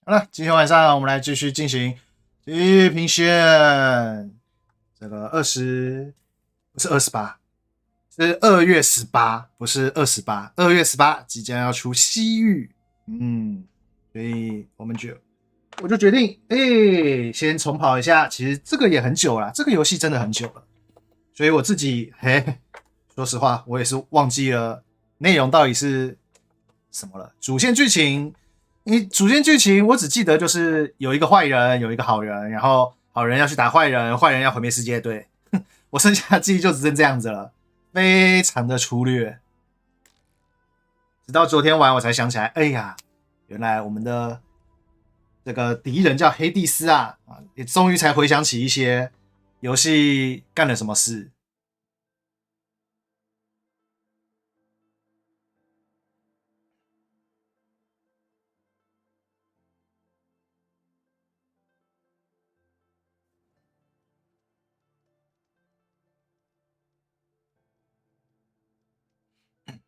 好了，今天晚上我们来继续进行地平线。这个不是28，是2月18，不是28。2月18即将要出西域，所以我就决定，先重跑一下。其实这个也很久了，这个游戏真的很久了，所以我自己，说实话，我也是忘记了内容到底是什么了。主线剧情，主线剧情我只记得就是有一个坏人，有一个好人，然后好人要去打坏人，坏人要毁灭世界。对，我剩下的记忆就只剩这样子了，非常的粗略。直到昨天晚我才想起来，哎呀，原来我们的这个敌人叫黑蒂斯啊，也终于才回想起一些游戏干了什么事。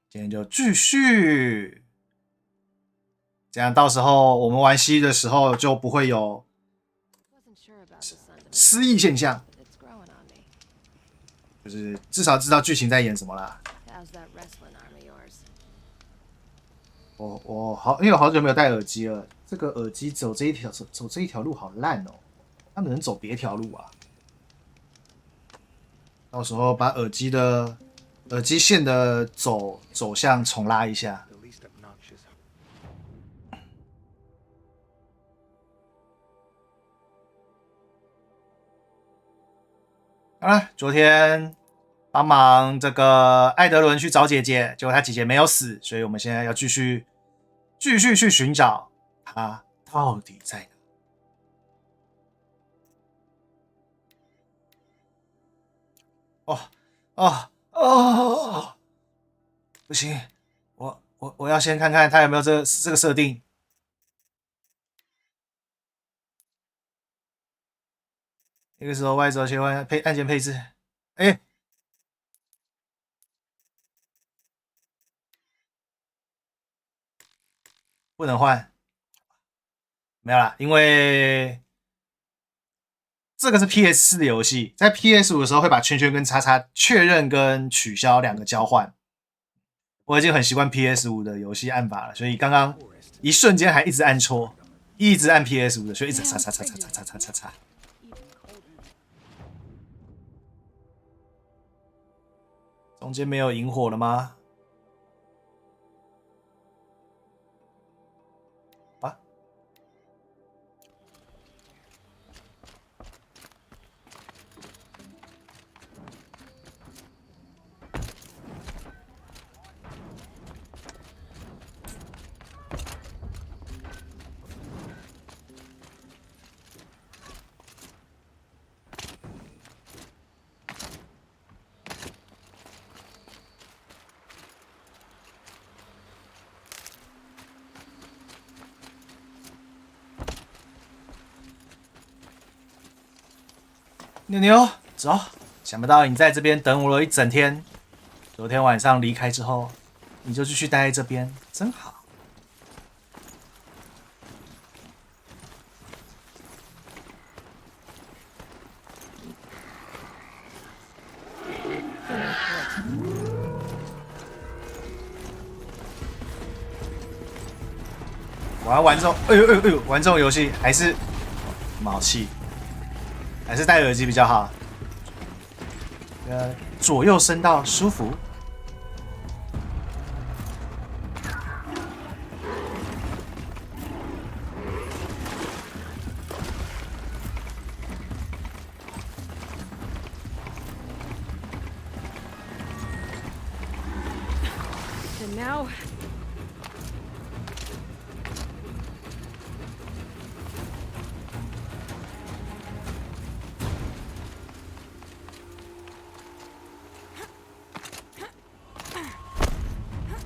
今天就继续，这样到时候我们玩西的时候就不会有失忆现象，就是至少知道剧情在演什么啦。因为我好久没有戴耳机了，这个耳机走这一条路好烂哦，他们能走别条路啊？到时候把耳机线的走向重拉一下。好了，昨天帮忙这个艾德伦去找姐姐，结果他姐姐没有死，所以我们现在要继续去寻找他到底在哪。哦哦，不行，我要先看看他有没有这个设定。那个时候 Y 轴切换按键配置，不能换，没有啦，因为这个是 PS4 的游戏，在 PS5 的时候会把圈圈跟叉叉确认跟取消两个交换。我已经很习惯 PS5 的游戏按法了，所以刚刚一瞬间还一直按错，一直按 PS5 的，所以一直叉叉叉叉叉叉叉叉叉。中间没有引火了吗？啊？妞妞，走！想不到你在这边等我了一整天。昨天晚上离开之后，你就继续待在这边，真好。我要玩这种，玩这种游戏还是毛气，还是戴耳机比较好。左右声道舒服。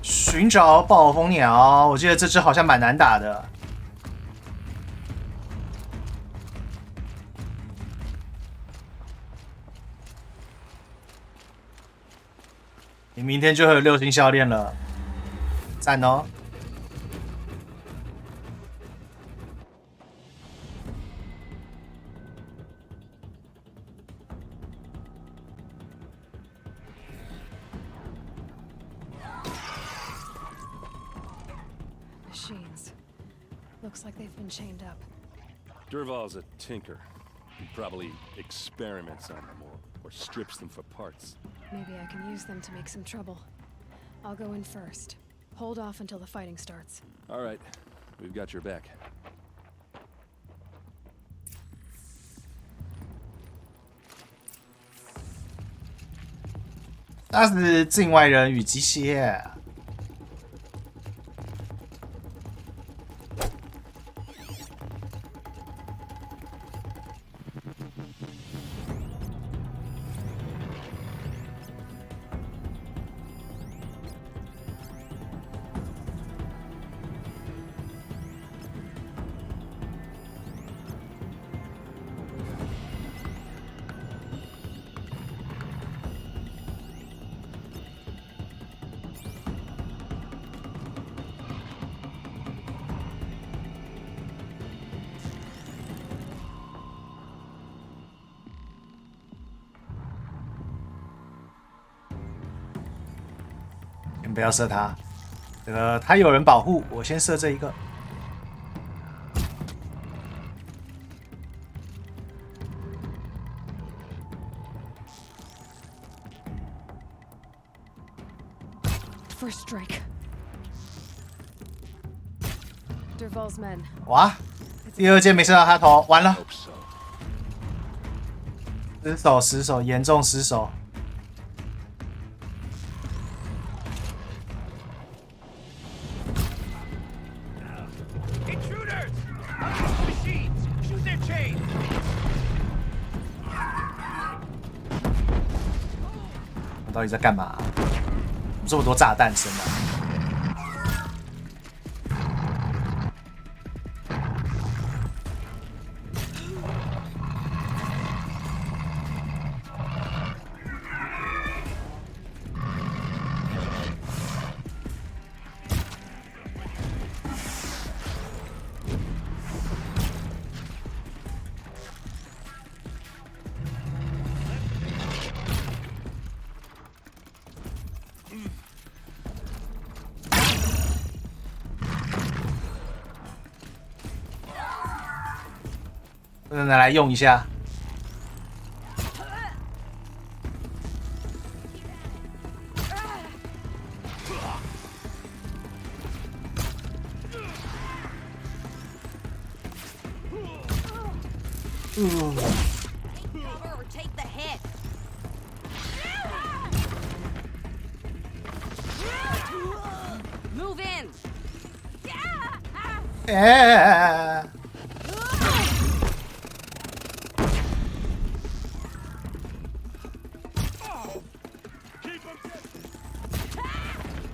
寻找暴风鸟，我记得这只好像蛮难打的。你明天就会有6星项链了，赞哦！ machines. Looks like they've been chained up. Durval's a tinker. He probably experiments on them or strips them for parts. Maybe I can use them to make some trouble. I'll go in first. Hold off until the fighting starts. All right, we've got your back. 他是境外人与机械。先不要射他，这个他有人保护，我先射这一个。First strike. Durval's men. 哇，第二箭没射到他头，完了， Hope so. 失手失手，严重失手。 到底在干嘛？怎么这么多炸弹声啊？拿来用一下。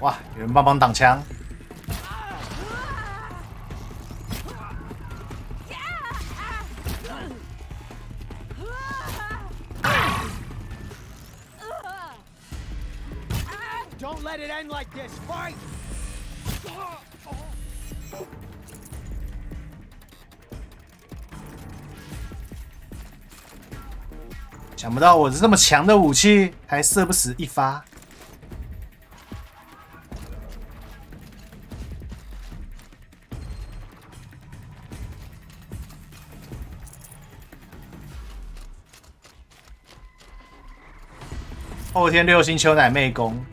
哇！有人帮忙挡枪。Don't let it end like this. Fight! 想不到我这么强的武器还射不死一发。后天六星秋乃妹攻。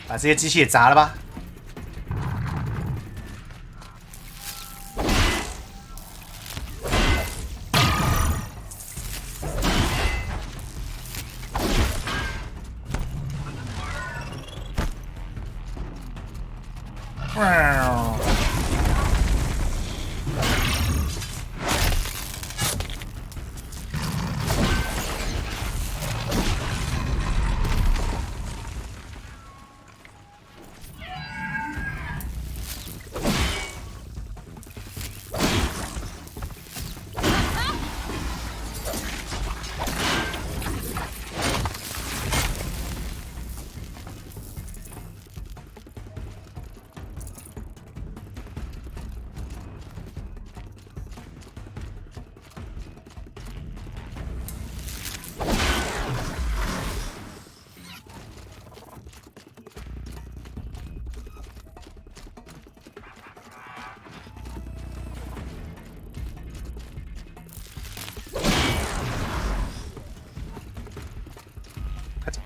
把这些机器也砸了吧！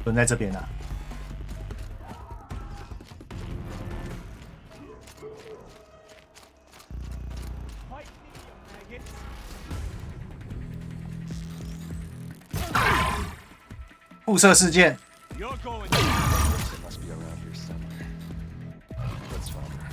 蹲在这边啊。辐射事件。You're going. It must be around here somewhere. Let's find her.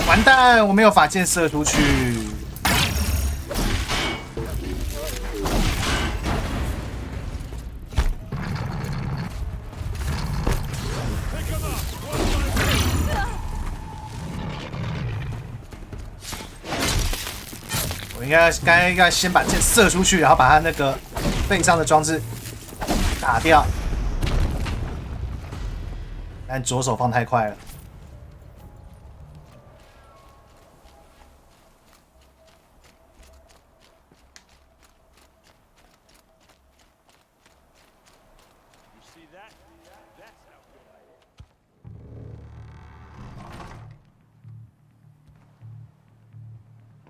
完蛋，我没有法剑射出去。我刚要先把剑射出去，然后把他那个背上的装置打掉。但左手放太快了。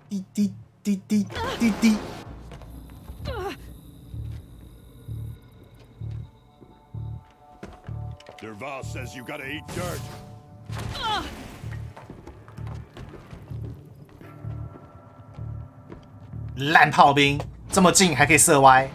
滴滴滴滴滴滴。Derval says you gotta eat dirt. 烂炮兵，这么近还可以射歪。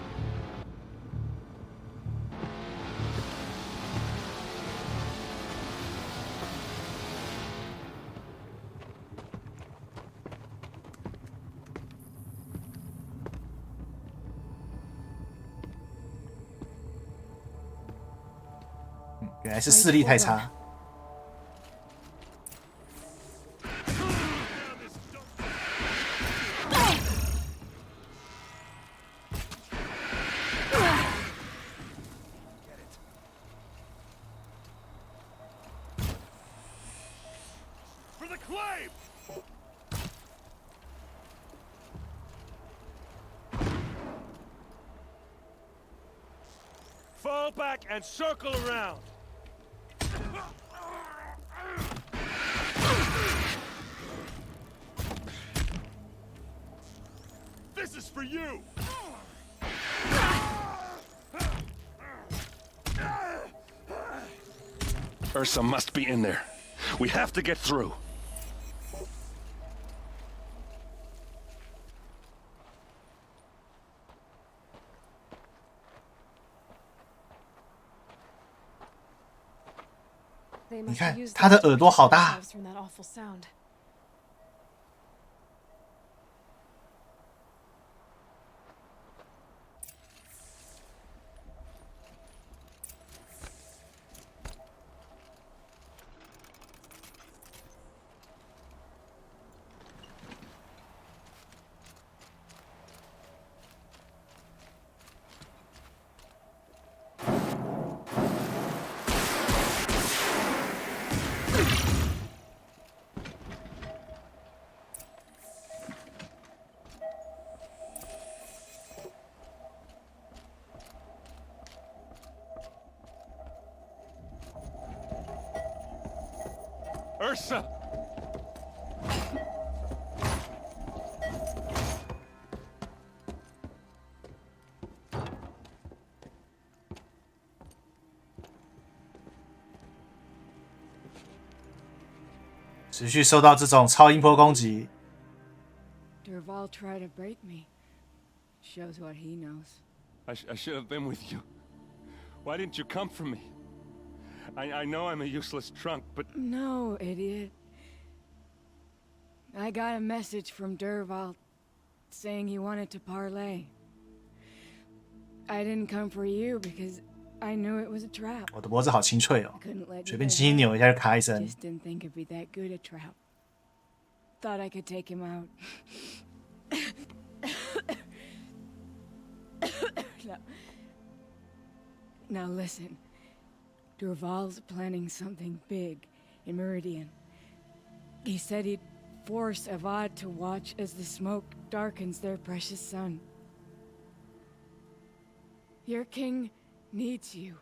原来是视力太差。For the claim! Fall back and circle around. This is for you. Ursa must be in there. We have to get through. They 你 must 看 have used 他的 that to 耳朵 protect 好大。 themselves from that awful sound. ，Ursa！ 持续受到这种超音波攻击。 Derval tried to break me. Shows what he knows. I should have been with you. Why didn't you come for me? I know I'm a useless trunk, but... No, idiot. I got a message from Derval saying he wanted to parlay. I didn't come for you because I knew it was a trap. 我的脖子好清脆哦， Couldn't let 随 you 便 get 轻轻 out. 扭一下就咔一声。 Just didn't think it'd be that good a trap. Thought I could take him out. Now listen. Durval's planning something big in Meridian. He said he'd force Avad to watch as the smoke darkens their precious sun. Your king needs you.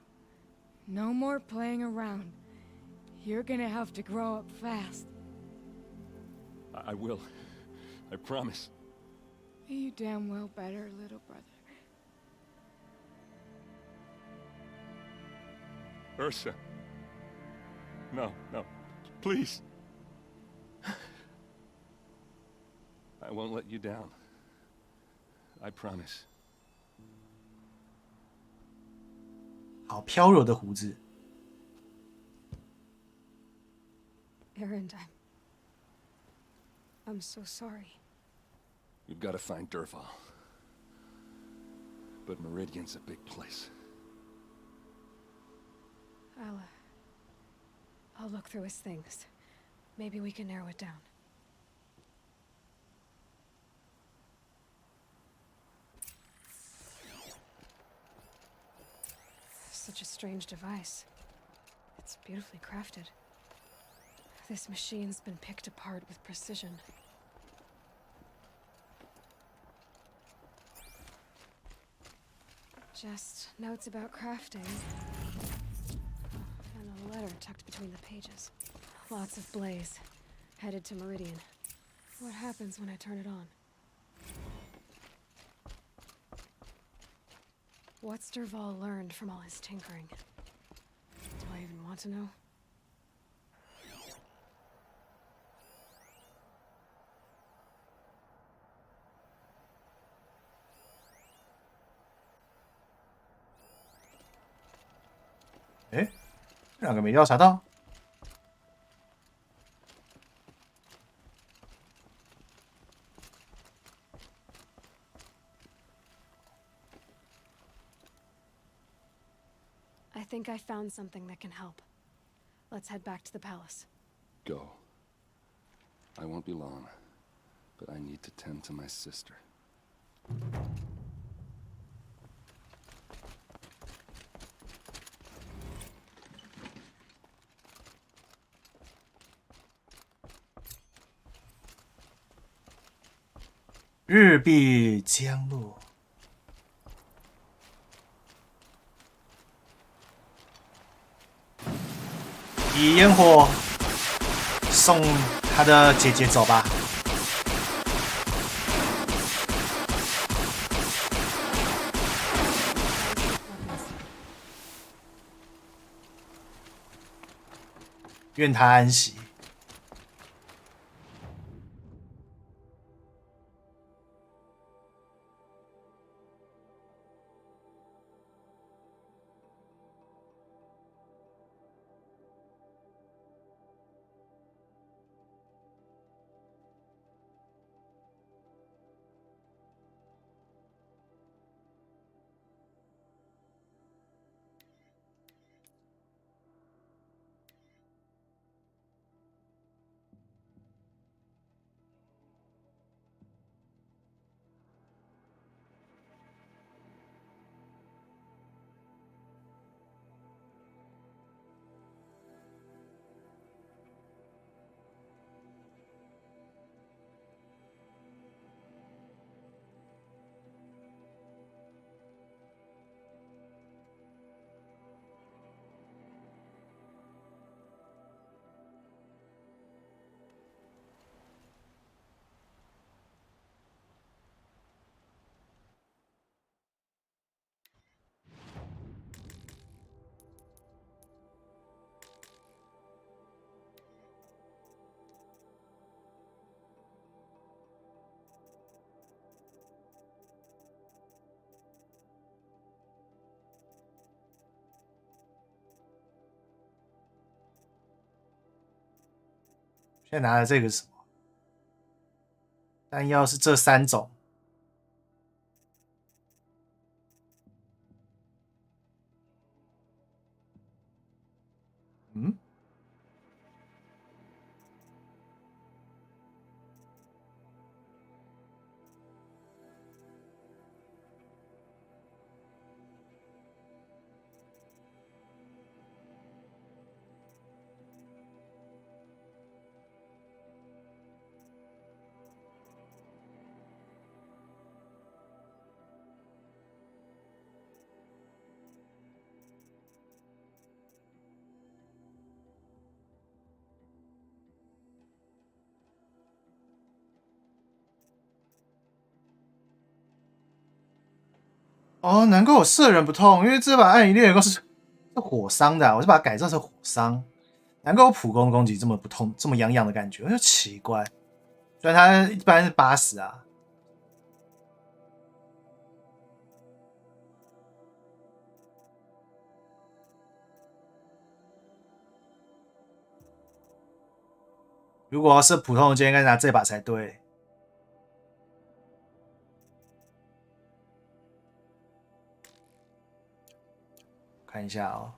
No more playing around. You're gonna have to grow up fast. I will. I promise. You damn well better, little brother. Ursa. No, no. Please. I won't let you down. I promise. 好飘柔的胡子。Aaron, I'm so sorry. We've got to find Derval. But Meridian's a big place. I'll look through his things. Maybe we can narrow it down. Such a strange device. It's beautifully crafted. This machine's been picked apart with precision. Just notes about crafting. And a letter tucked between the pages. Lots of blaze. Headed to Meridian. What happens when I turn it on? What's Derval learned from all his tinkering? Do I even want to know?哎，这两个没调查到。I think I found something that can help. Let's head back to the palace. Go. I won't be long, but I need to tend to my sister. "日必将落。以烟火送他的姐姐走吧。愿他安息。现在拿的这个是什么？弹药是这3种。嗯，哦，难怪我射人不痛，因为这把暗影猎人弓是火伤的、啊，我就把它改造成火伤。难怪我普攻攻击这么不痛，这么痒痒的感觉，我就奇怪。虽然它一般是80啊。如果要是普通的剑，应该拿这把才对。看一下哦。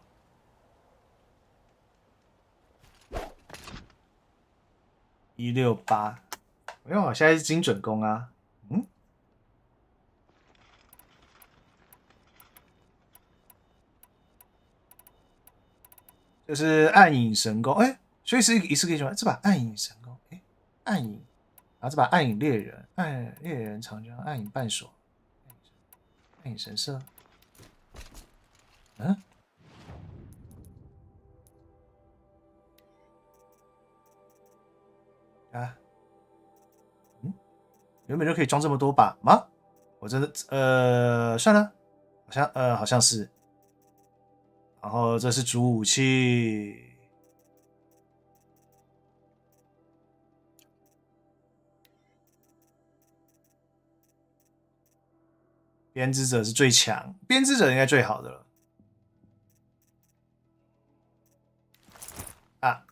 168，没有，我现在是精准攻啊。嗯，就是暗影神功，哎、所以是一次可以选这把暗影神功，哎、暗影，然后这把暗影猎人，猎人长枪，暗影半手，暗影神射，嗯，啊，嗯，原本就可以装这么多把吗？我真的，算了，好像是。然后这是主武器，编织者是最强，编织者应该最好的了。啊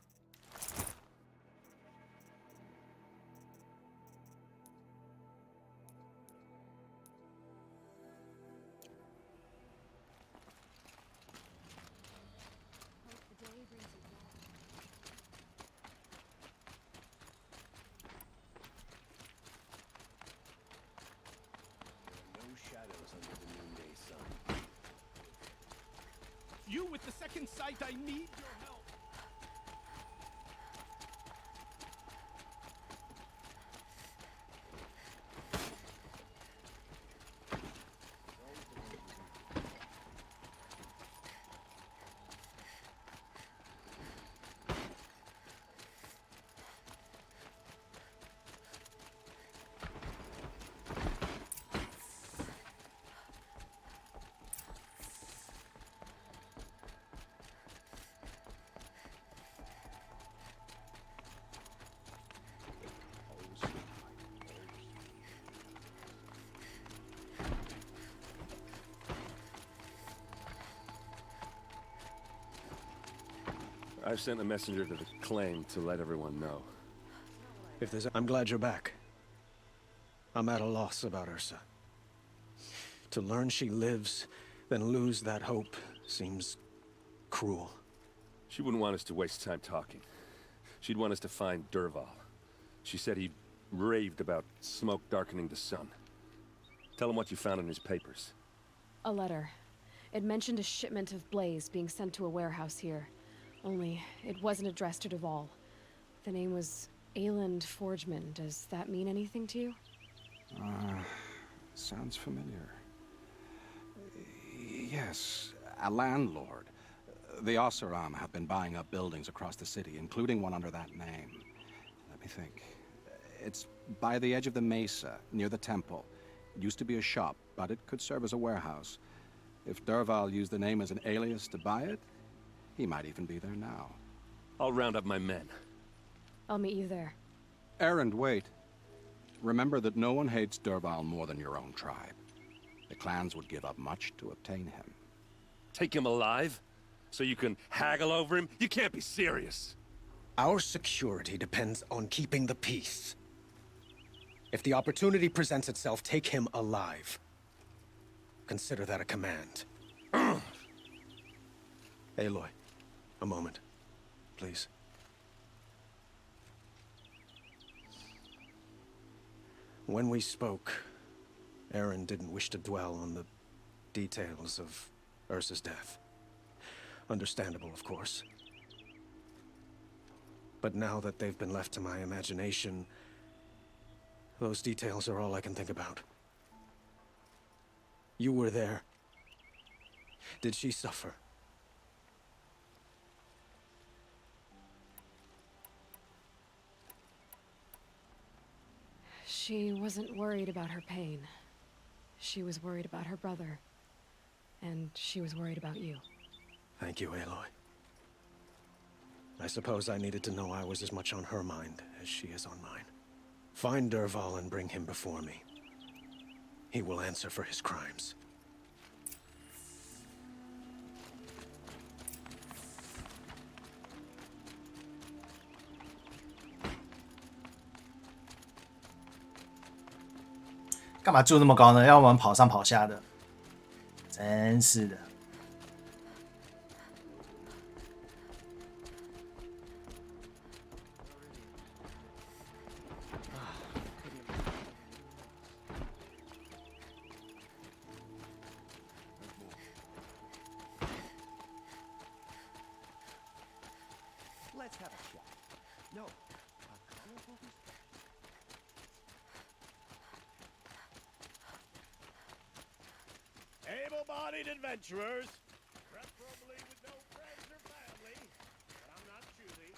，No shadows under the noonday sun. You with the second sight, I need your help. I've sent a messenger to the claim to let everyone know. I'm glad you're back. I'm at a loss about Ursa. To learn she lives, then lose that hope seems cruel. She wouldn't want us to waste time talking. She'd want us to find Derval. She said he raved about smoke darkening the sun. Tell him what you found in his papers. A letter. It mentioned a shipment of blaze being sent to a warehouse here. Only, it wasn't addressed to Derval. The name was Ayland Forgeman. Does that mean anything to you? Sounds familiar. Yes, a landlord. The Oseram have been buying up buildings across the city, including one under that name. Let me think. It's by the edge of the mesa, near the temple. It used to be a shop, but it could serve as a warehouse. If Derval used the name as an alias to buy it, he might even be there now. I'll round up my men. I'll meet you there. Erend, wait. Remember that no one hates Derval more than your own tribe. The clans would give up much to obtain him. Take him alive? So you can haggle over him? You can't be serious. Our security depends on keeping the peace. If the opportunity presents itself, take him alive. Consider that a command. Aloy, a moment, please. When we spoke, Aaron didn't wish to dwell on the details of Ursa's death. Understandable, of course. But now that they've been left to my imagination, those details are all I can think about. You were there. Did she suffer? She wasn't worried about her pain. She was worried about her brother. and she was worried about you. Thank you, Aloy. I suppose I needed to know I was as much on her mind as she is on mine. Find Dervahl and bring him before me. He will answer for his crimes.干嘛住那么高呢？要我们跑上跑下的，真是的。Let's have a chat. No. Able-bodied adventurers, preferably with no friends or family, but I'm not choosy.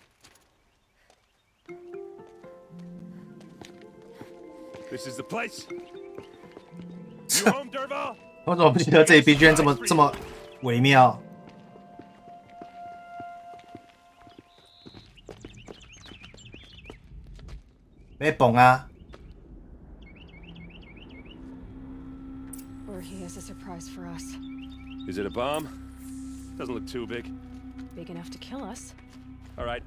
This is the place. You home, Dervahl? 我怎么不记得这里 BGM 这么微妙？被崩啊！ Or he has a surprise for us. Is it a bomb? Doesn't look too big. Big enough to kill us. All right.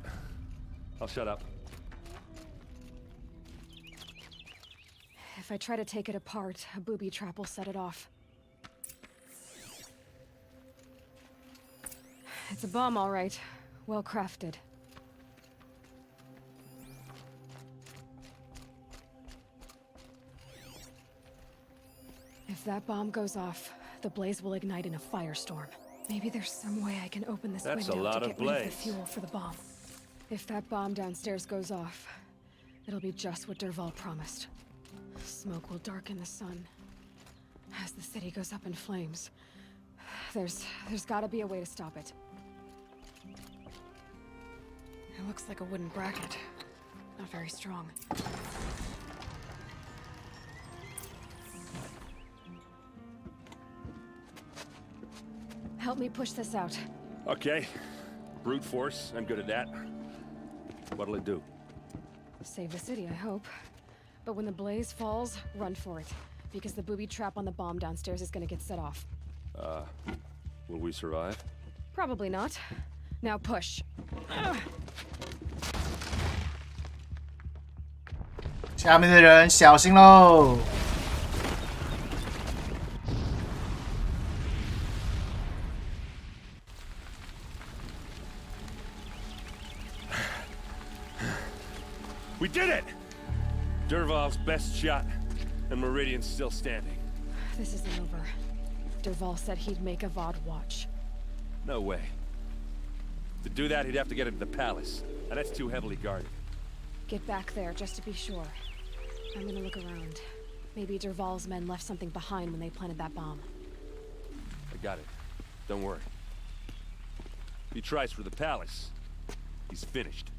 I'll shut up. If I try to take it apart, a booby trap will set it off. It's a bomb, all right. Well crafted. If that bomb goes off, the blaze will ignite in a firestorm. Maybe there's some way I can open this That's a window lot to of get rid of the blaze. fuel for the bomb. If that bomb downstairs goes off, it'll be just what Dervahl promised. Smoke will darken the sun. As the city goes up in flames, there's gotta be a way to stop it. It looks like a wooden bracket. Not very strong. Help me push this out. Okay. Brute force. I'm good at that. What'll it do? Save the city, I hope. But when the blaze falls, run for it. Because the booby trap on the bomb downstairs is gonna get set off. Will we survive? Probably not. Now push. 下面的人小心喽！ We did it! Dervahl's best shot, and Meridian's still standing. This isn't over. Dervahl said he'd make a VOD watch. No way. To do that, he'd have to get into the palace, and that's too heavily guarded. Get back there, just to be sure. I'm gonna look around. Maybe Dervahl's men left something behind when they planted that bomb. I got it. Don't worry. If he tries for the palace, he's finished.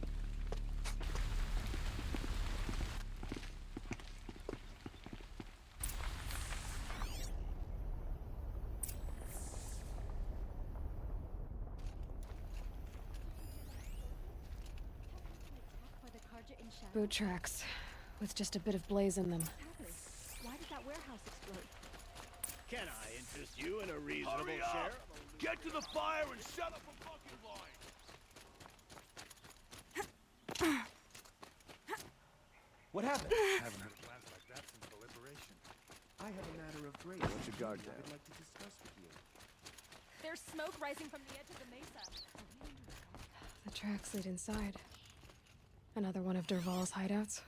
Boot tracks, with just a bit of blaze in them. Why did that warehouse explode? Can I interest you in a reasonable share? Get to the fire and shut up a fucking line! What happened? I haven't had a blast like that since the liberation. I have a matter of great urgency I'd like to discuss with you. There's smoke rising from the edge of the mesa. The tracks lead inside. Another one of Dervahl's hideouts.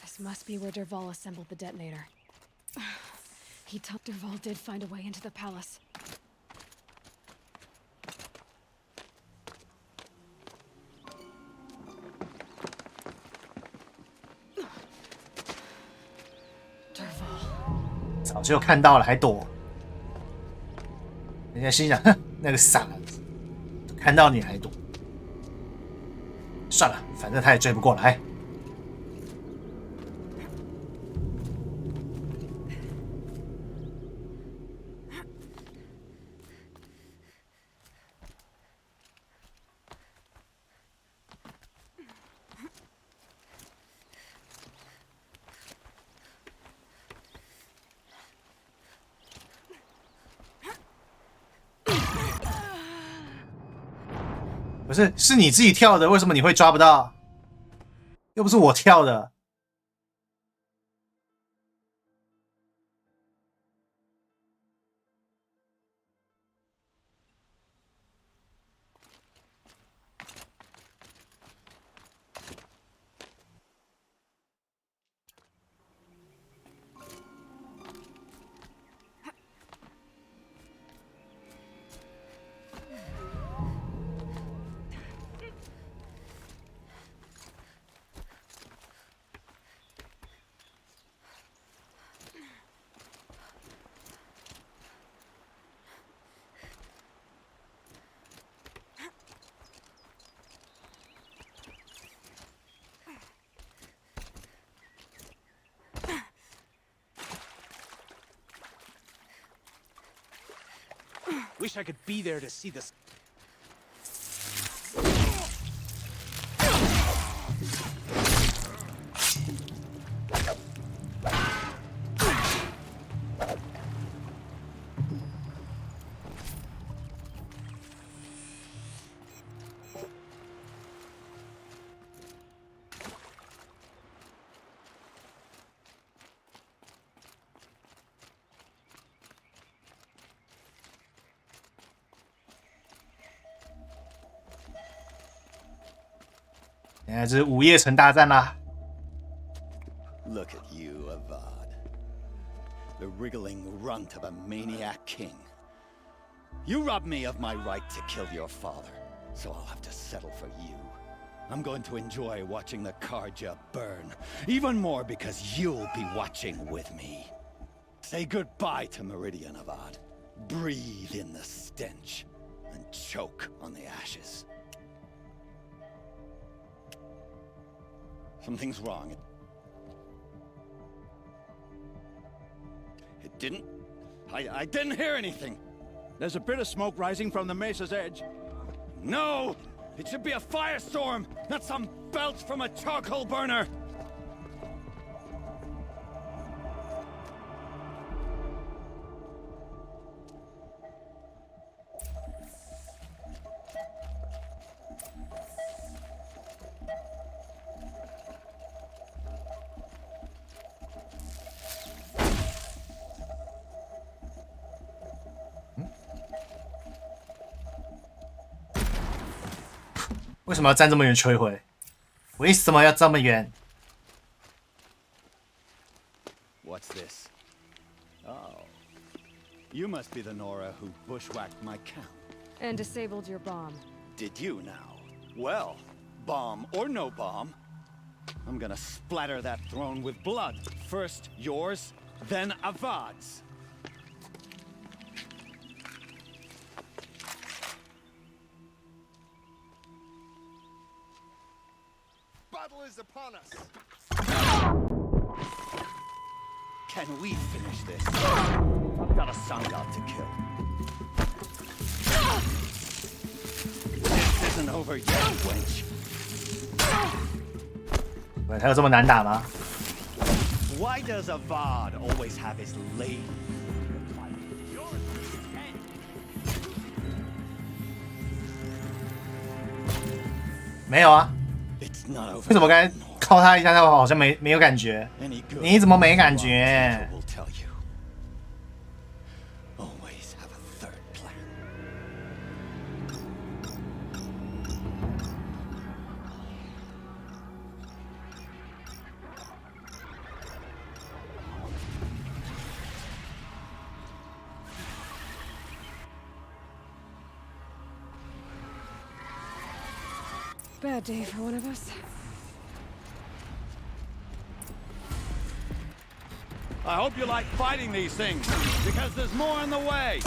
This must be where Dervahl assembled the detonator. Dervahl did find a way into the palace. Dervahl. 早就看到了，还躲。人家心想，哼，那个傻子。看到你还躲。算了，反正他也追不过来。不是，是你自己跳的，为什么你会抓不到？又不是我跳的。Wish I could be there to see this.现在是午夜城大战啦。Look at you, Avad. The wriggling runt of a maniac king. You robbed me of my right to kill your father, so I'll have to settle for you. I'm going to enjoy watching the Karja burn, even more because you'll be watching with me. Say goodbye to Meridian, Avad. Breathe in the stench, and choke on the ashes. Something's wrong. It didn't... I didn't hear anything. There's a bit of smoke rising from the mesa's edge. No! It should be a firestorm, not some belch from a charcoal burner! 为什么要站这么远摧毁？为什么要这么远？ What's this? Oh. You must be the Nora who bushwhacked my camp. And disabled your bomb. Did you now? Well, bomb or no bomb, I'm gonna splatter that throne with blood. First yours, then Avad's. Battle is upon us. Can we finish this? I've got a sun god to kill. This isn't over yet, wench. 喂，还有这么难打吗？ Why does Avad always have his lady? 没有啊。 It's not over. 为什么刚才靠他一下，他好像没有感觉？你怎么没感觉？ Will tell you. Always have a third plan. Bad day for one of us. I hope you like fighting these things, because there's more in the way.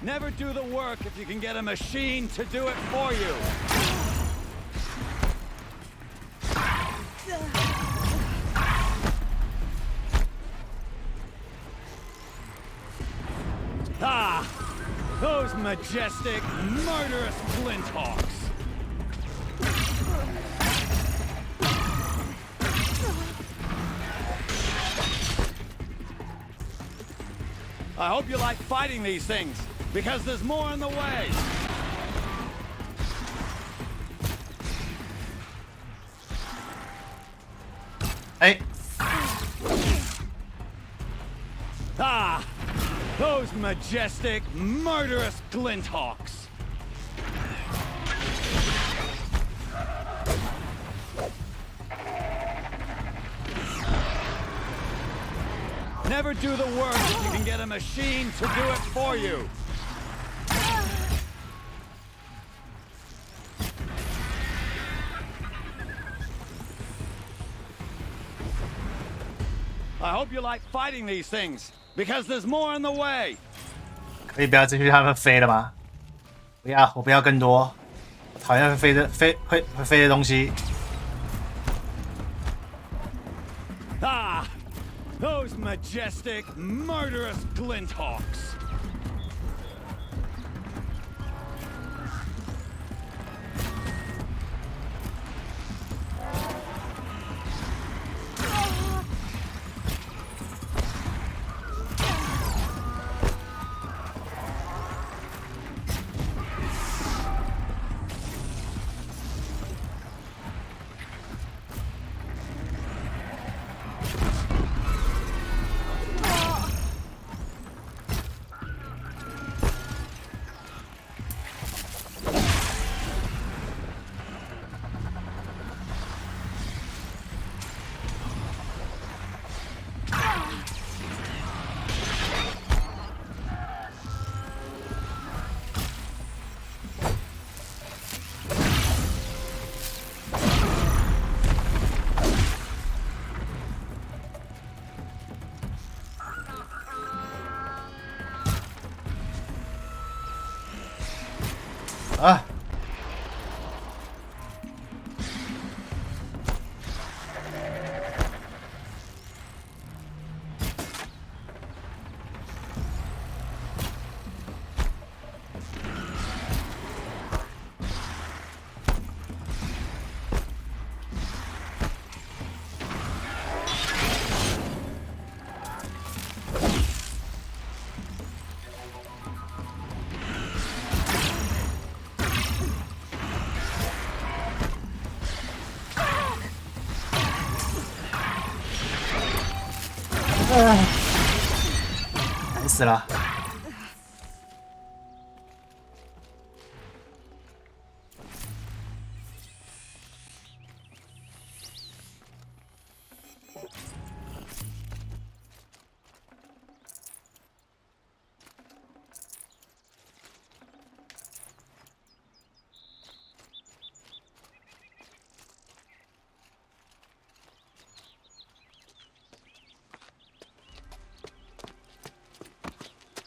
Never do the work if you can get a machine to do it for you. Ah! Those majestic, murderous flinthawks! I hope you like fighting these things, because there's more in the way! Hey. Ah! Those majestic, murderous glinthawks! Never do the work if you can get a machine to do it for you! I hope you like fighting these things, because there's more in the way! 可以不要继续他们飞了吗？不要，我不要更多。我讨厌会飞的东西。Ah! Those majestic, murderous glinthawks! Ah! Ah! 难死了。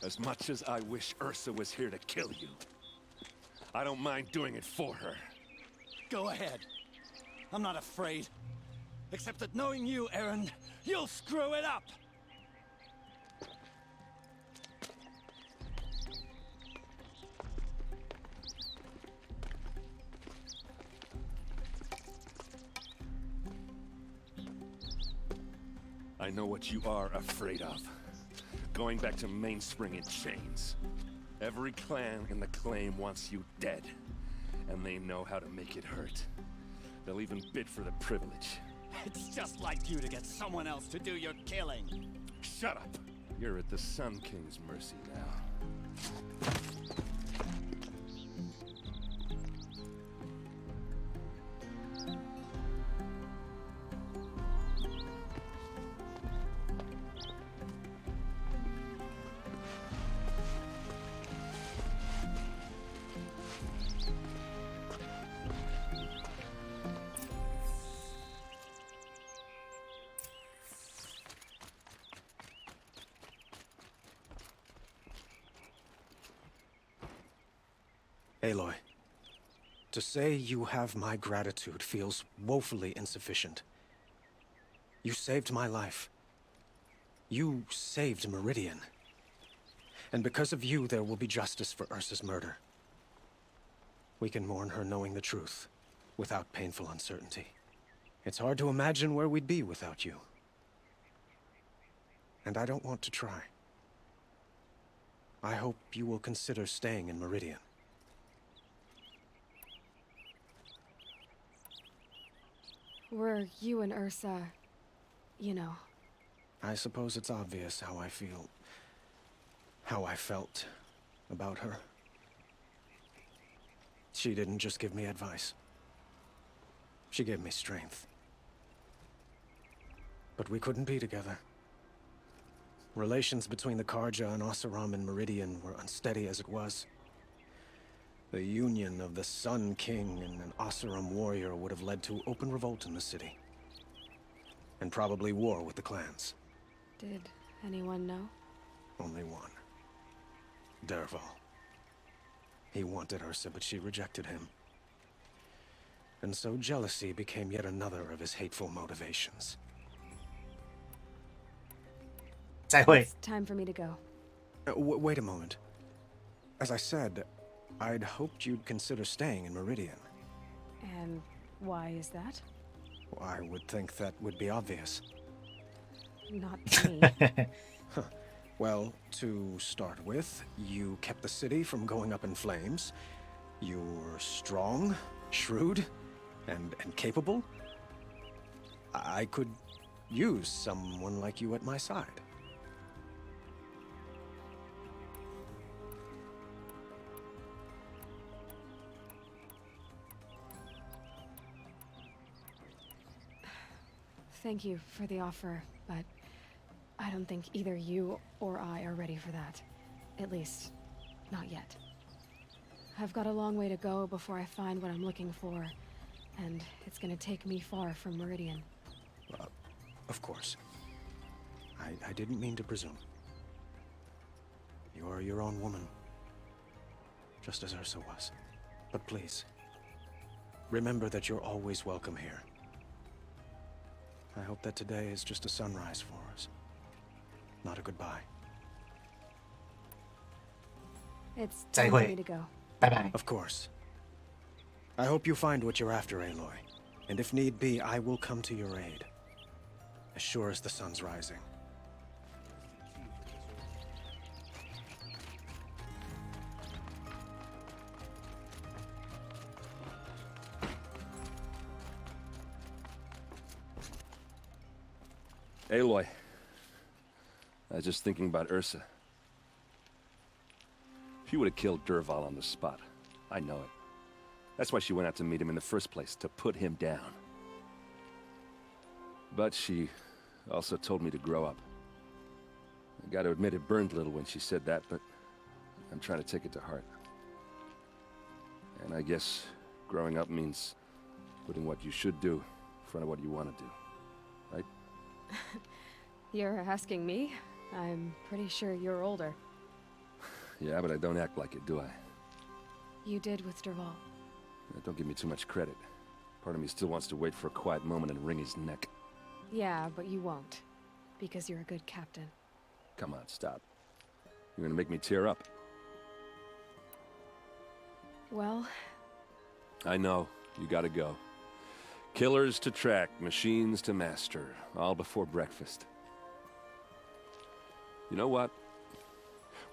As much as I wish Ursa was here to kill you, I don't mind doing it for her. Go ahead. I'm not afraid. Except that knowing you, Aaron, you'll screw it up! I know what you are afraid of. Going back to Mainspring in chains. Every clan in the claim wants you dead. And they know how to make it hurt. They'll even bid for the privilege. It's just like you to get someone else to do your killing. Shut up! You're at the Sun King's mercy now. Aloy, to say you have my gratitude feels woefully insufficient. You saved my life. You saved Meridian. And because of you, there will be justice for Ursa's murder. We can mourn her knowing the truth, without painful uncertainty. It's hard to imagine where we'd be without you. And I don't want to try. I hope you will consider staying in Meridian. Were you and Ursa, you know? I suppose it's obvious how I feel... how I felt about her. She didn't just give me advice. She gave me strength. But we couldn't be together. Relations between the Karja and Oseram and Meridian were unsteady as it was. The union of the Sun King and an Oseram warrior would have led to open revolt in the city. And probably war with the clans. Did anyone know? Only one. Dervahl. He wanted Ursa, but she rejected him. And so jealousy became yet another of his hateful motivations. 再会。 It's time for me to go. Wait a moment. As I said, I'd hoped you'd consider staying in Meridian. And why is that? I would think that would be obvious. Not me. Well, to start with, you kept the city from going up in flames. You were strong, shrewd, and capable. I could use someone like you at my side. Thank you for the offer, but I don't think either you or I are ready for that. At least, not yet. I've got a long way to go before I find what I'm looking for, and it's gonna take me far from Meridian. Of course. I didn't mean to presume. You are your own woman, just as Ursa was. But please, remember that you're always welcome here. I hope that today is just a sunrise for us, not a goodbye. It's 再 time for 会 me to go. 拜拜。 Of course. I hope you find what you're after, Aloy. And if need be, I will come to your aid. As sure as the sun's rising. Aloy. I was just thinking about Ursa. She would have killed Dervahl on the spot. I know it. That's why she went out to meet him in the first place, to put him down. But she also told me to grow up. I gotta admit it burned a little when she said that, but I'm trying to take it to heart. And I guess growing up means putting what you should do in front of what you want to do. Right? You're asking me? I'm pretty sure you're older. Yeah, but I don't act like it, do I? You did with Dervahl. Don't give me too much credit. Part of me still wants to wait for a quiet moment and wring his neck. Yeah, but you won't. Because you're a good captain. Come on, stop. You're gonna make me tear up. Well... I know. You gotta go. Killers to track, machines to master. All before breakfast. You know what?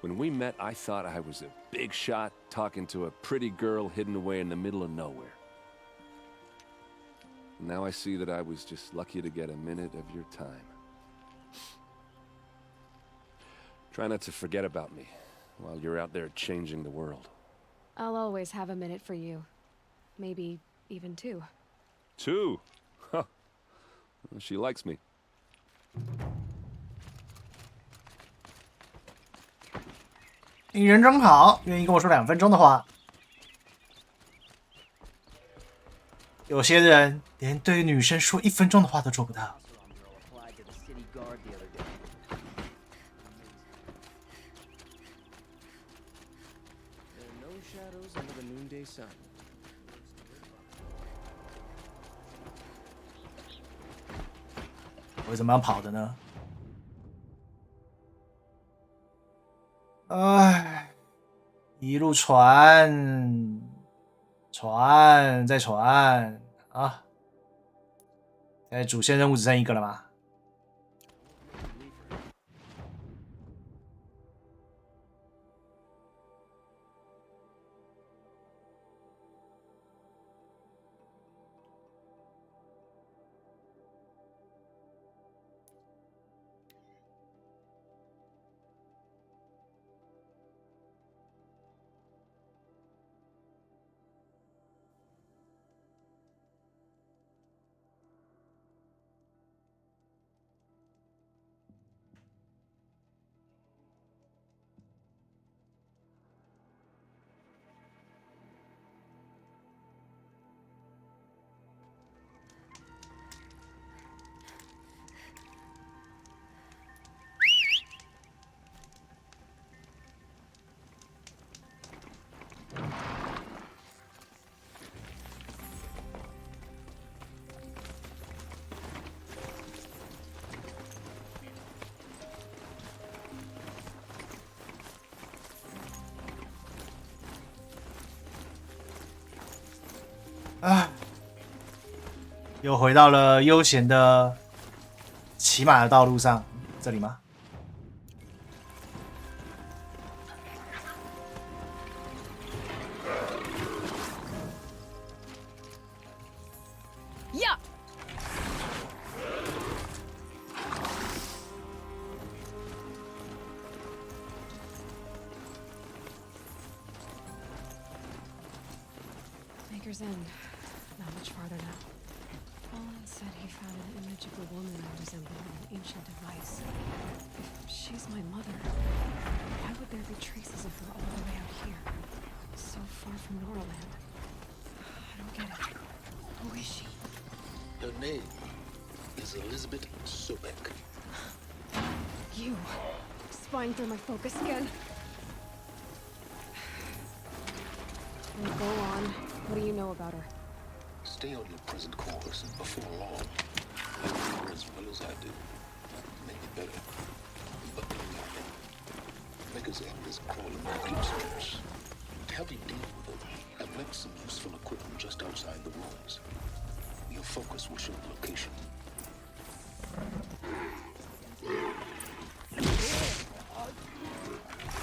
When we met, I thought I was a big shot talking to a pretty girl hidden away in the middle of nowhere. Now I see that I was just lucky to get a minute of your time. Try not to forget about me while you're out there changing the world. I'll always have a minute for you. Maybe even two. 2? Huh. She likes me. 你人真好，愿意跟我说2分钟的话。有些人连对女生说1分钟的话都做不到。noonday sun. 我为什么要跑的呢？哎，一路传，传再传啊！现在主线任务只剩一个了嘛？啊，又回到了悠闲的骑马的道路上，这里吗？呀！Maker's End. Not much farther now. Alan said he found an image of a woman resembling an ancient device. If she's my mother, why would there be traces of her all the way out here? So far from Norland. I don't get it. Who is she? Her name is Elizabeth Sobek. You. Spying through my focus again. Well, go on. What do you know about her? Stay on your present course, and before long, you will know as well as I do. Maybe better. But do nothing. Maker's End is crawling with monsters. To help you deal with them, I've left some useful equipment just outside the walls. Your focus will show the location.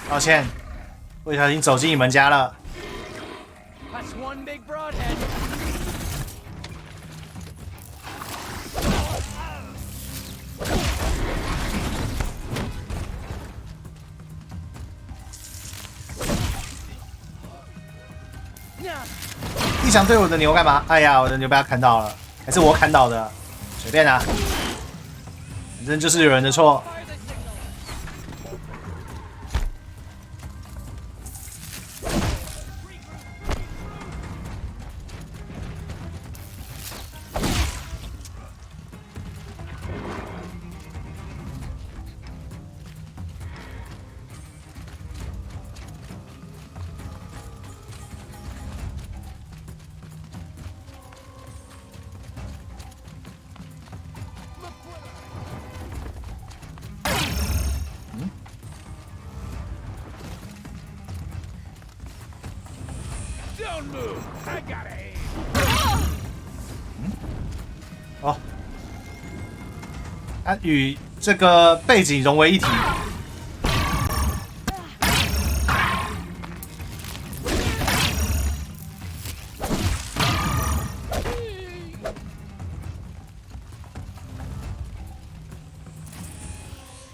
抱歉，不小心走进你们家了。That's one big broadhead. 你想对我的牛干嘛？哎呀，我的牛被他砍倒了，还是我砍倒的，随便啊，反正就是有人的错。Don't move. I got aim. 哦，它与这个背景融为一体。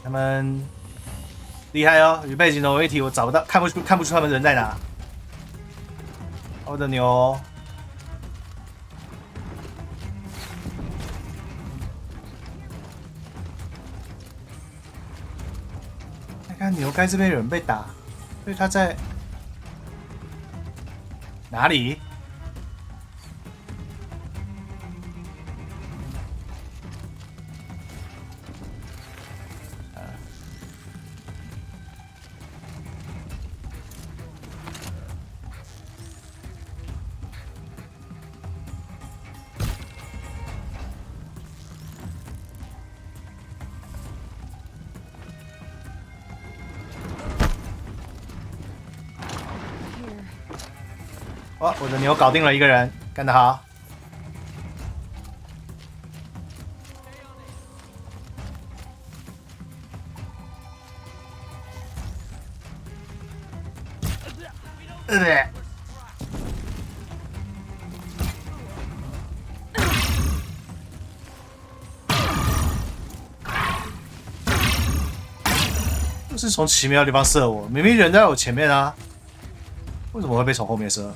他们厉害哦，与背景融为一体，我找不到，看不出他们人在哪。我的牛。看牛该这边有人被打，所以他在哪里？哇，我的牛搞定了一个人，干得好！就是从奇妙的地方射我，明明人在我前面啊，为什么会被从后面射？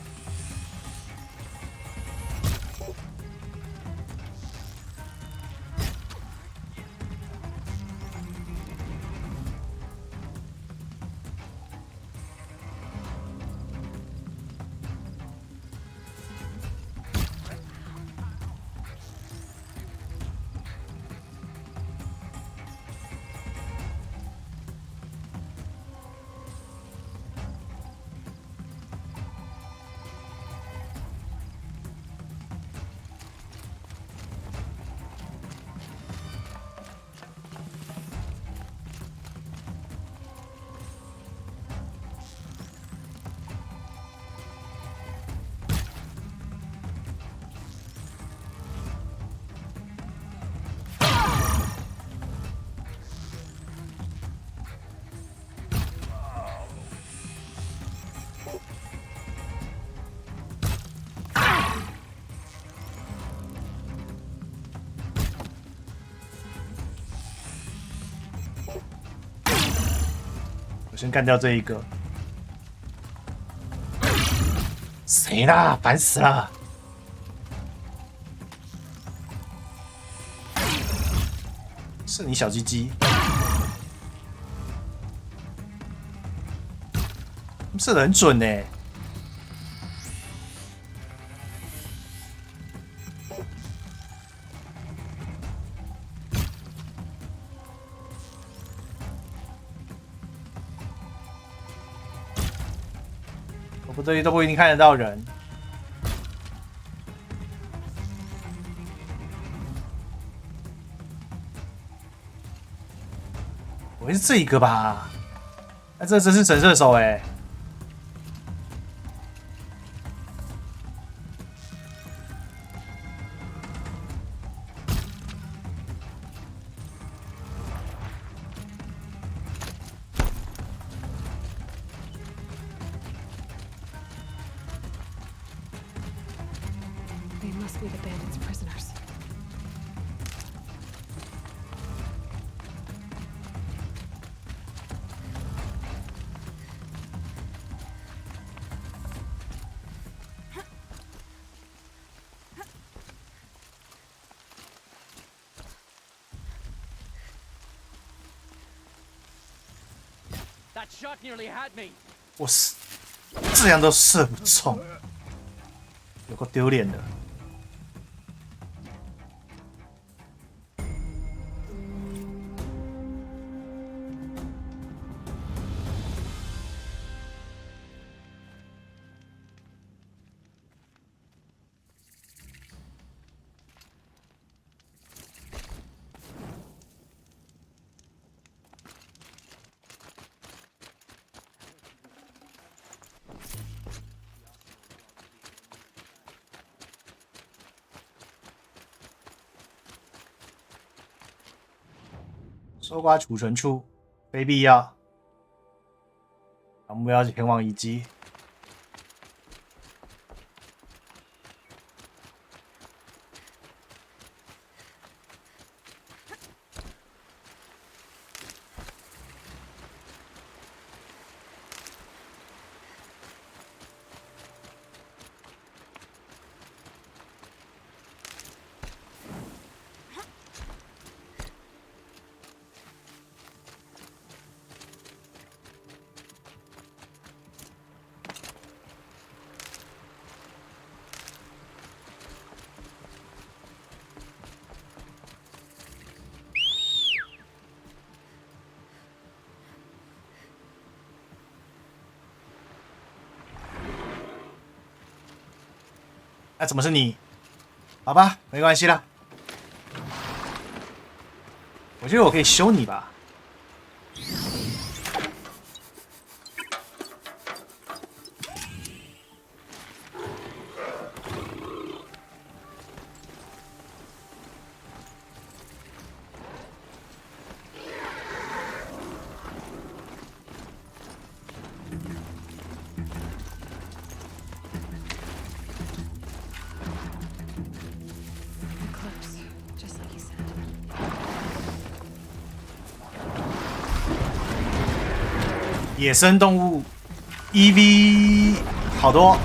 我先干掉这一个。谁啦？烦死了！是你小鸡鸡，射得很准呢、欸。我这里都不一定看得到人。我是这一个吧？那、这真是神射手哎、欸！我是这样都射不中，有够丢脸的。搜刮储存处，非必要。目标前往遗迹。那、怎么是你？好吧，没关系啦。我觉得我可以修你吧。野生动物 EV 好多。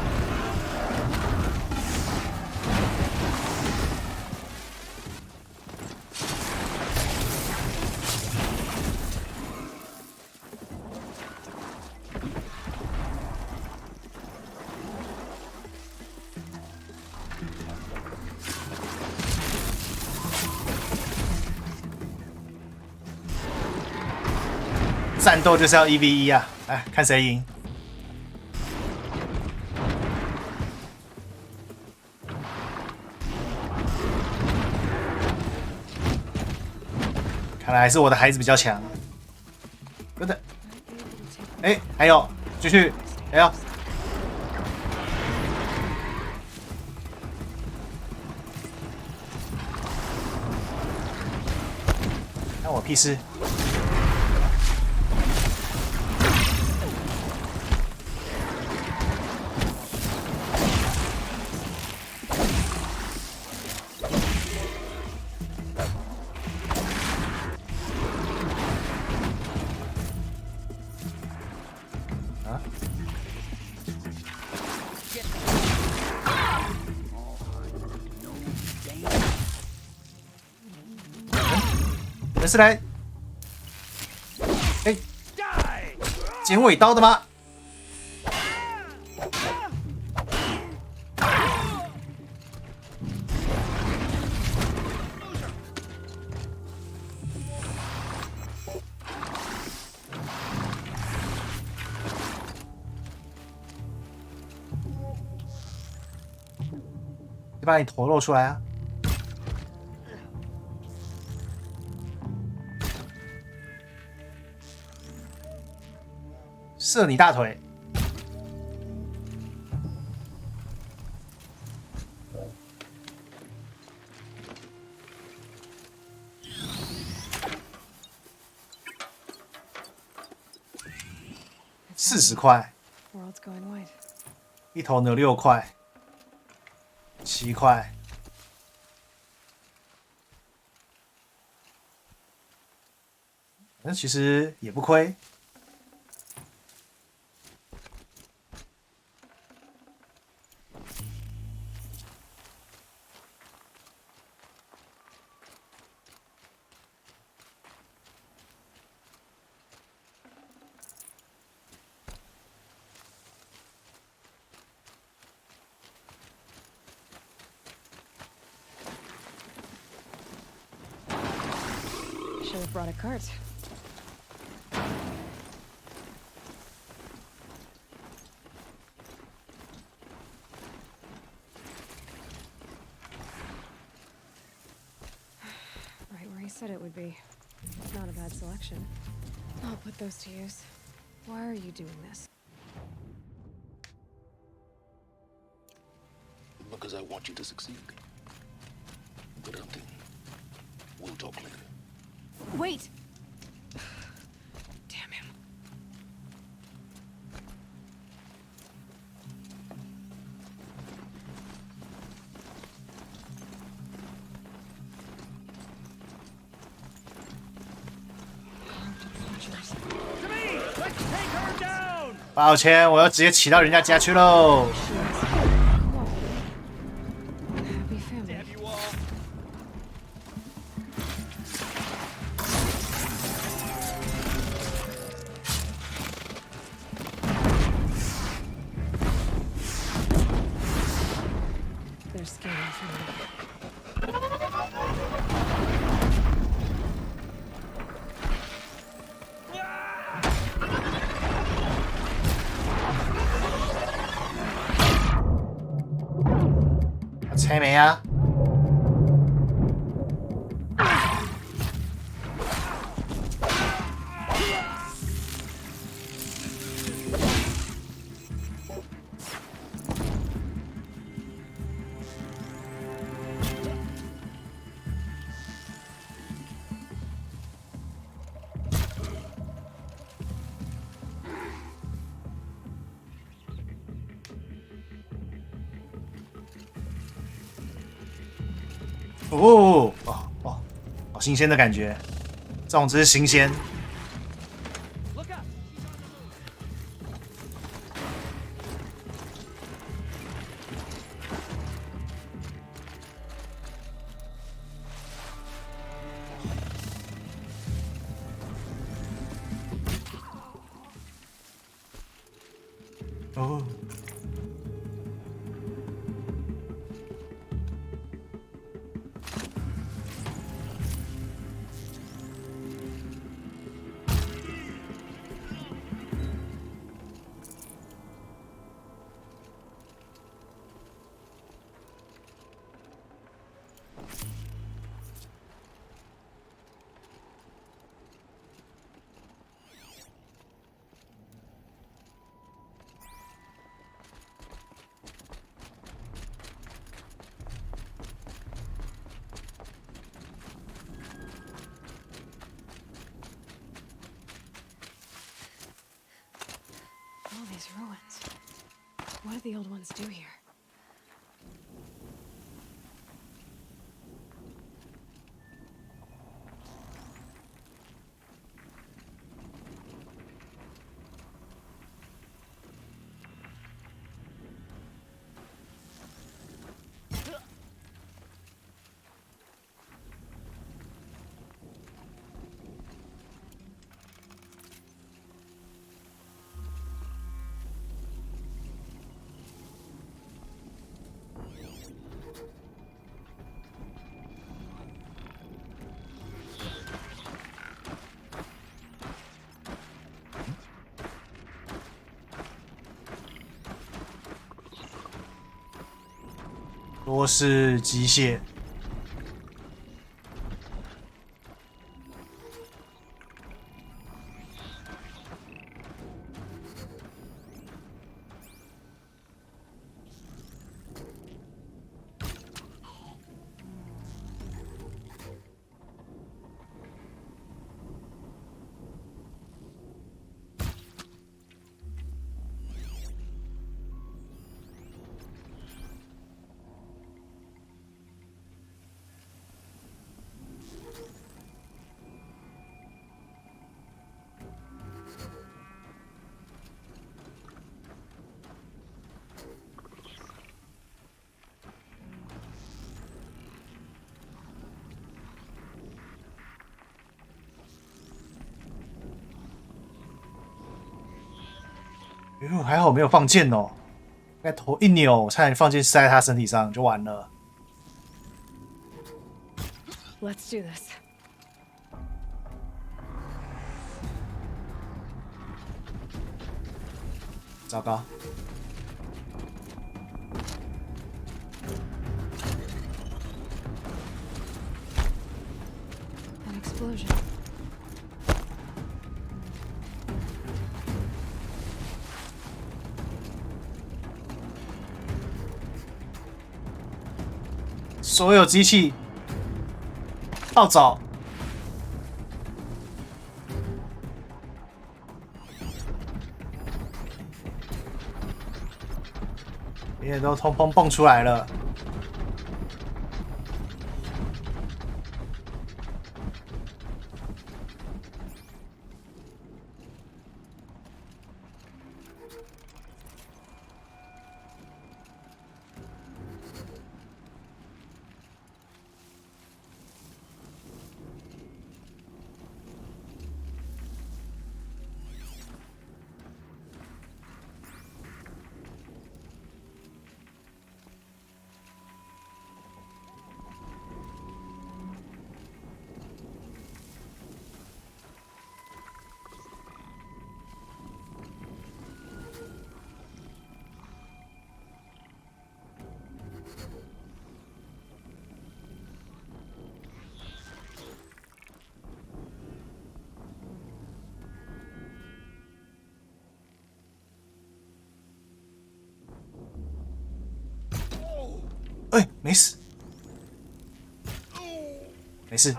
战斗就是要1v1啊！来看谁赢。看来还是我的孩子比较强。真的，哎，还有，继续，还有，关我屁事！你们是来剪尾刀的吗？就把你头露出来啊！射你大腿！40块，一头牛6块，7块。那其实也不亏。Should have brought a cart. Right where he said it would be. Not a bad selection. I'll put those to use. Why are you doing this? Because I want you to succeed. Good hunting. We'll talk later. Wait! Damn him. Let's take her down! 抱歉，我要直接骑到人家家去喽。Happy family. Damn you all! They're skating for me. 猜没啊？哦哦哦，好新鲜的感觉，这种真是新鲜。 Look up! What do the old ones do here?多是机械。还好没有放箭哦，应该头一扭，差点放箭塞在他身体上就完了。Let's do this. 糟糕。An explosion. 所有机器暴走，别人都通通蹦出来了。哎，没事，没事。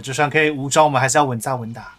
就算可以无招，我们还是要稳扎稳打。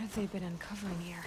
have they been uncovering here?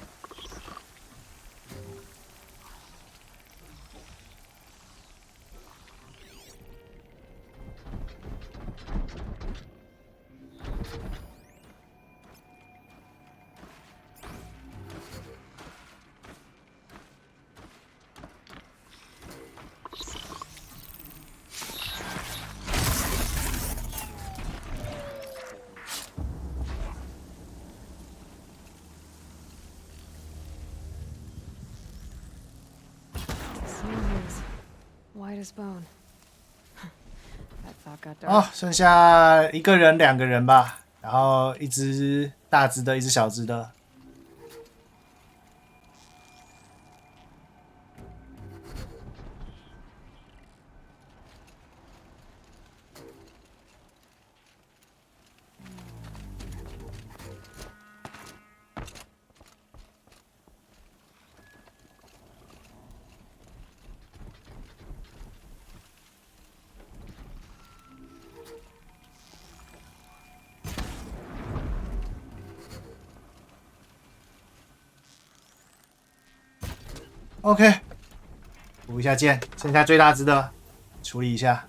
White as bone. That thought got dark. 哦，剩下1个人、2个人吧，然后一只大只的，一只小只的。OK， 补一下剑，剩下最大只的处理一下。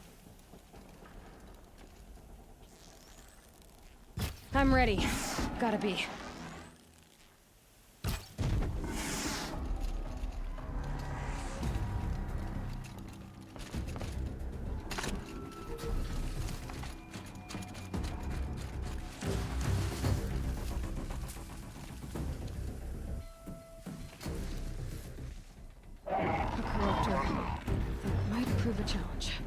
I'm ready. Gotta be. A corruptor. That might prove a challenge.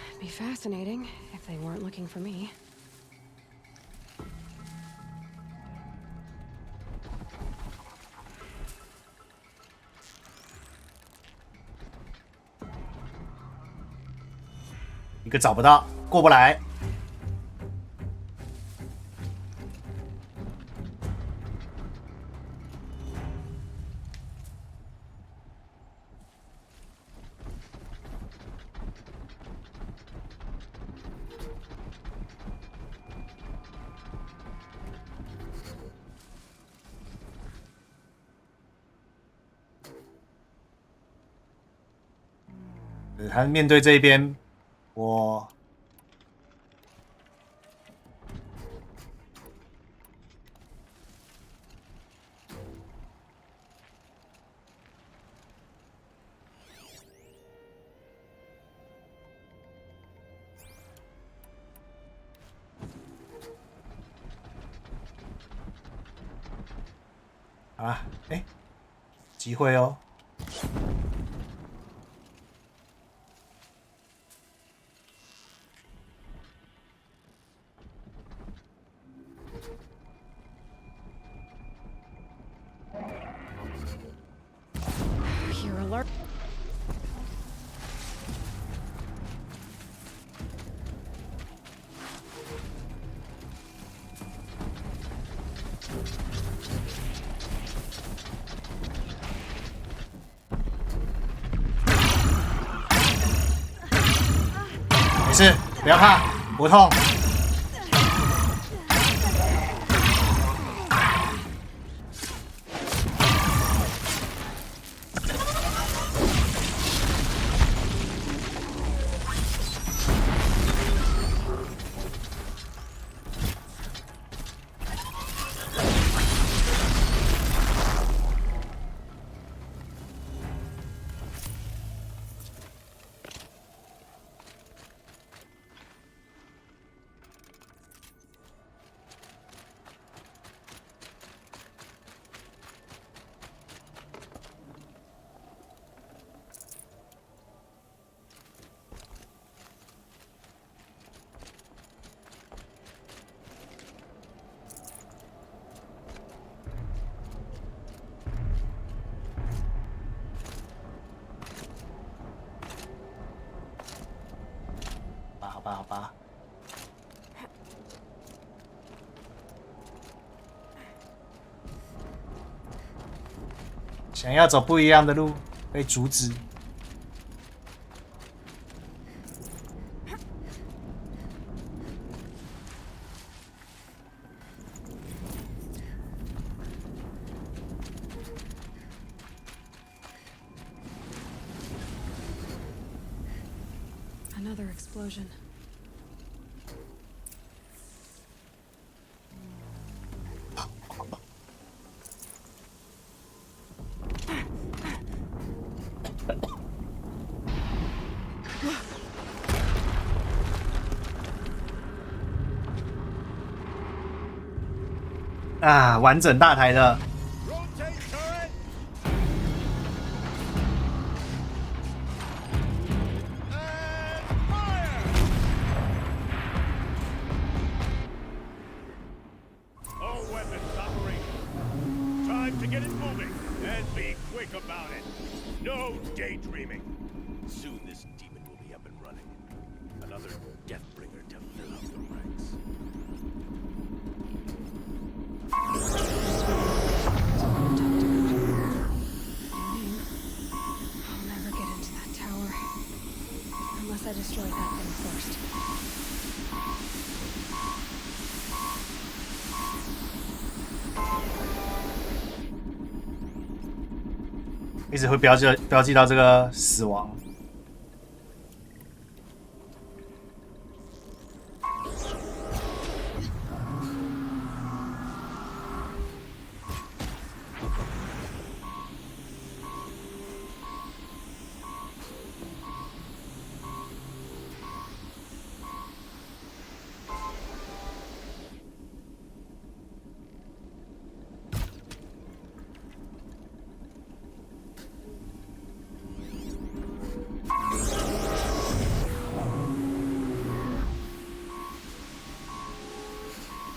It'd be fascinating if they weren't looking for me.一个找不到，过不来。他面对这一边，我啊，哎，机会哦。You're alert. .没事，不要怕，不痛。好吧，好吧。想要走不一样的路，被阻止。Another explosion. Ah, 啊，完整大台的。No daydreaming. Soon this demon will be up and running. Another Deathbringer to fill up the ranks. I'll never get into that tower. Unless I destroy that thing first. 一直会标记到这个死亡。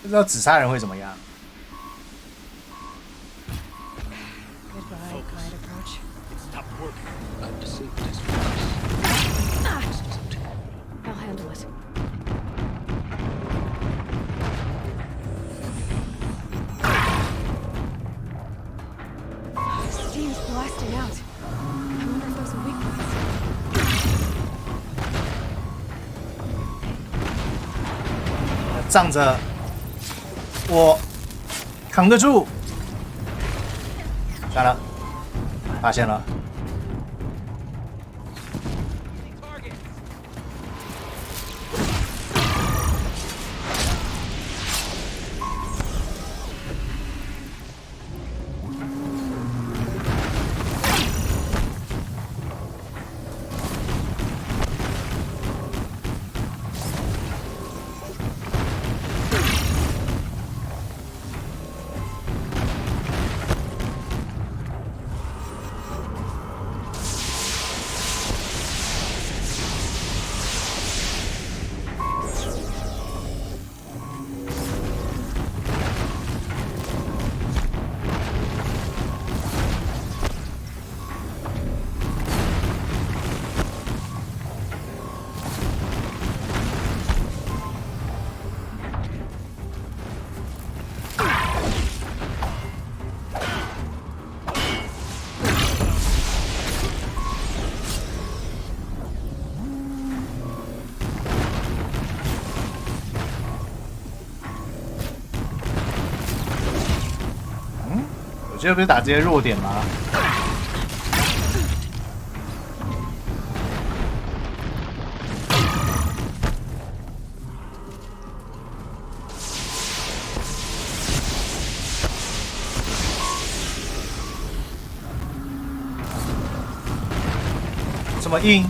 不知道紫砂人会怎么样。Goodbye, quiet approach. It's tough work. I've deceived his I'll handle it. Steam's blasting out. I wonder if there's a weak place. 仗着我扛得住，算了，发现了。我觉得不是打这些弱点吗？这么硬？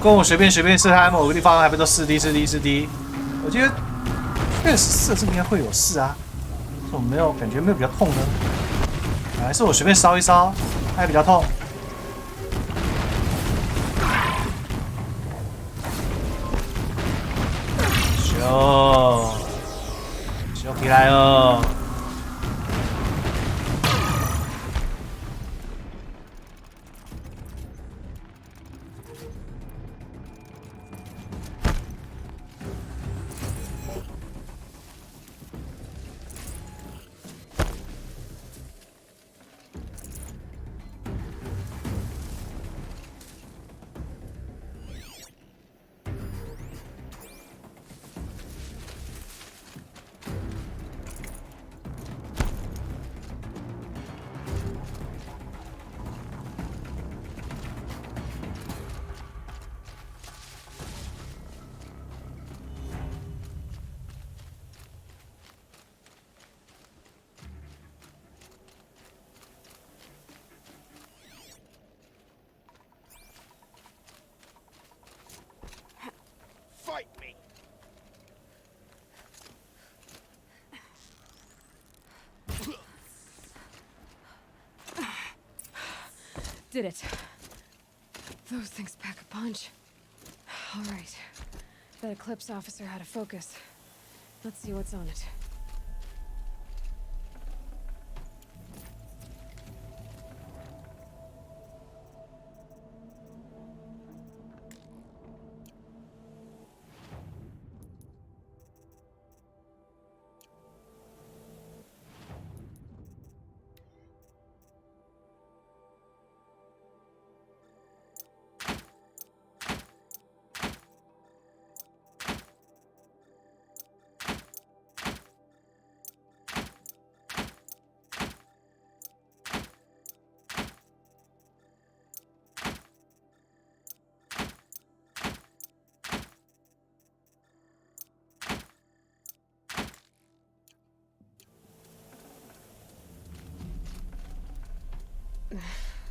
跟我随便射他某个地方，还不都4D？我觉得确实射这边应该会有事啊，怎么没有感觉没有比较痛呢？还是我随便烧一烧，还比较痛？修起来哦！Fight me! Did it. Those things pack a punch. All right. That Eclipse officer had a focus. Let's see what's on it.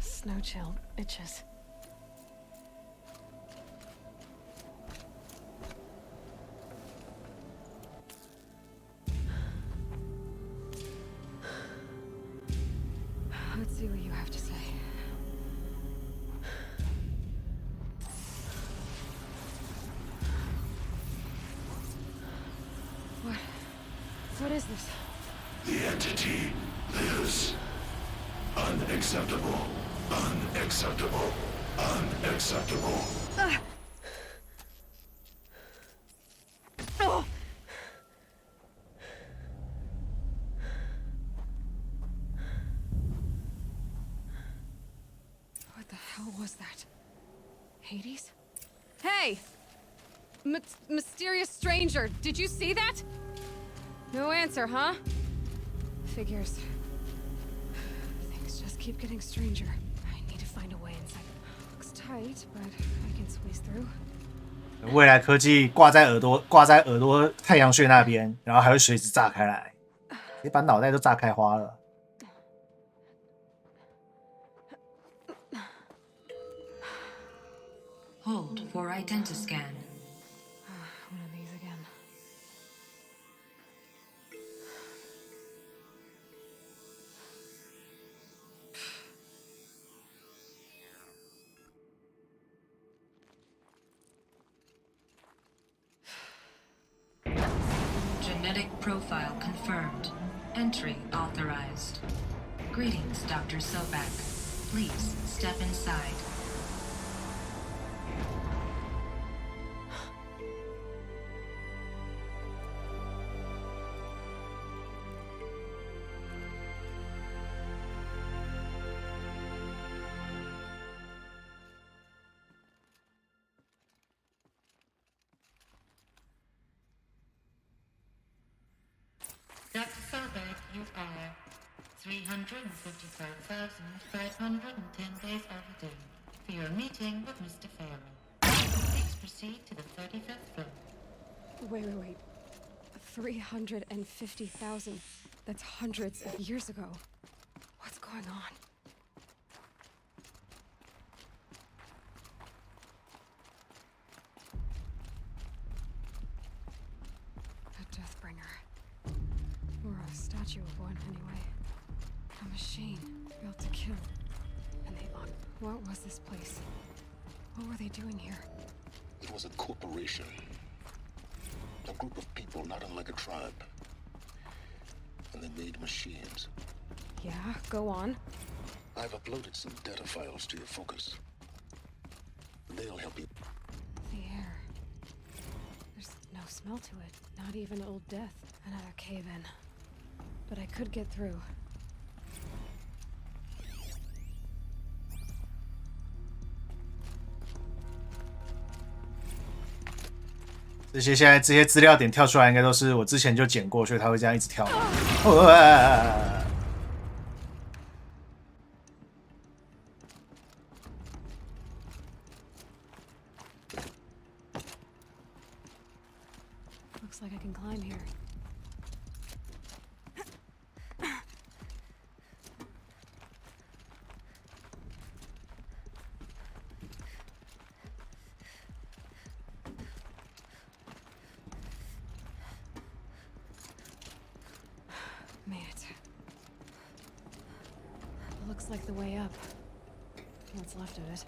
Snow chill itches. Let's see what you have to say. What is this? The entity lives. Unacceptable. Unacceptable. Unacceptable. Oh! What the hell was that? Hades? Hey! Mysterious stranger, did you see that? No answer, huh? Figures. Things just keep getting stranger. I need to find a way inside. Looks tight, but I can squeeze through. 未来科技挂在耳朵太阳穴那边，然后还会随时炸开来，直接把脑袋都炸开花了。Hold for identiscan. One of these again. Genetic profile confirmed. Entry authorized. Greetings, Dr. Sobak. Please step inside. Dr. Sobak, you are 355,510 days overdue for your meeting with Mr. Fairman. Please proceed to the 35th floor. Wait. 350,000. That's hundreds of years ago. What's going on? Deathbringer. Or a statue of one, anyway. A machine built to kill. And they locked. What was this place? What were they doing here? It was a corporation. A group of people not unlike a tribe. And they made machines. Yeah, go on. I've uploaded some data files to your focus. They'll help you. The air. There's no smell to it. Not even Old Death. Another cave-in. But I could get through. 这些现在这些资料点跳出来，应该都是我之前就剪过，所以它会这样一直跳。Looks like I can climb here. Made it. Looks like the way up. What's left of it.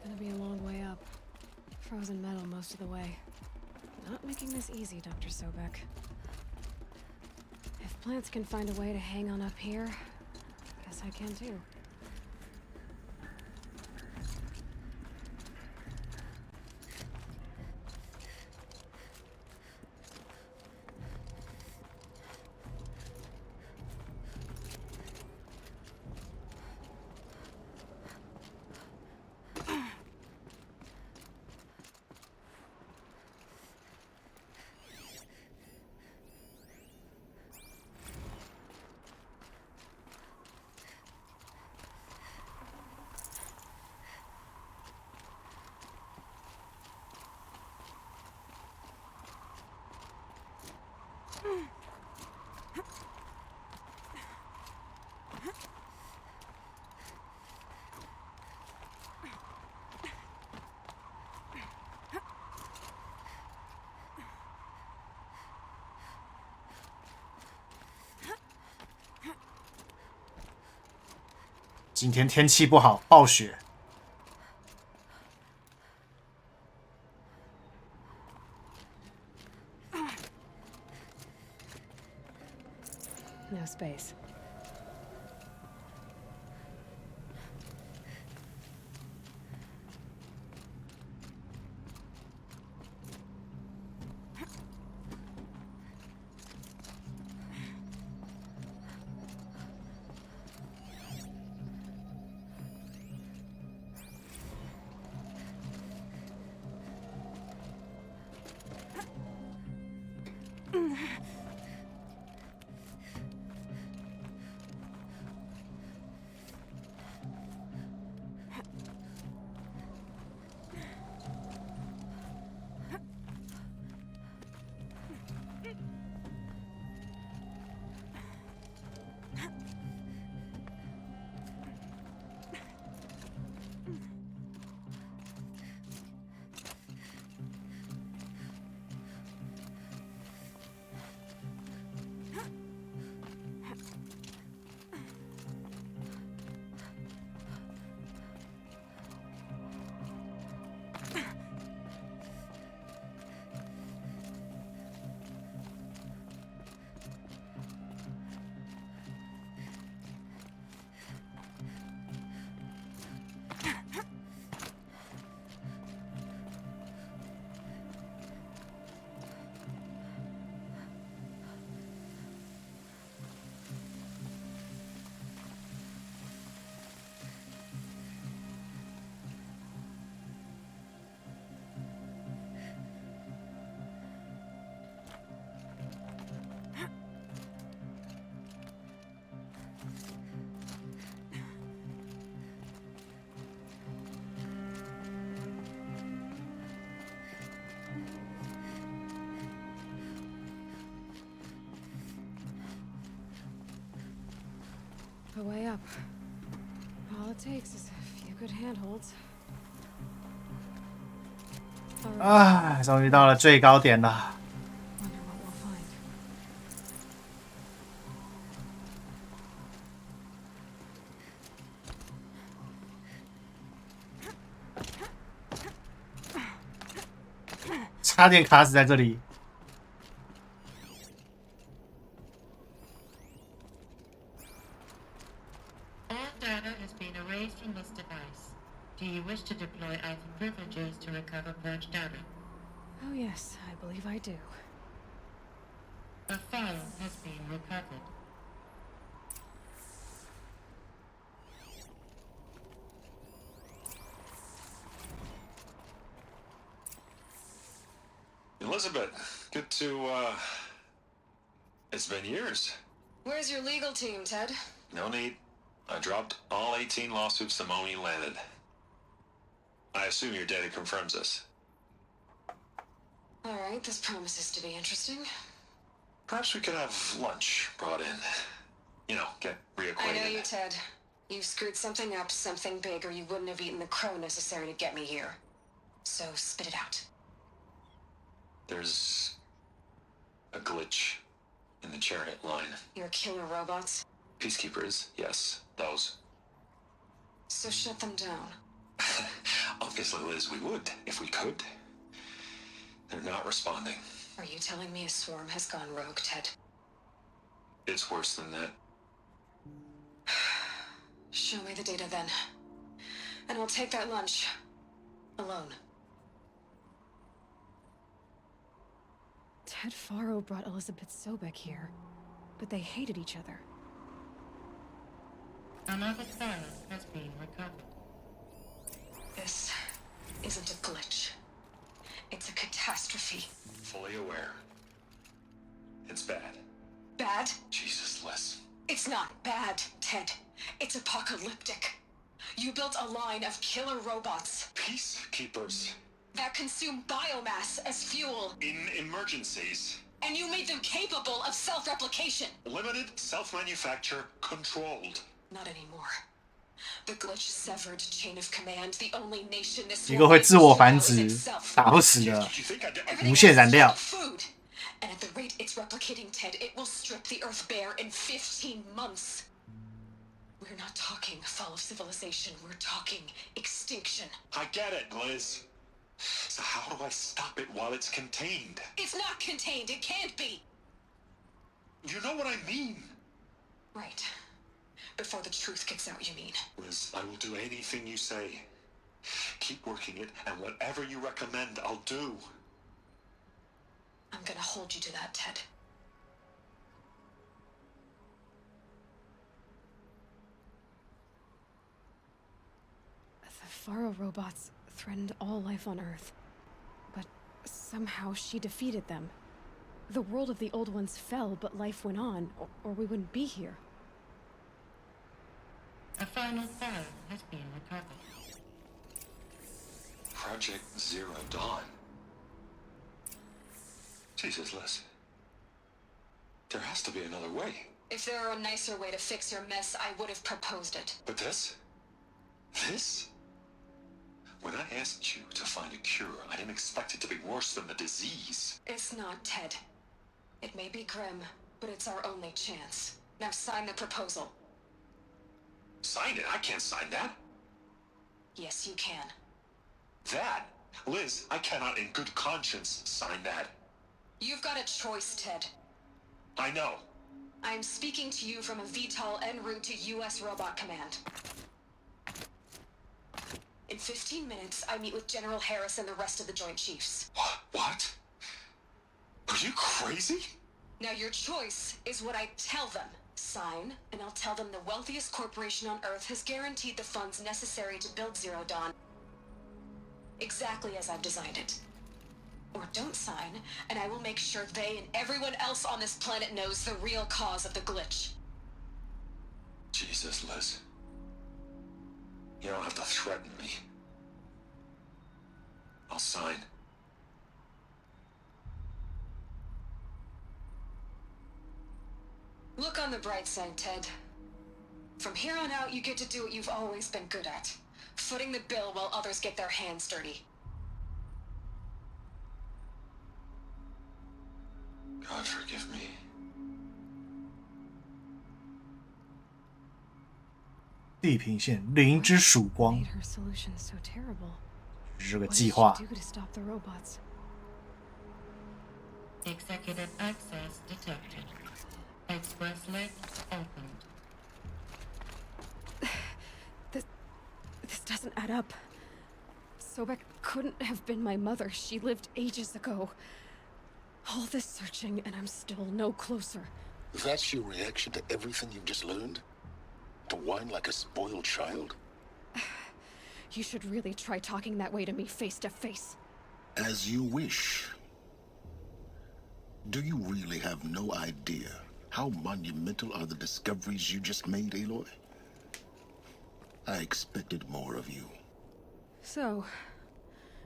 Gonna be a long way up. Frozen metal most of the way. Not making this easy, Dr. Sobek. If plants can find a way to hang on up here, guess I can too.今天天气不好，暴雪。No space. the way up. All it takes is a few good handholds. 啊，终于到了最高点了。Wonder what we'll find. 差点卡死在这里。All data has been erased from this device. Do you wish to deploy Alpha privileges to recover purged data? Oh yes, I believe I do. A file has been recovered. Elizabeth, good to, It's been years. Where's your legal team, Ted? No need. I dropped all 18 lawsuits the moment you landed. I assume your data confirms this. All right, this promises to be interesting. Perhaps we could have lunch brought in. You know, get reacquainted. I know you, Ted. You've screwed something up, something big, or you wouldn't have eaten the crow necessary to get me here. So spit it out. There's a glitch in the chariot line. Your killer robots? Peacekeepers, yes, those. So shut them down. Obviously, Liz, we would, if we could. They're not responding. Are you telling me a swarm has gone rogue, Ted? It's worse than that. Show me the data then. And I'll take that lunch. Alone. Ted Faro brought Elizabeth Sobek here, but they hated each other. Another file has been recovered. This isn't a glitch. It's a catastrophe. Fully aware. It's bad. Bad? Jesus, Liz. It's not bad, Ted. It's apocalyptic. You built a line of killer robots. Peacekeepers. That consume biomass as fuel. In emergencies. And you made them capable of self-replication. Limited, self-manufacture, controlled. Not anymore. The glitch severed chain of command. The only nation this 一个会自我繁殖、打不死的无限燃料。 food. And at the rate it's replicating, Ted, it will strip the Earth bare in 15 months. We're not talking fall of civilization. We're talking extinction. I get it, Liz. So how do I stop it while it's contained? It's not contained. It can't be. You know what I mean. Right. Before the truth gets out, you mean? Liz, I will do anything you say. Keep working it, and whatever you recommend, I'll do. I'm gonna hold you to that, Ted. The Faro robots threatened all life on Earth. But somehow she defeated them. The world of the old ones fell, but life went on, or we wouldn't be here. A final file has been recovered. Project Zero Dawn. Jesus, Liz. There has to be another way. If there were a nicer way to fix your mess, I would have proposed it. But this? This? When I asked you to find a cure, I didn't expect it to be worse than the disease. It's not, Ted. It may be grim, but it's our only chance. Now sign the proposal. Sign it? I can't sign that. Yes, you can. That? Liz, I cannot in good conscience sign that. You've got a choice, Ted. I know. I'm speaking to you from a VTOL en route to U.S. Robot Command. In 15 minutes, I meet with General Harris and the rest of the Joint Chiefs. What? Are you crazy? Now your choice is what I tell them. Sign, and I'll tell them the wealthiest corporation on Earth has guaranteed the funds necessary to build Zero Dawn. Exactly as I've designed it. Or don't sign, and I will make sure they and everyone else on this planet knows the real cause of the glitch. Jesus, Liz. You don't have to threaten me. I'll sign. Look on the bright side, Ted. From here on out, you get to do what you've always been good at. Footing the bill while others get their hands dirty. God forgive me. 地平线零之曙光 Made her solution so terrible. 是这个 What 计 did 划 she do to stop the robots? Executive access detected. Express link opened. This doesn't add up. Sobek couldn't have been my mother. She lived ages ago. All this searching, and I'm still no closer. That's your reaction to everything you've just learned? To whine like a spoiled child? You should really try talking that way to me face to face. As you wish. Do you really have no idea how monumental are the discoveries you just made, Aloy? I expected more of you. So,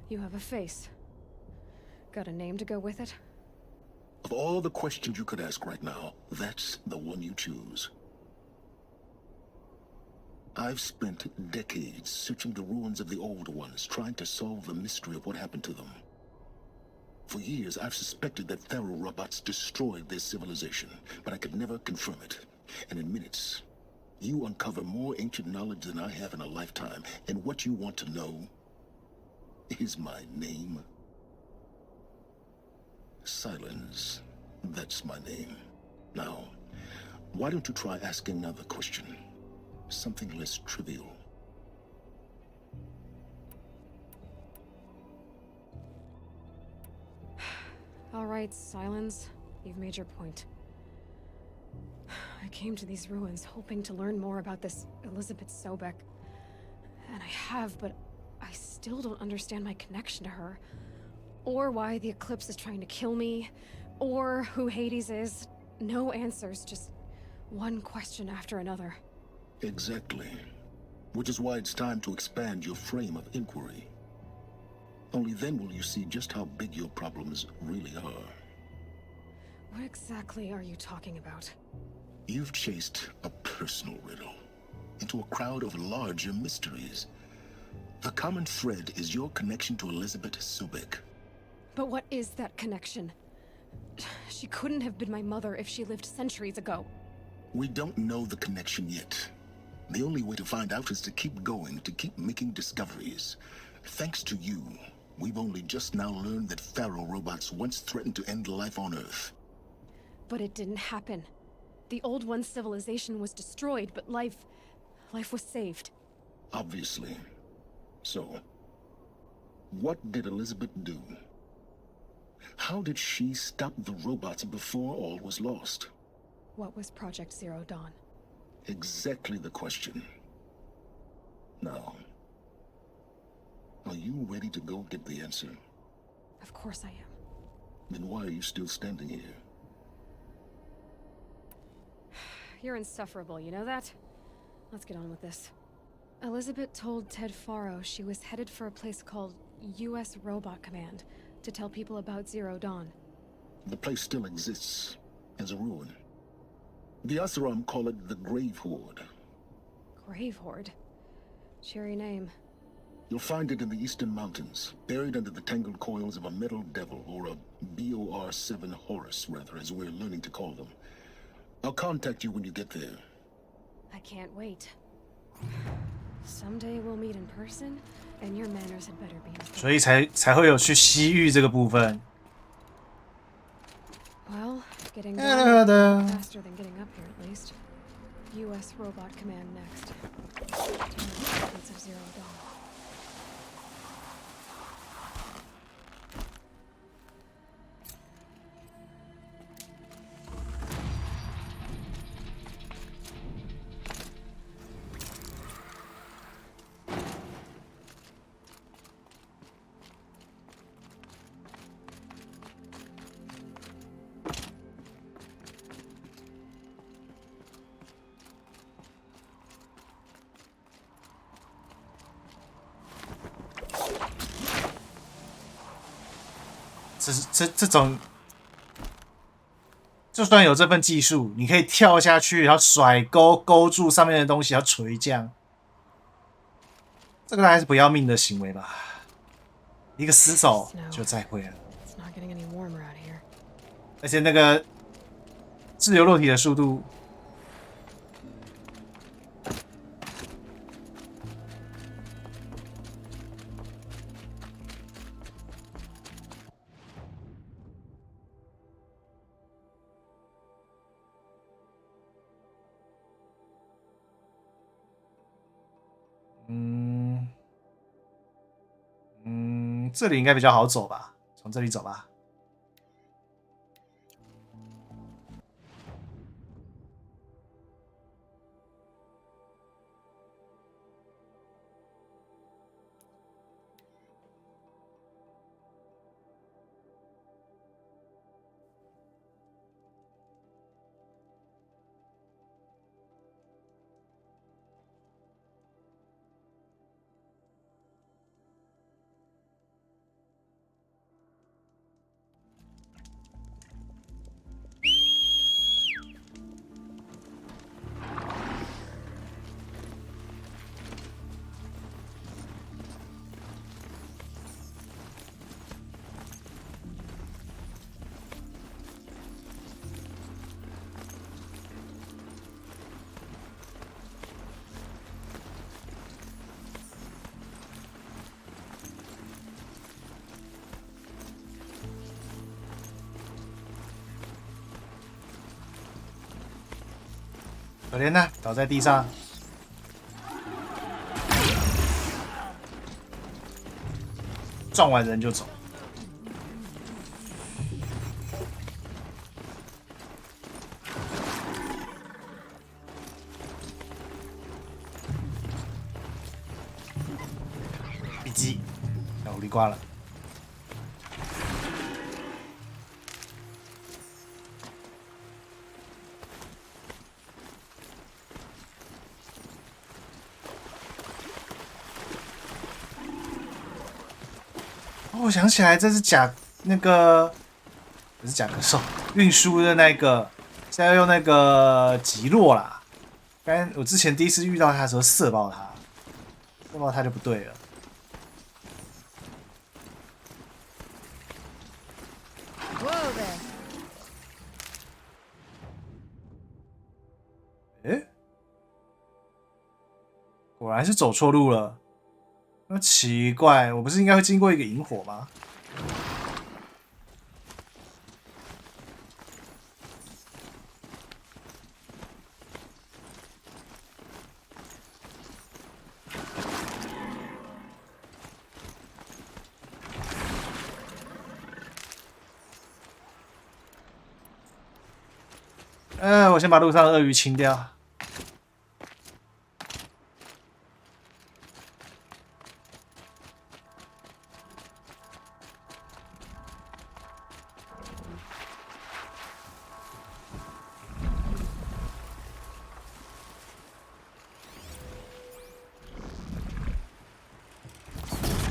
you have a face. Got a name to go with it? Of all the questions you could ask right now, that's the one you choose. I've spent decades searching the ruins of the old ones, trying to solve the mystery of what happened to them. For years, I've suspected that Pharaoh robots destroyed their civilization, but I could never confirm it. And in minutes, you uncover more ancient knowledge than I have in a lifetime, and what you want to know is my name. Silence. That's my name. Now, why don't you try asking another question? Something less trivial. All right, Silence. You've made your point. I came to these ruins hoping to learn more about this Elizabeth Sobek. And I have, but I still don't understand my connection to her. Or why the Eclipse is trying to kill me. Or who Hades is. No answers, just one question after another. Exactly. Which is why it's time to expand your frame of inquiry. Only then will you see just how big your problems really are. What exactly are you talking about? You've chased a personal riddle into a crowd of larger mysteries. The common thread is your connection to Elizabeth Sobek. But what is that connection? She couldn't have been my mother if she lived centuries ago. We don't know the connection yet. The only way to find out is to keep going, to keep making discoveries. Thanks to you, we've only just now learned that Pharaoh robots once threatened to end life on Earth. But it didn't happen. The Old One's civilization was destroyed, but life was saved. Obviously. So, what did Elizabeth do? How did she stop the robots before all was lost? What was Project Zero Dawn? Exactly the question. Now, are you ready to go get the answer? Of course I am. Then why are you still standing here? You're insufferable, you know that? Let's get on with this. Elizabeth told Ted Faro she was headed for a place called U.S. Robot Command to tell people about Zero Dawn. The place still exists as a ruin. The Asuram call it the Grave Horde. Grave Horde? Cheery name. You'll find it in the eastern mountains, buried under the tangled coils of a metal devil, or a BOR-7 Horus, rather, as we're learning to call them. I'll contact you when you get there. I can't wait. Someday we'll meet in person, and your manners had better be. 所以才会有去西域这个部分。 Well, getting down faster than getting up here, at least. U.S. Robot Command next. Secrets of Zero Dawn. 这种就算有这份技术，你可以跳下去，然后甩钩勾住上面的东西，然后垂降，这个还是不要命的行为吧。一个死手就再会了。而且那个自由落体的速度，这里应该比较好走吧？从这里走吧。可怜呐，倒在地上。撞完人就走。笔记，小狐狸挂了。我想起来，这是那个不是甲壳兽运输的那个，现在要用那个极落啦。刚我之前第一次遇到它的时候射爆它，射爆它就不对了。诶，果然是走错路了。那奇怪，我不是应该会经过一个萤火吗？我先把路上的鳄鱼清掉。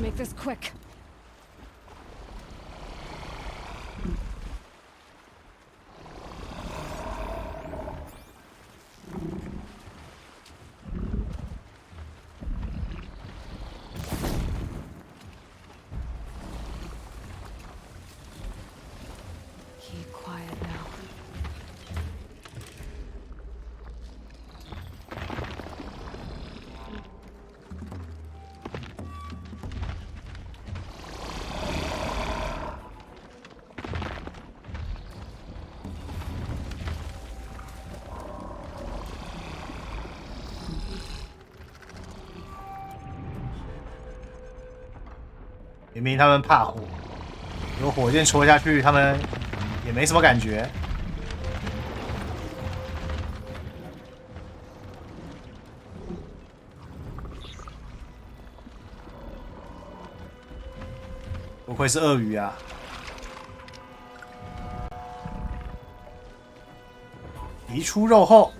Make this quick. Keep quiet now. 明明他们怕火，有火箭戳下去，他们也没什么感觉。不愧是鳄鱼啊！移出肉后。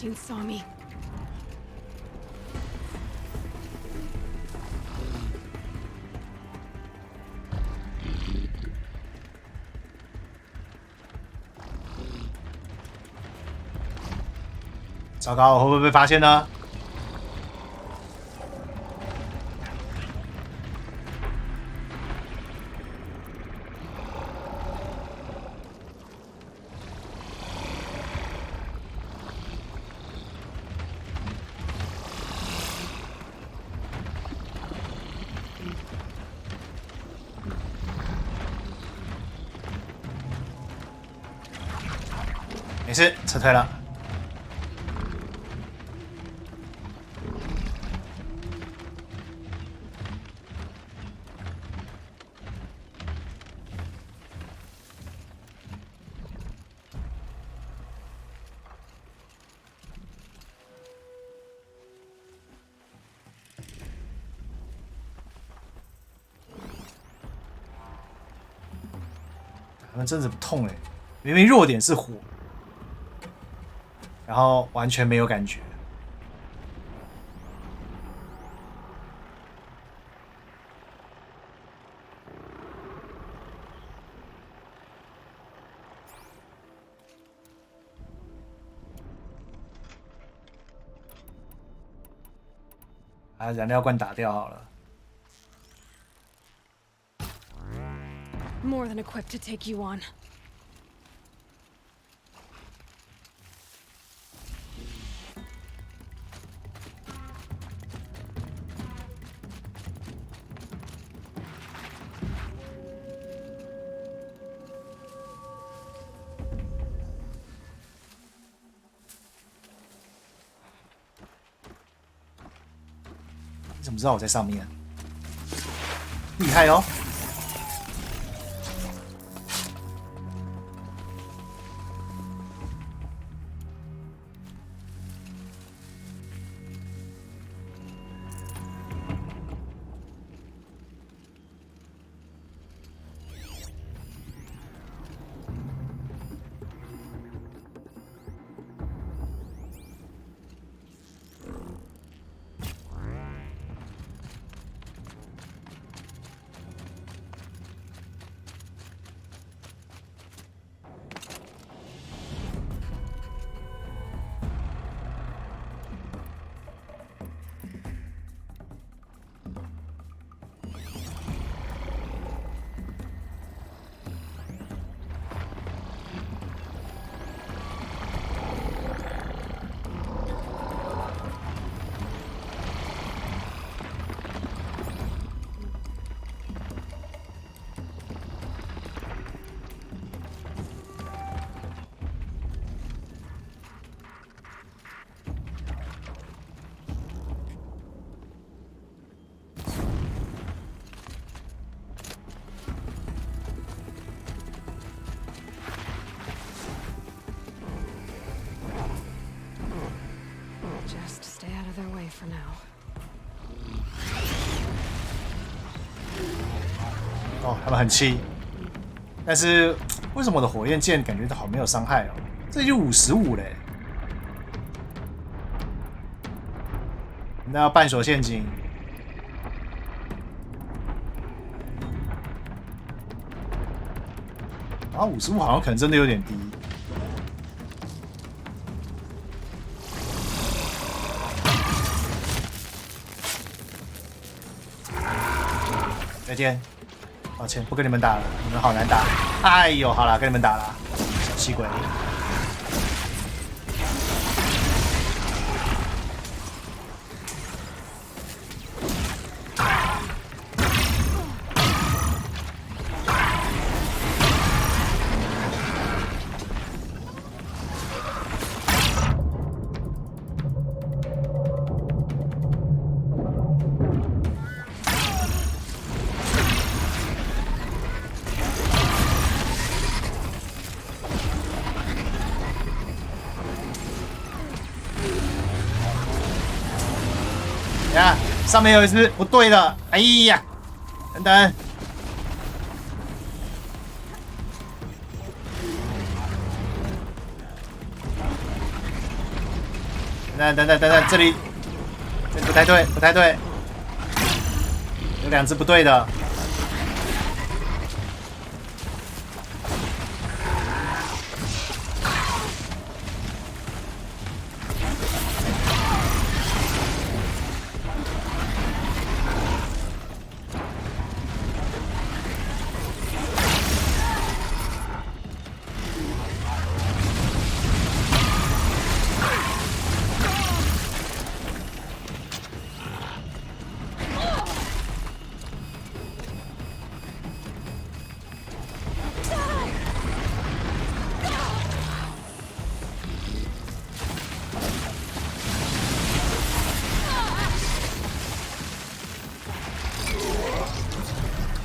Machine saw me. 糟糕，我会不会被发现呢？没事，撤退了。他们真的不痛哎，明明弱点是火。然后完全没有感觉。把燃料罐打掉好了。More than equipped to take you on. 你怎么知道我在上面？厉害哦！Just stay out of their way for now. 哦，他们很气，但是为什么我的火焰剑感觉好没有伤害哦？这就55嘞。那要半手陷阱。啊，55好像可能真的有点低。再见，抱歉，不跟你们打了，你们好难打。哎呦，好啦，跟你们打了，小气鬼。呀，上面有一只不对的，哎呀，等等，等，这里不太对，不太对，有2只不对的。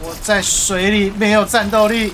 我在水里没有战斗力。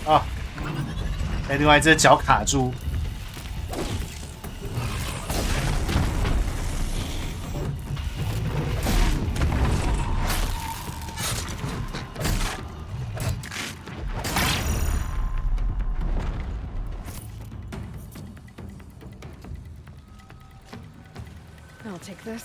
啊！被另外一只脚卡住。I'll take this.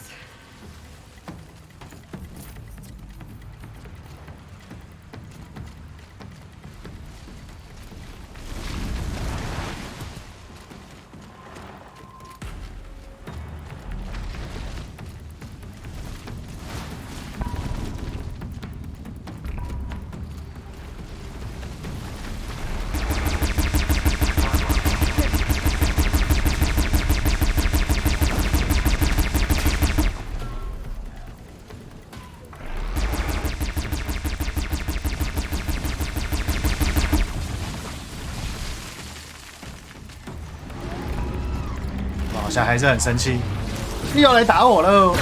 好像还是很生气，又要来打我了！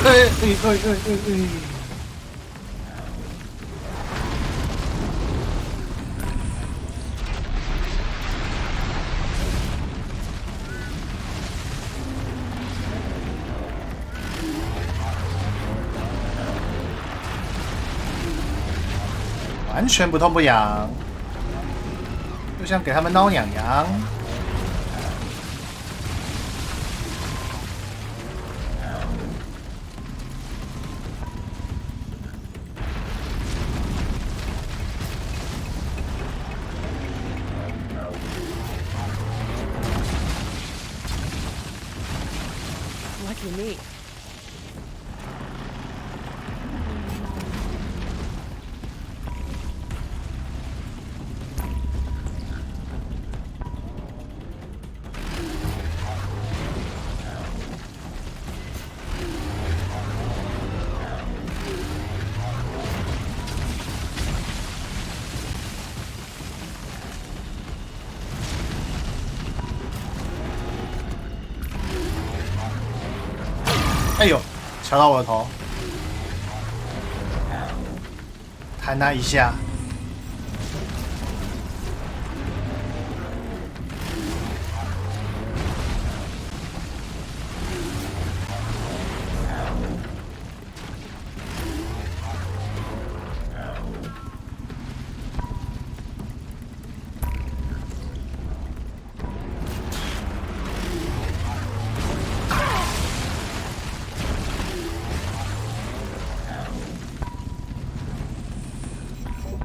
完全不痛不痒，就像给他们挠痒痒。Lucky me. 哎呦，敲到我的头，弹他一下。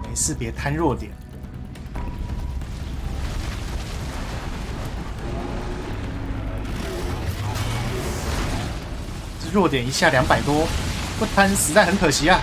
没事，别贪弱点。这弱点一下200多，不贪实在很可惜啊。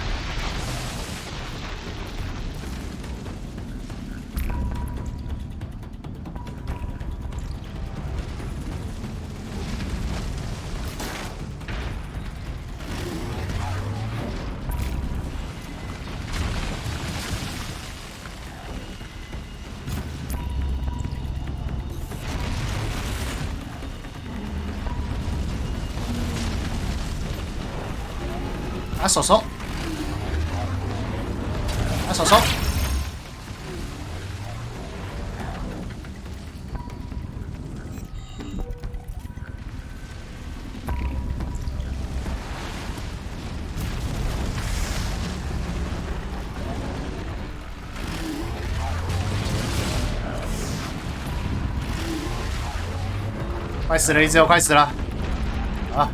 手手，拿手手。快死了，一只有快死了！啊！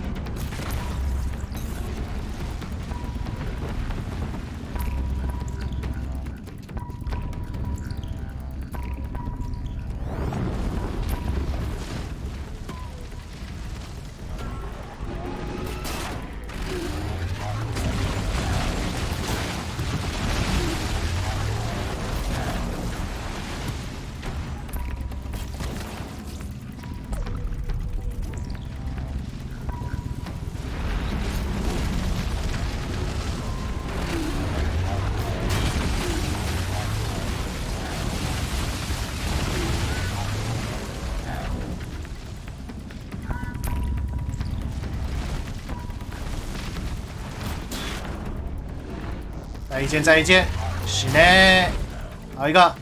再一件，再一件，是呢，好一个。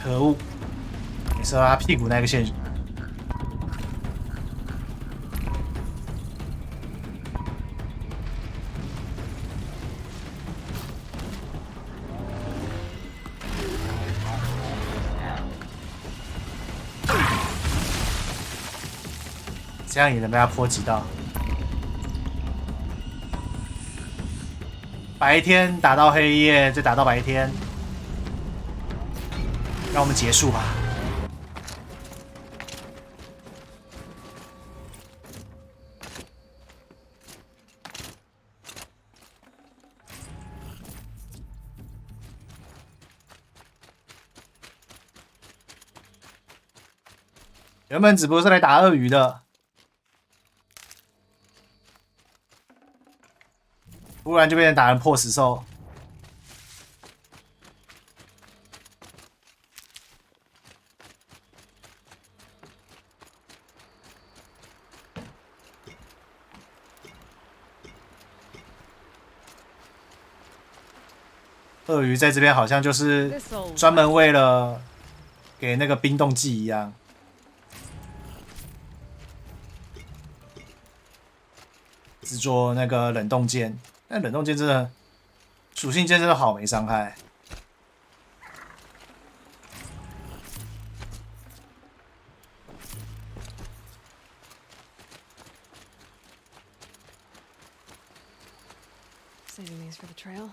可恶！你射他屁股那个线。这样也能被他波及到。白天打到黑夜，再打到白天。让我们结束吧。原本只不过是来打鳄鱼的，突然就变成打人破石兽。鳄鱼在这边好像就是专门为了给那个冰冻剂一样，制作那个冷冻剑。但冷冻剑真的属性剑真的好没伤害。Saving these for the trail.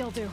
you'll do.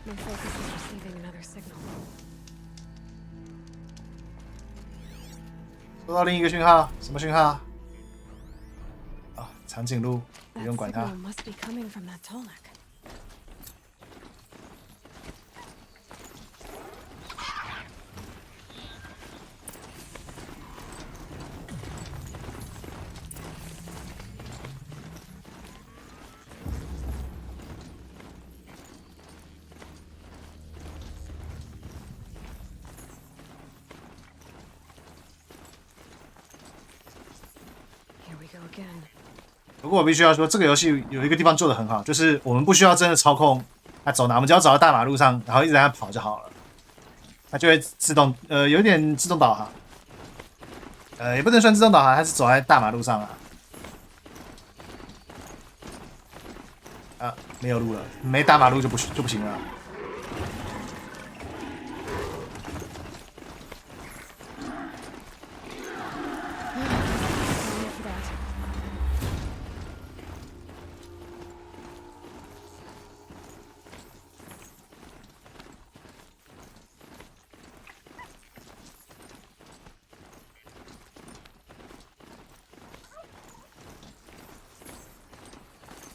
My focus is receiving another signal. 收到另一个讯号，什么讯号？啊，长颈鹿，不用管它。 That signal must be coming from that Tolek. Here we go again. 不过我必须要说，这个游戏有一个地方做得很好，就是我们不需要真的操控它走哪，我们只要走到大马路上，然后一直在那跑就好了，它就会自动有点自动导航，也不能算自动导航，它是走在大马路上啊。啊，没有路了，没大马路就不行了。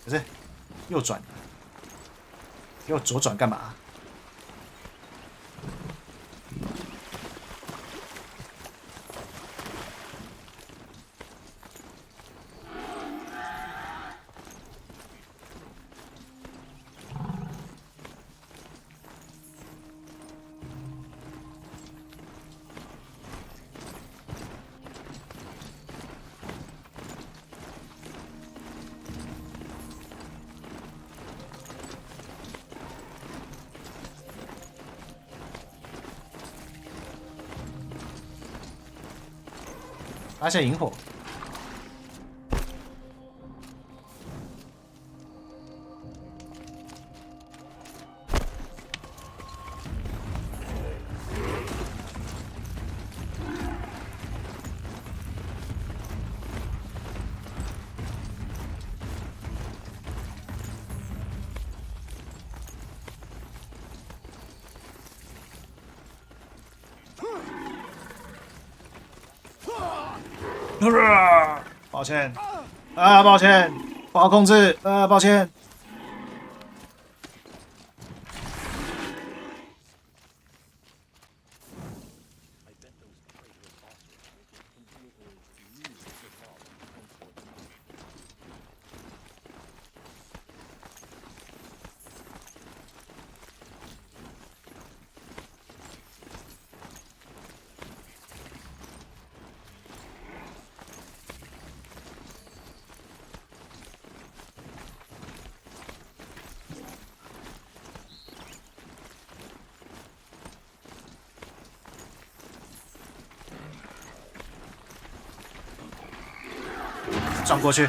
不是，右转，给我左转干嘛？发现萤火。抱歉，抱歉，不好控制，抱歉。撞过去。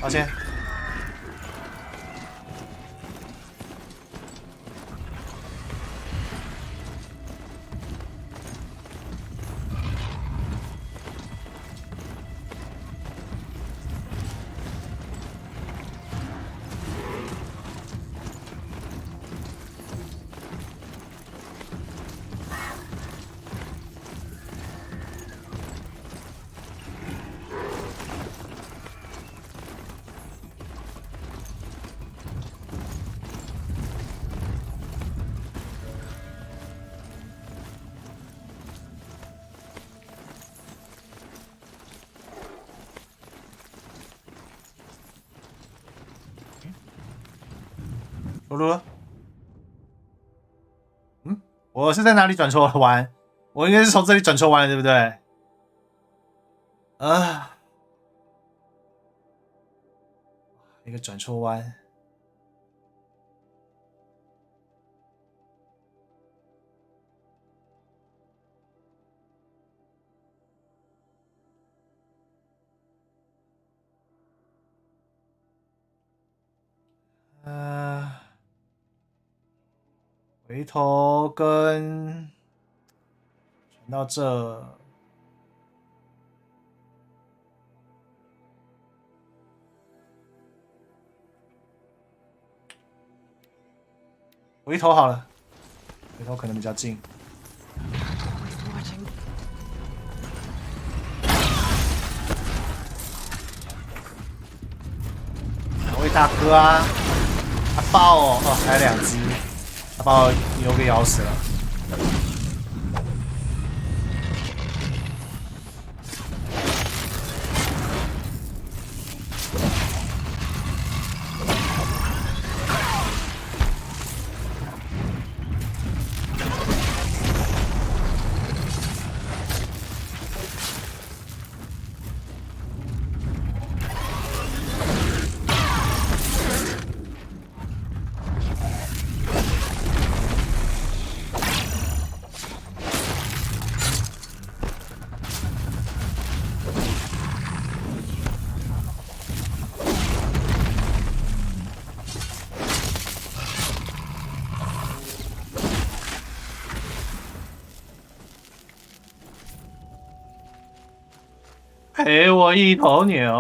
抱歉。出路了。我是在哪里转错弯？我应该是从这里转错弯了，对不对？一个转错弯。回头跟传到这。回头好了，回头可能比较近。哪位大哥啊？他爆哦，还有2只，他把我牛给咬死了。赔我一头牛！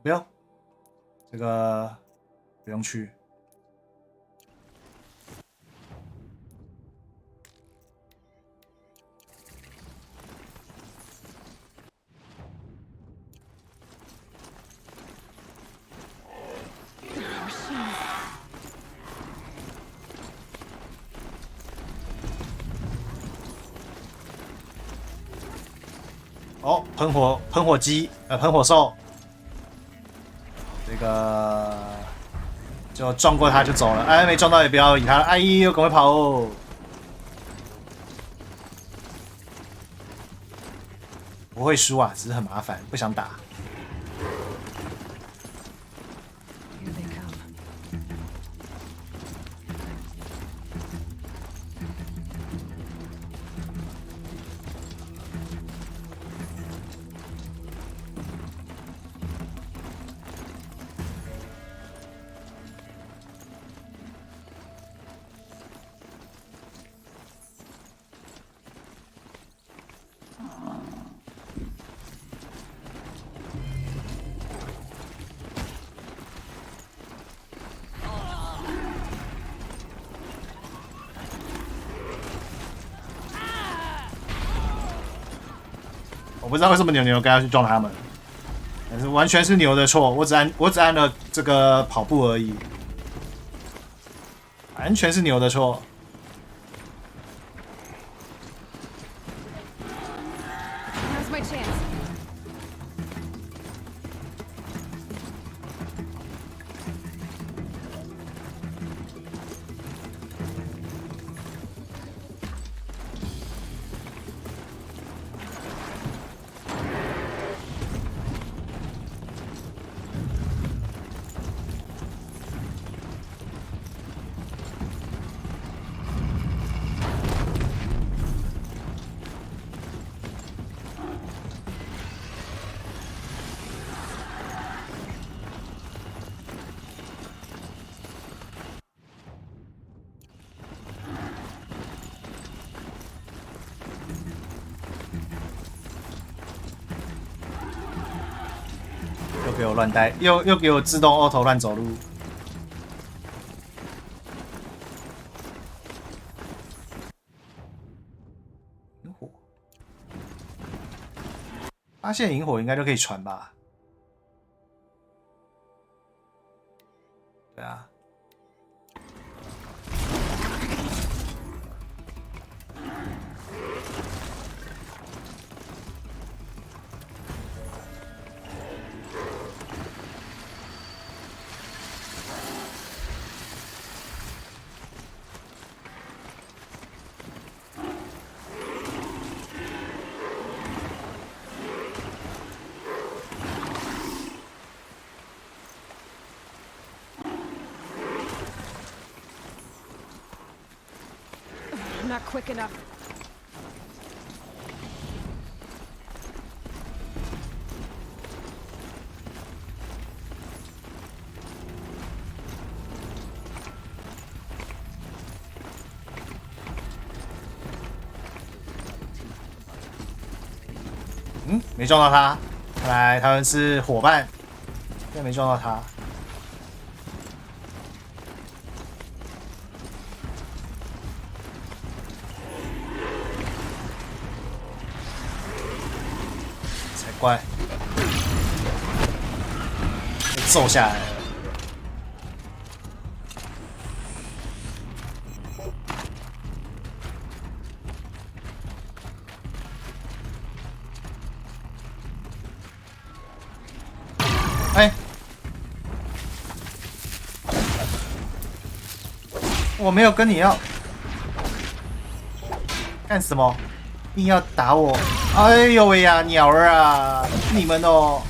不用，这个不用去。哦，喷火机，喷火兽。这个就撞过他就走了，哎，没撞到也不要理他，哎呦，赶快跑哦！不会输啊，只是很麻烦，不想打。我不知道为什么牛该要去撞他们，但是完全是牛的错，我只按了这个跑步而已，完全是牛的错。Now's my chance. 又给我乱带，又给我自动 auto 乱走路。萤火，发现萤火应该就可以传吧？对啊。I'm not quick enough.嗯，没撞到他，看来他们是伙伴，现在没撞到他。才怪，被揍下来了。哎，我没有跟你要干什么，硬要打我！哎呦喂呀，鸟儿啊，你们哦！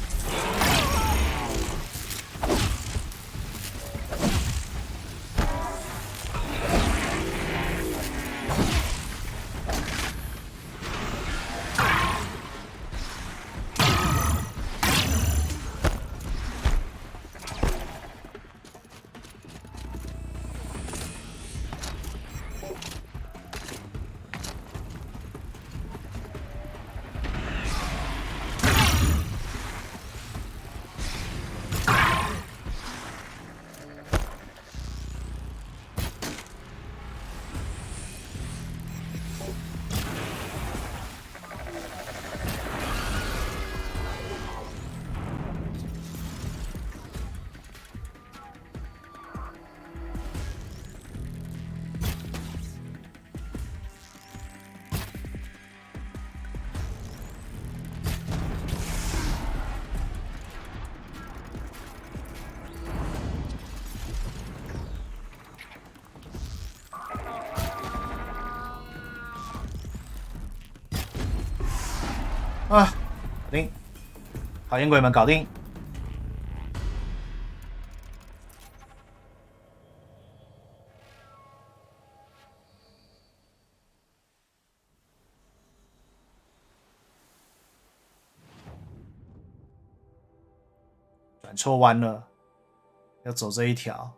啊，搞定！好烟鬼们搞定！转错弯了，要走这一条。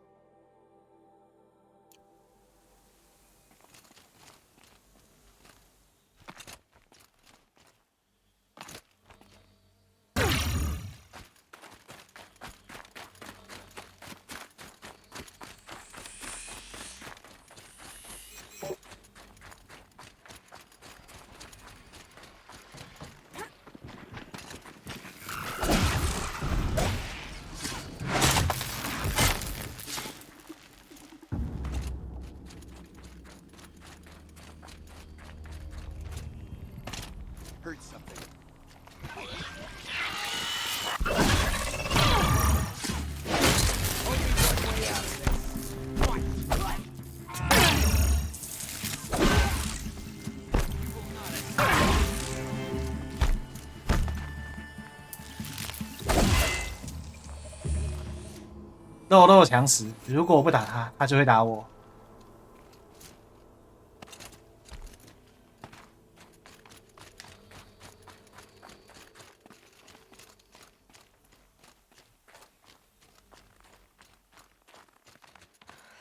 Heard something.肉肉强食，如果我不打他，他就会打我。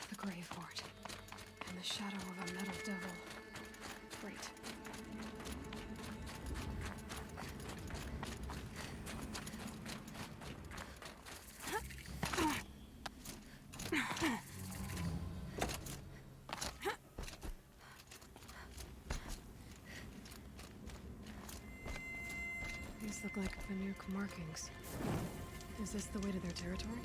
The grave wart. And the shadow of a metal devil. Great. markings. Is this the way to their territory?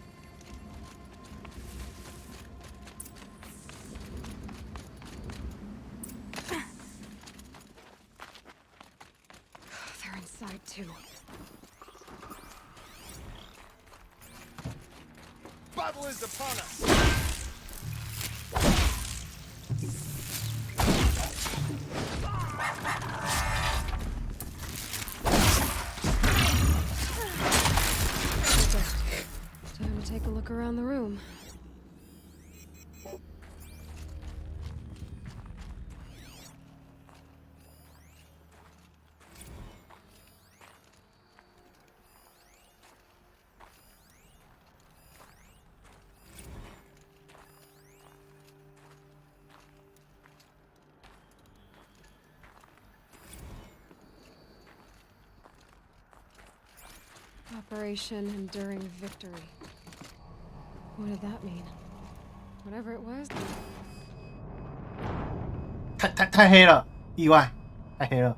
They're inside too. Battle is upon us! Time to take a look around the room. Operation Enduring Victory. What did that mean? Whatever it was. 太黑了，意外，太黑了。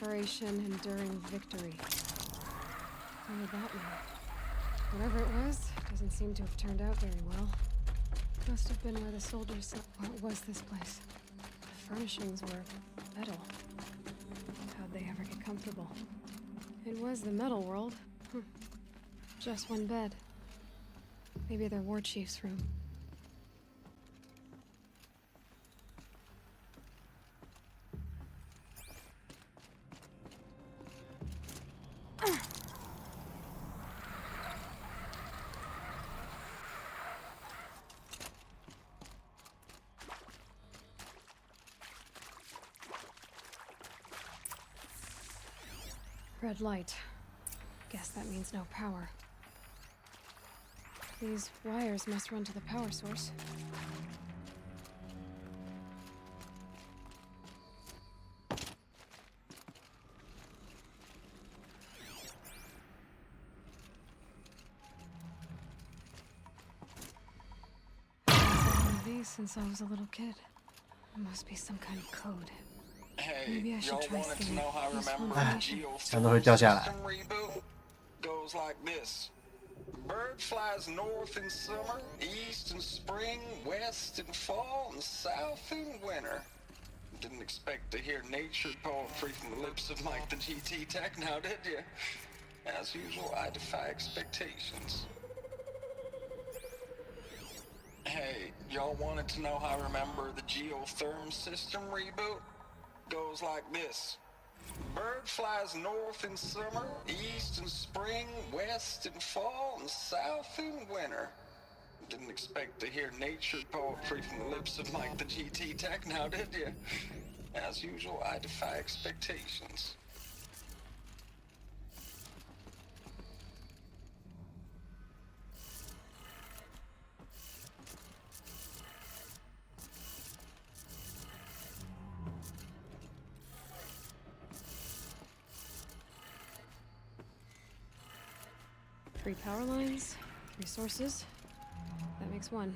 Operation Enduring Victory. What did that mean? Whatever it was, doesn't seem to have turned out very well. Must have been where the soldiers slept. What was this place? The furnishings were metal. How'd they ever get comfortable? It was the metal world. Just one bed. Maybe their war chief's room. Red light. Guess that means no power. These wires must run to the power source. I've had one of these since I was a little kid. There must be some kind of code. Maybe I should try scanning useful information. 全都会掉下来。 Goes like this. Bird flies north in summer, east in spring, west in fall, and south in winter. Didn't expect to hear nature poetry from the lips of Mike the GT Tech now, did you? As usual, I defy expectations. Hey, y'all wanted to know how I remember the geotherm system reboot? Goes like this. Bird flies north in summer, east in spring, west in fall, and south in winter. Didn't expect to hear nature poetry from the lips of Mike the GT Tech now, did you? As usual, I defy expectations. Three power lines, 3 sources. That makes 1.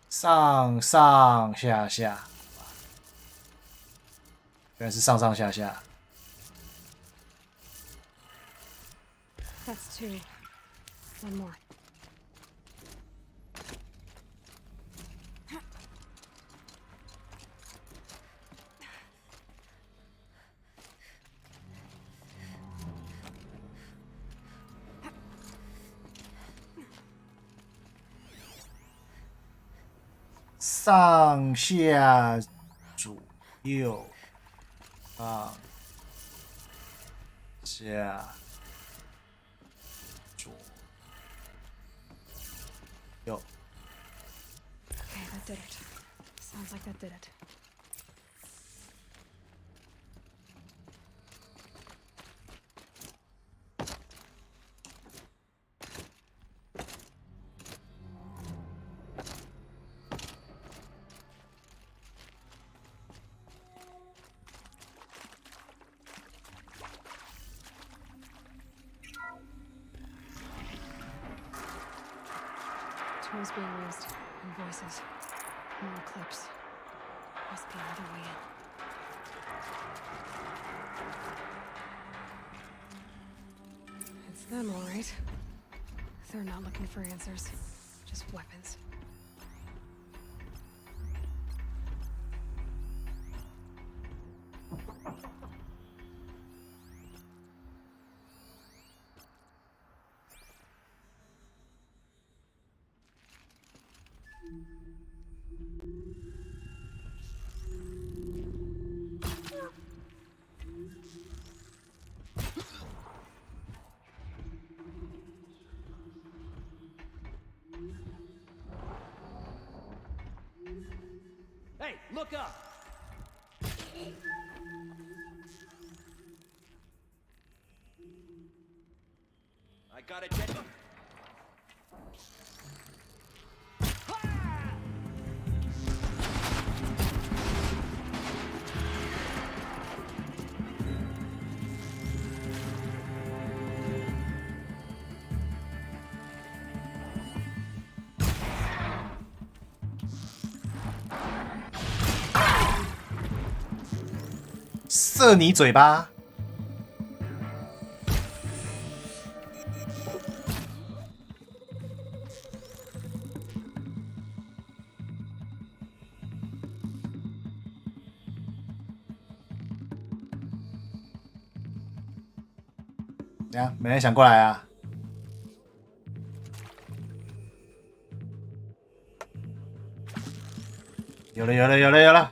上上下下，原来是上上下下。 That's 2. One more. s上下组右上下左右。 Okay, that did it. Sounds like that did it. Tools being used, and voices. More clips. Must be another way in. It's them, all right. They're not looking for answers, just weapons. Hey, look up! I got a dead...射你嘴巴！怎样？没人想过来啊？有了，有了，有了，有了！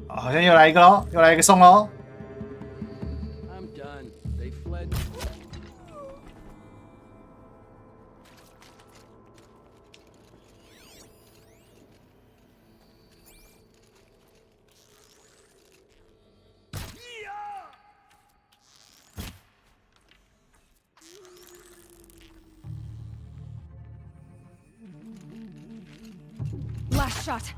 好像又来一个喽，又来一个送喽。 I'm done. They fled. Last shot.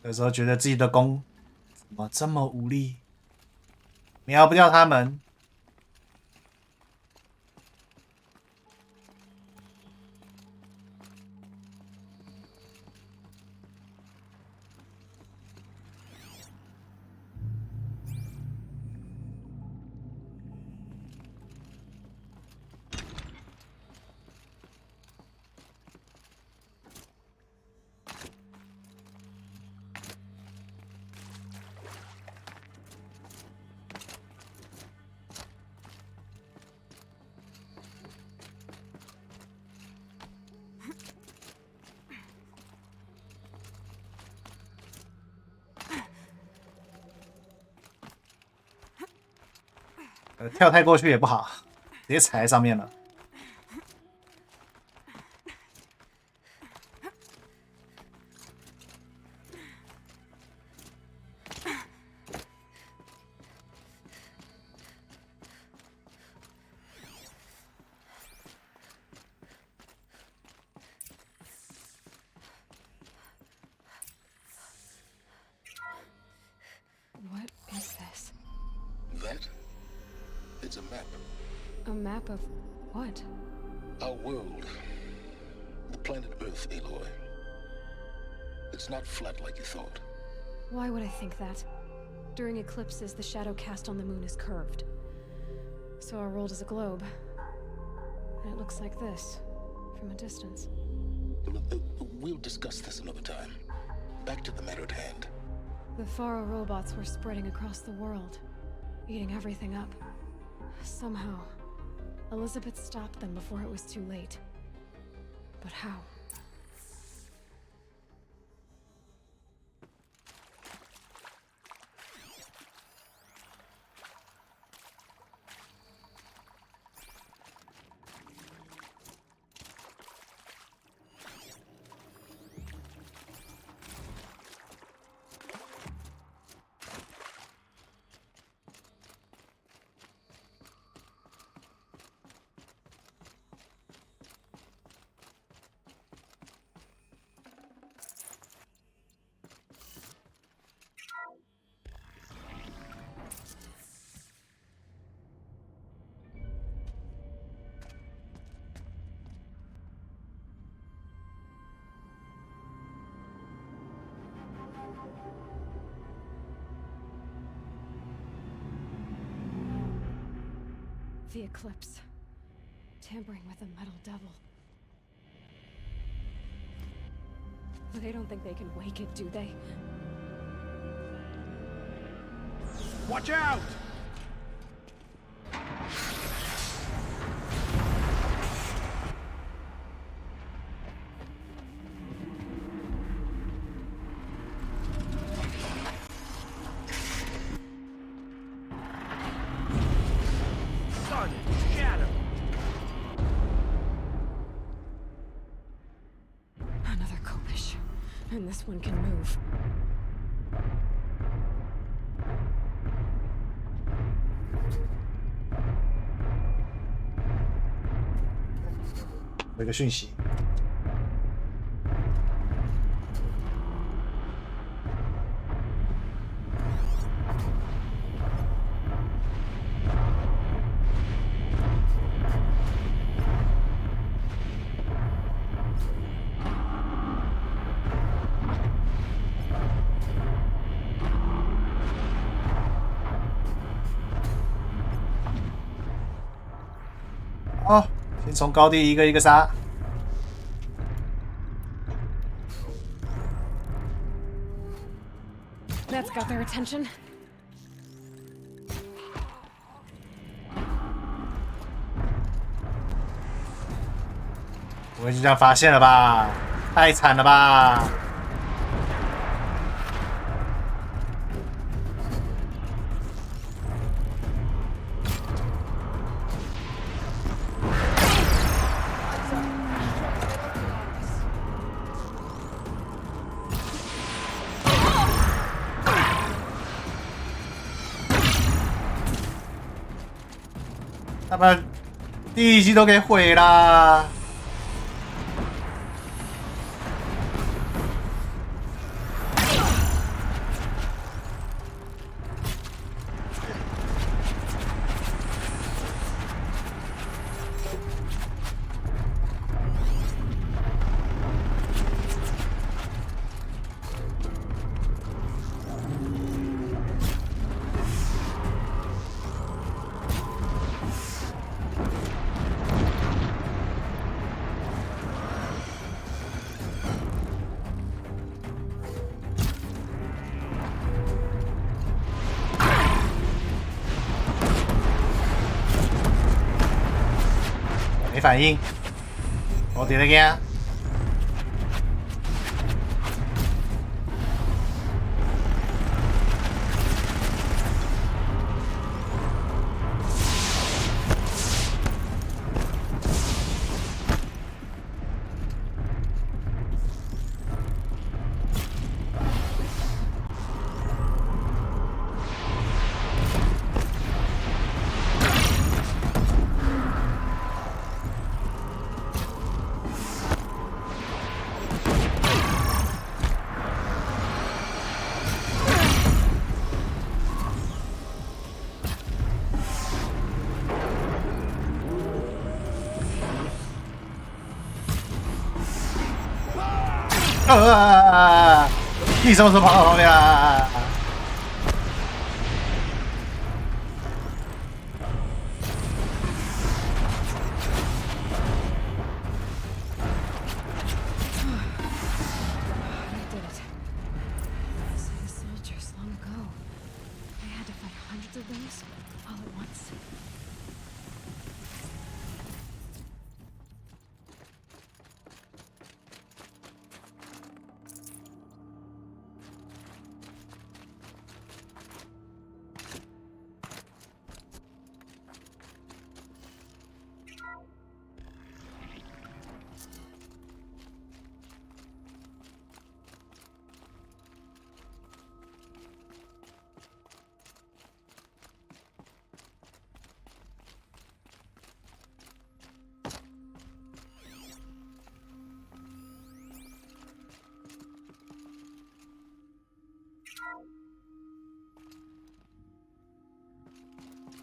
有时候觉得自己的弓怎么这么无力，瞄不掉他们。跳太过去也不好，直接踩在上面了。It's a map. A map of what? Our world. The planet Earth, Aloy. It's not flat like you thought. Why would I think that? During eclipses, the shadow cast on the moon is curved. So our world is a globe. And it looks like this, from a distance. We'll discuss this another time. Back to the matter at hand. The Faro robots were spreading across the world, eating everything up. Somehow, Elizabeth stopped them before it was too late. But how? The eclipse. Tampering with the metal devil. But they don't think they can wake it, do they? Watch out! Another Kopish. And this one can move. 有一个讯息。哦，先从高地一个一个杀。 That's got their attention. 不会就这样发现了吧？太惨了吧！他们第一集都给毁啦！没反应，我点了个。你什么时候跑到旁边啊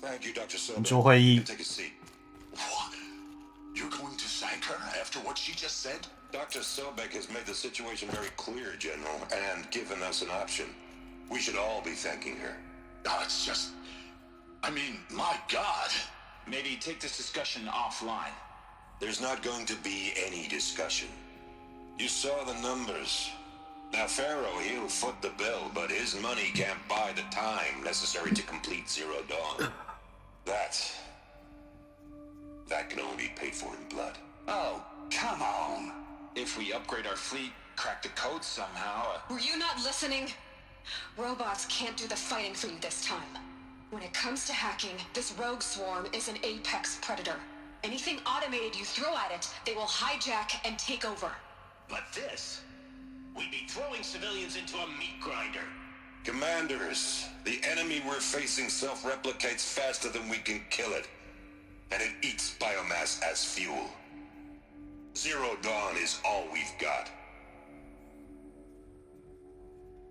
？Thank you, Dr. Sobek. 做会议 Take a seat. What? You're going to thank her after what she just said? Dr. Sobek has made the situation very clear, General, and given us an option. We should all be thanking her. Oh, it's just... I mean, my God. Maybe take this discussion offline. There's not going to be any discussion. You saw the numbers. Now, Pharaoh, he'll foot the bill, but his money can't buy the time necessary to complete Zero Dawn. That can only be paid for in blood. Oh, come on. If we upgrade our fleet, crack the code somehow... Were you not listening? Robots can't do the fighting for you this time. When it comes to hacking, this rogue swarm is an apex predator. Anything automated you throw at it, they will hijack and take over. But this... We'd be throwing civilians into a meat grinder. Commanders, the enemy we're facing self-replicates faster than we can kill it. And it eats biomass as fuel. Zero Dawn is all we've got.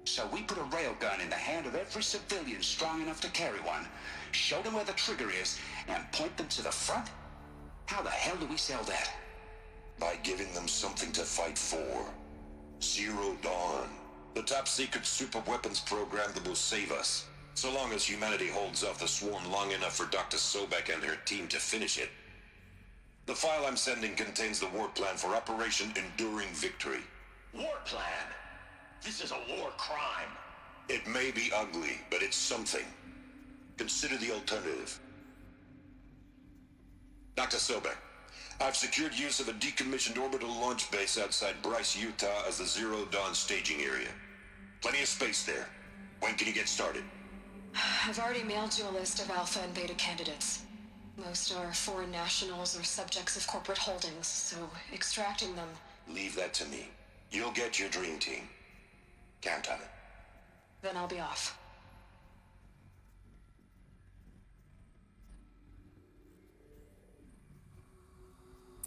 So we put a railgun in the hand of every civilian strong enough to carry one, show them where the trigger is, and point them to the front? How the hell do we sell that? By giving them something to fight for. Zero Dawn. The top-secret super-weapons program that will save us. So long as humanity holds off the swarm long enough for Dr. Sobek and her team to finish it. The file I'm sending contains the war plan for Operation Enduring Victory. War plan? This is a war crime. It may be ugly, but it's something. Consider the alternative. Dr. Sobek, I've secured use of a decommissioned orbital launch base outside Bryce, Utah as the Zero Dawn staging area. Plenty of space there. When can you get started? I've already mailed you a list of alpha and beta candidates. Most are foreign nationals or subjects of corporate holdings, so extracting them... Leave that to me. You'll get your dream team. Count on it. Then I'll be off.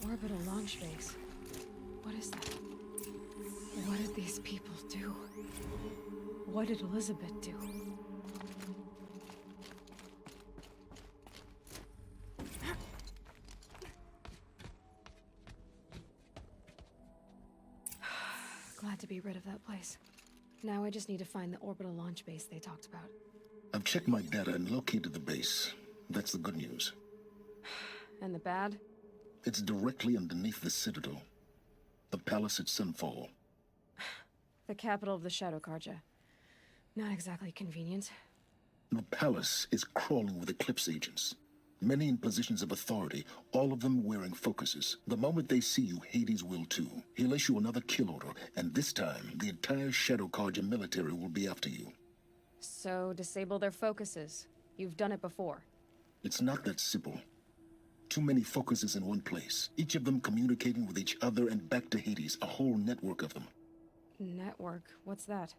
Orbital launch base. What is that? What did these people do? What did Elizabeth do? Glad to be rid of that place. Now I just need to find the orbital launch base they talked about. I've checked my data and located the base. That's the good news. And the bad? It's directly underneath the Citadel. The palace at Sunfall. The capital of the Shadow Carja. Not exactly convenient. The palace is crawling with Eclipse agents. Many in positions of authority, all of them wearing focuses. The moment they see you, Hades will too. He'll issue another kill order, and this time, the entire Shadow Carja military will be after you. So, disable their focuses. You've done it before. It's not that simple. Too many focuses in one place, each of them communicating with each other and back to Hades, a whole network of them. Network? What's that?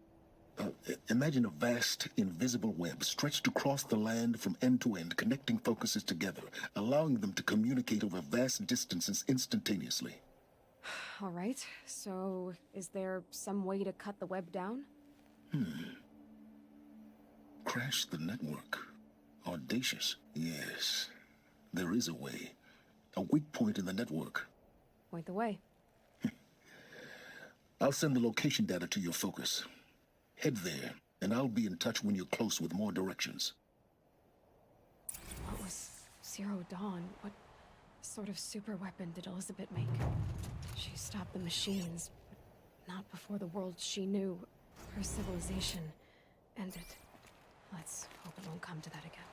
Imagine a vast, invisible web stretched across the land from end to end, connecting focuses together, allowing them to communicate over vast distances instantaneously. All right, so is there some way to cut the web down? Crash the network. Audacious. Yes, there is a way. A weak point in the network. Point the way. I'll send the location data to your focus. Head there, and I'll be in touch when you're close with more directions. What was Zero Dawn? What sort of super weapon did Elizabeth make? She stopped the machines, but not before the world she knew, her civilization, ended. Let's hope it won't come to that again.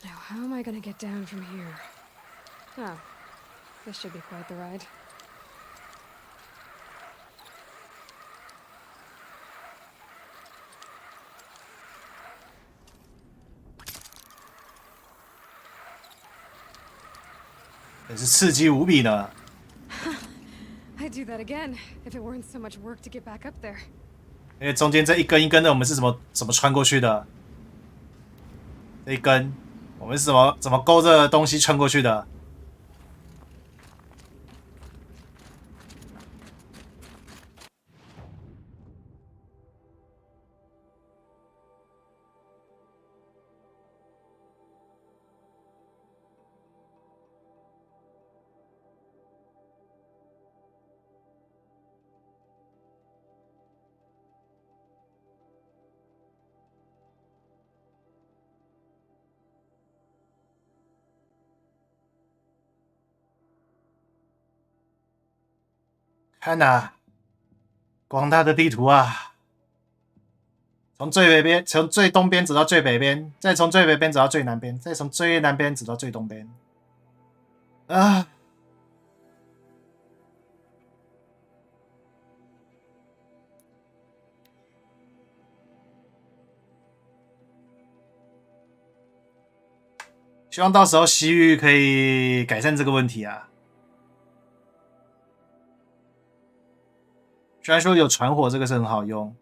Now, how am I gonna get down from here? Oh, this should be quite the ride.也是刺激无比的。I'd do that again if it weren't so much work to get back up there. 因为中间这一根一根的，我们是怎么穿过去的？这一根，我们是怎么勾着东西穿过去的？看呐，广大的地图啊！从最北边，从最东边走到最北边，再从最北边走到最南边，再从最南边走到最东边。啊！希望到时候西域可以改善这个问题啊！虽然说有传火这个是很好用。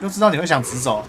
就知道你会想直走。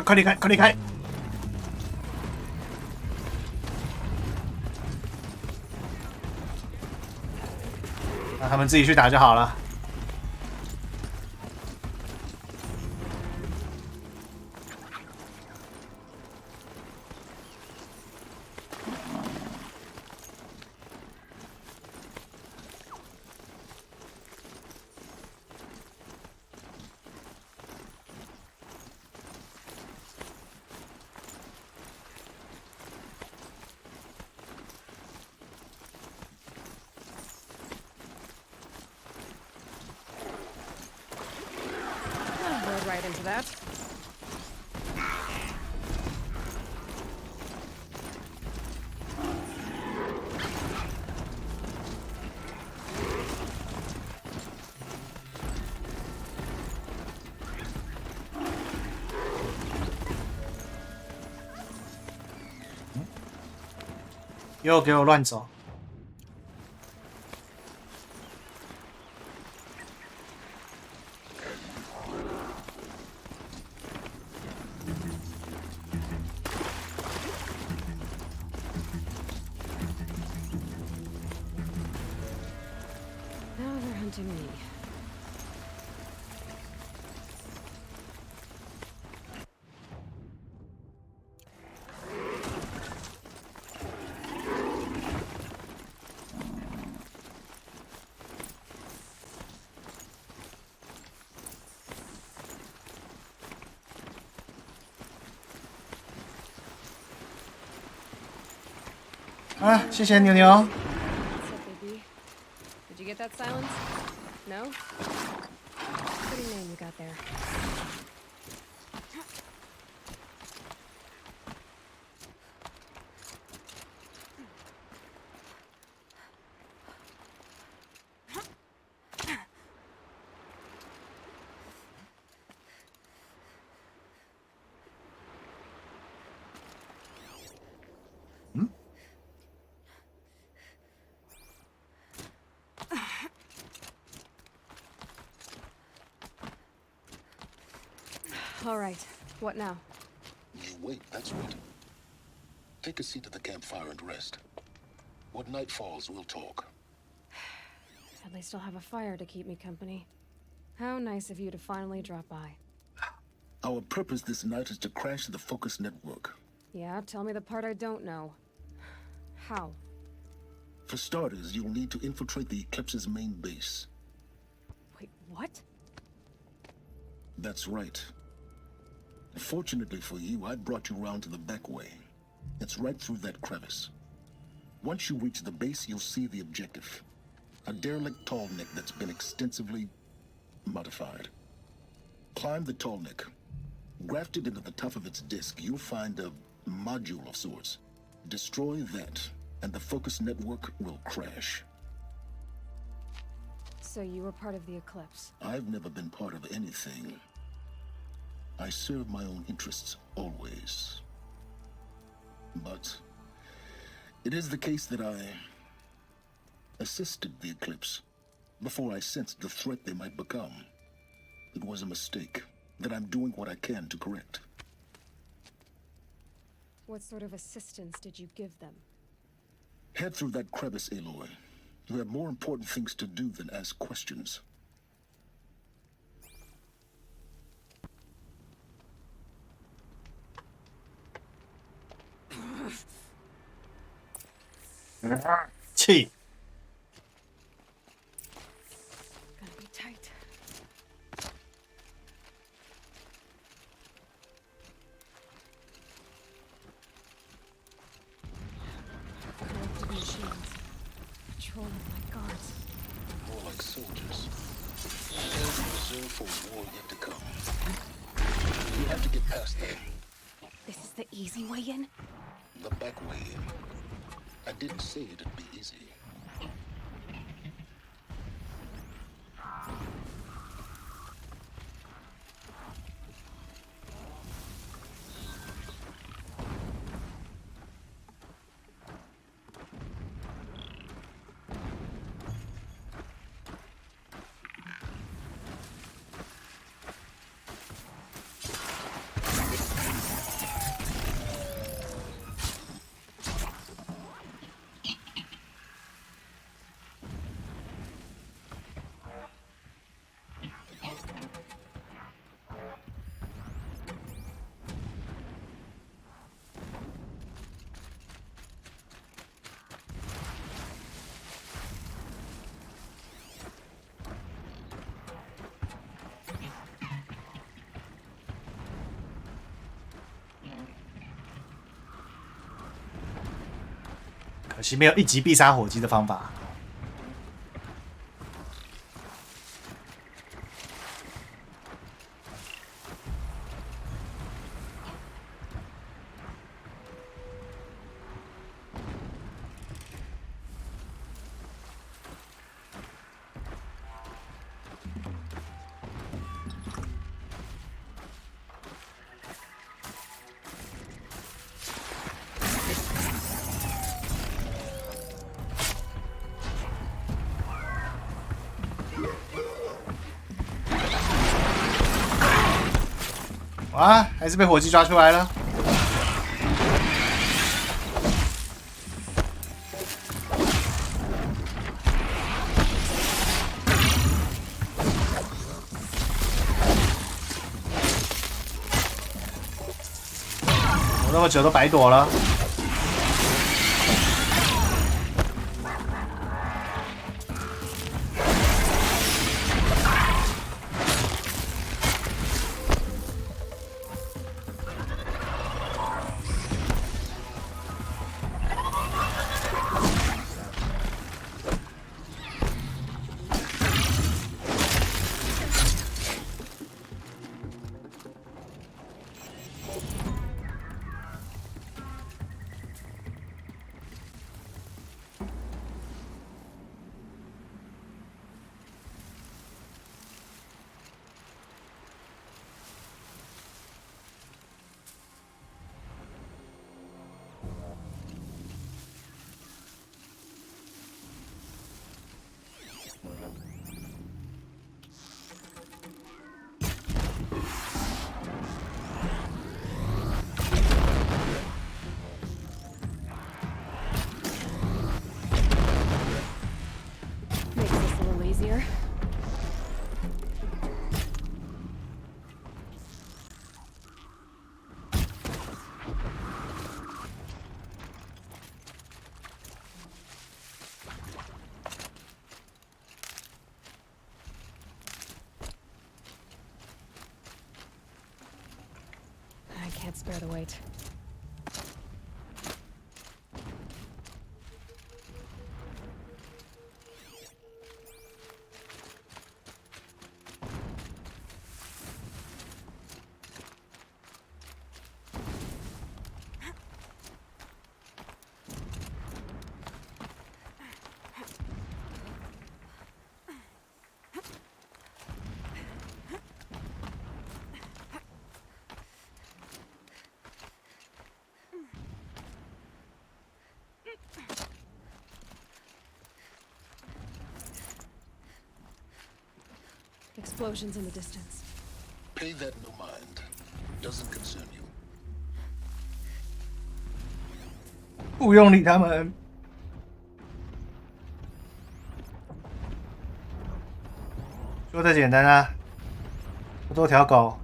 快离开！快离开！让他们自己去打就好了。Right into that. 又给我乱走！啊，谢谢牛牛。What's up, baby? Did you get that silence? No? Pretty name you got there. All right, what now? You wait, that's right. Take a seat at the campfire and rest. When night falls, we'll talk. At least I'll have a fire to keep me company. How nice of you to finally drop by. Our purpose this night is to crash the Focus network. Yeah, tell me the part I don't know. How? For starters, you'll need to infiltrate the Eclipse's main base. Wait, what? That's right. Fortunately for you, I brought you round to the back way. It's right through that crevice. Once you reach the base, you'll see the objective. A derelict tall neck that's been extensively modified. Climb the tall neck. Grafted into the top of its disk, you'll find a module of sorts. Destroy that, and the Focus network will crash. So you were part of the Eclipse? I've never been part of anything. I serve my own interests, always. But it is the case that I assisted the Eclipse before I sensed the threat they might become. It was a mistake that I'm doing what I can to correct. What sort of assistance did you give them? Head through that crevice, Aloy. You have more important things to do than ask questions.气。 Gonna be tight. Corrupted machines. Patrolling like guards. More like soldiers. Reserved for a war yet to come. You have to get past them. This is the easy way in? The back way in. I didn't say it'd be easy.可惜没有一击必杀火鸡的方法。哇，还是被火鸡抓出来了。躲那么久都白躲了。Can't spare the weight. Explosions in the distance. Pay that no mind. Doesn't concern you. 不用理他们。说的简单啊，不多条狗。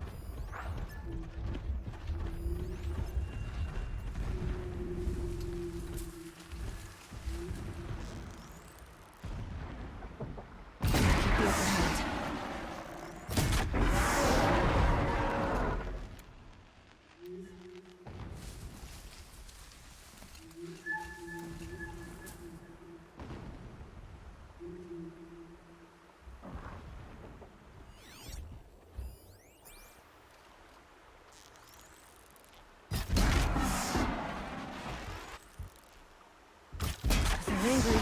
They're angry.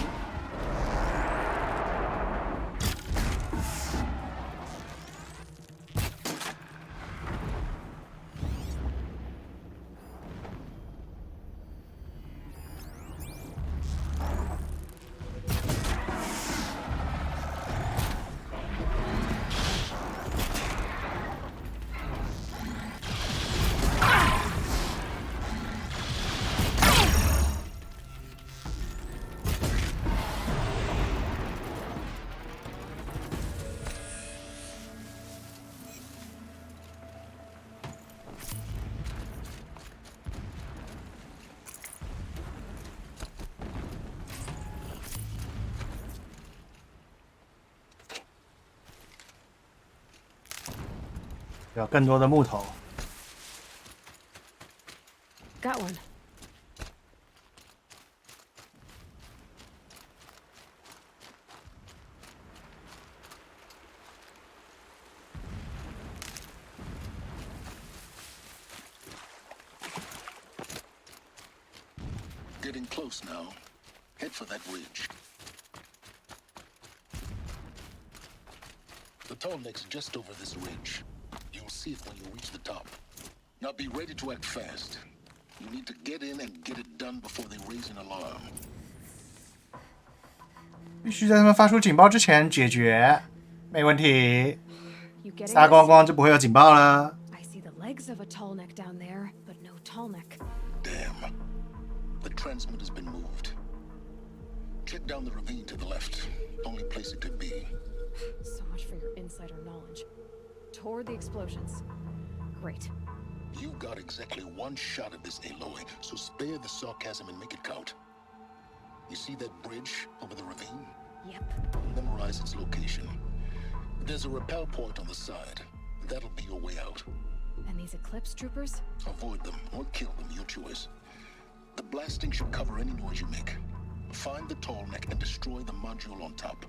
有更多的木头。Got one. Getting close now. Head for that ridge. The tall lake's just over this ridge. You'll see it when you reach the top. Now be ready to act fast. You need to get in and get it done before they raise an alarm. 必须在他们发出警报之前解决，没问题。杀光光就不会有警报了。 I see the legs of a tall neck down there, but no tall neck. Damn. The transmitter's been moved. Check down the ravine to the left. Only place it could be. So much for your insider knowledge. Toward the explosions. Great. You've got exactly one shot at this, Aloy, so spare the sarcasm and make it count. You see that bridge over the ravine? Yep. Memorize its location. There's a rappel point on the side. That'll be your way out. And these Eclipse troopers? Avoid them or kill them, your choice. The blasting should cover any noise you make. Find the tall neck and destroy the module on top.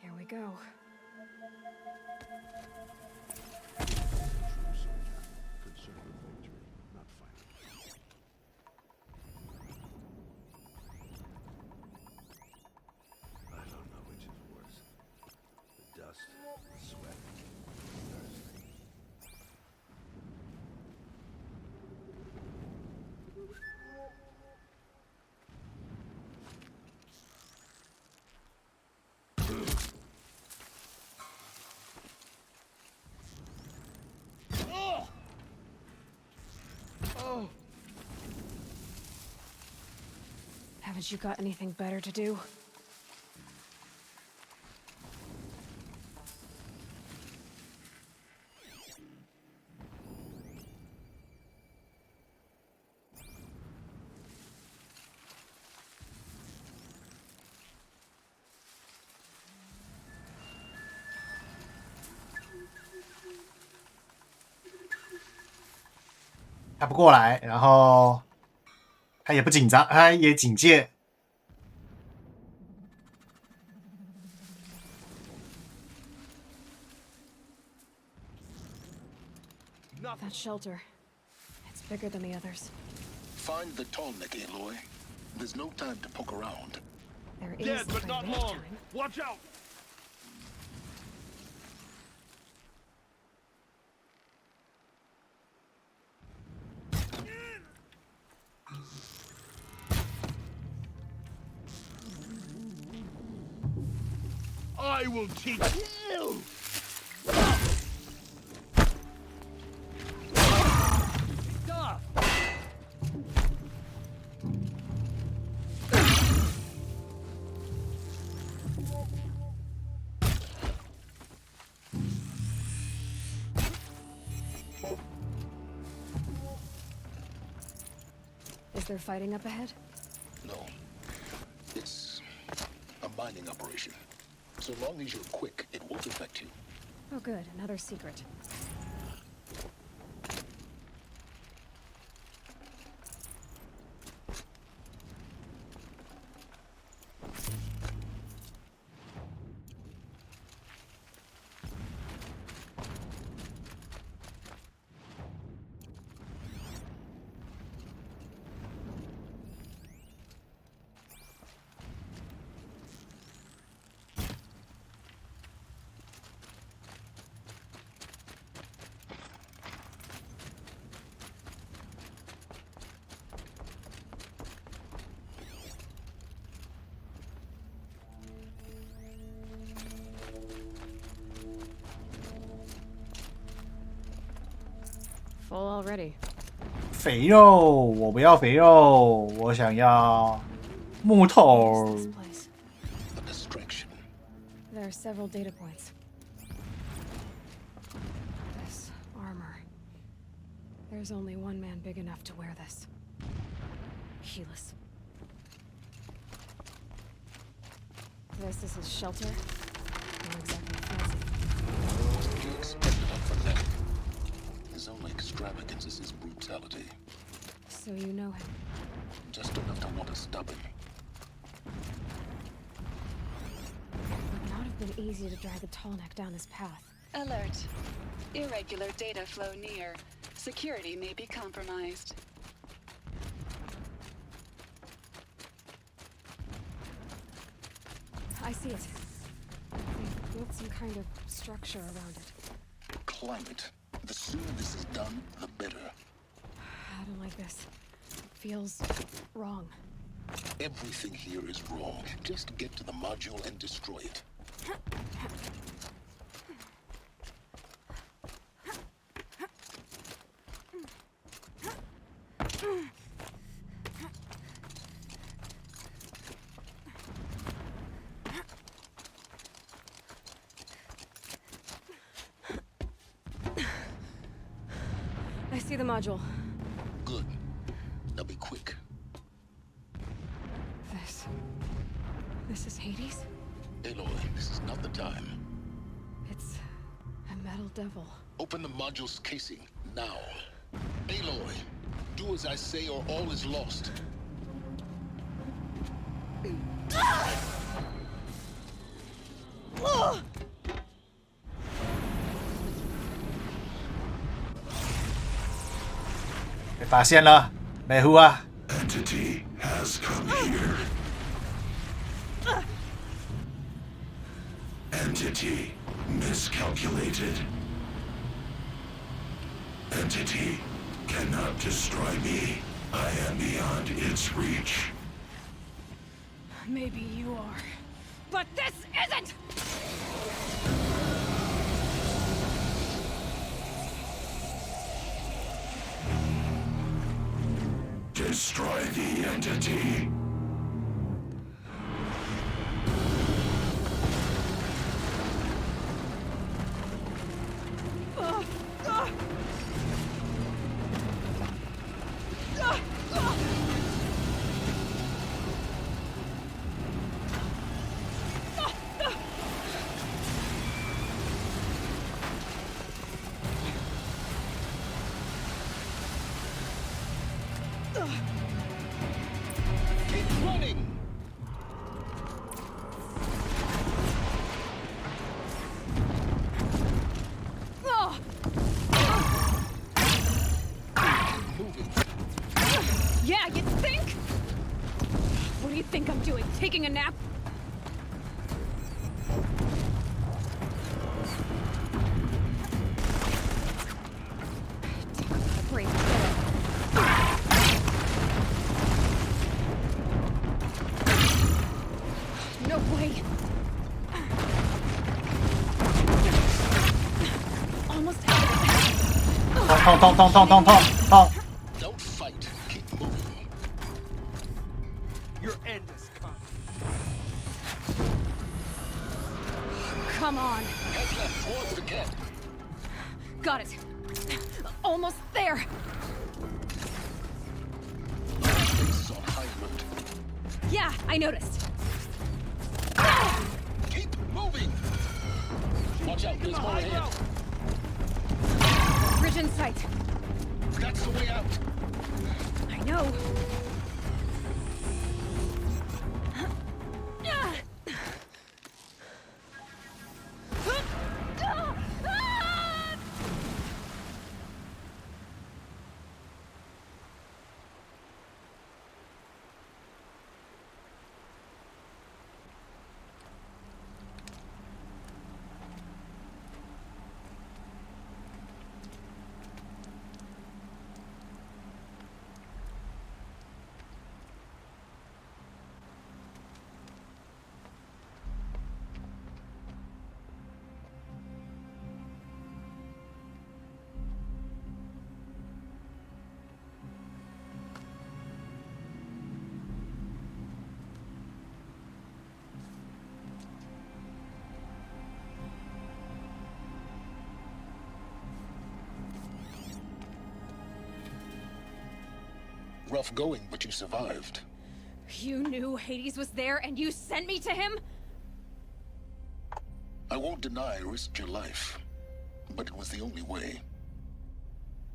Here we go. I don't know which is worse. The dust, the sweat, the thirst. Haven't you got anything better to do?他不过来，然后他也不紧张，他也警戒。That shelter. It's bigger than the others. Find the tall neck, Aloy. There's no time to poke around. There is Dead, but not plenty of long. time. Watch out! I will teach you! Stop! Is there fighting up ahead? No. It's a mining operation. So long as you're quick, it won't affect you. Oh good, another secret. Full already. 肥肉，我不要肥肉，我想要木头。 This place. A distraction. There are several data points. This armor. There's only one man big enough to wear this. Helis. This is his shelter. Not exactly fancy. What do you expect of a fanatic? His only extravagance is his brutality. So you know him. Just enough to want to stop him. It would not have been easy to drag the tall neck down his path. Alert. Irregular data flow near. Security may be compromised. I see it. They built some kind of structure around it. Climb it. The sooner this is done, the better. I don't like this. It feels wrong. Everything here is wrong. Just get to the module and destroy it. see the module. Good. Now be quick. This is Hades? Aloy, this is not the time. It's a metal devil. Open the module's casing, now. Aloy, do as I say or all is lost.被发现了，美湖啊！ Entity has come here. Entity miscalculated. Entity cannot destroy me. I am beyond its reach. Maybe you are. But this isn't! Destroy the entity. Keep running! Yeah, you think? What do you think I'm doing? Taking a nap? Talk about a brave killer. No way. Almost out of it. 痛！ Don't fight. Keep moving. Your end is coming. Come on. Head left towards the cat. Got it. Almost there. Face on high alert. Yeah, I noticed. Keep moving. Watch out, there's more ahead. Bridge in sight. That's the way out. I know. Rough going, but you survived. You knew Hades was there and you sent me to him? I won't deny I risked your life, but it was the only way.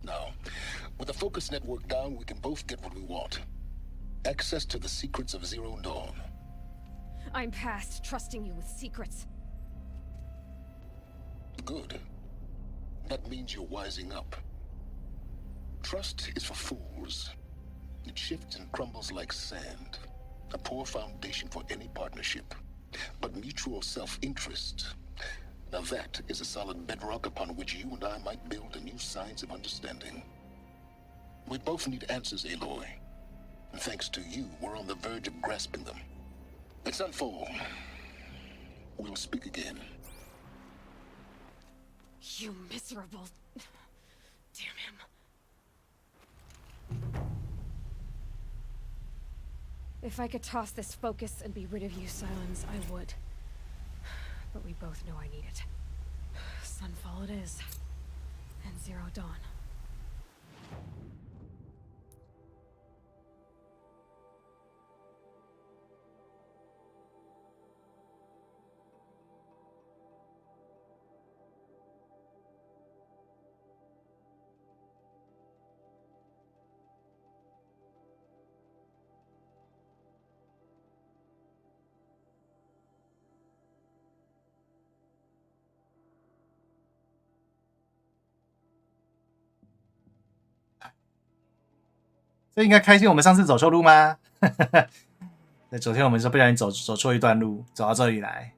Now, with the focus network down, we can both get what we want. Access to the secrets of Zero Dawn. I'm past trusting you with secrets. Good. That means you're wising up. Trust is for fools. It shifts and crumbles like sand. A poor foundation for any partnership. But mutual self-interest, now that is a solid bedrock upon which you and I might build a new science of understanding. We both need answers, Aloy. And thanks to you, we're on the verge of grasping them. Let's unfold. We'll speak again. You miserable... Damn him. If I could toss this focus and be rid of you, Silence, I would. But we both know I need it. Sunfall it is. And Zero Dawn. 这应该开心我们上次走错路吗？那昨天我们是不小心走错一段路，走到这里来。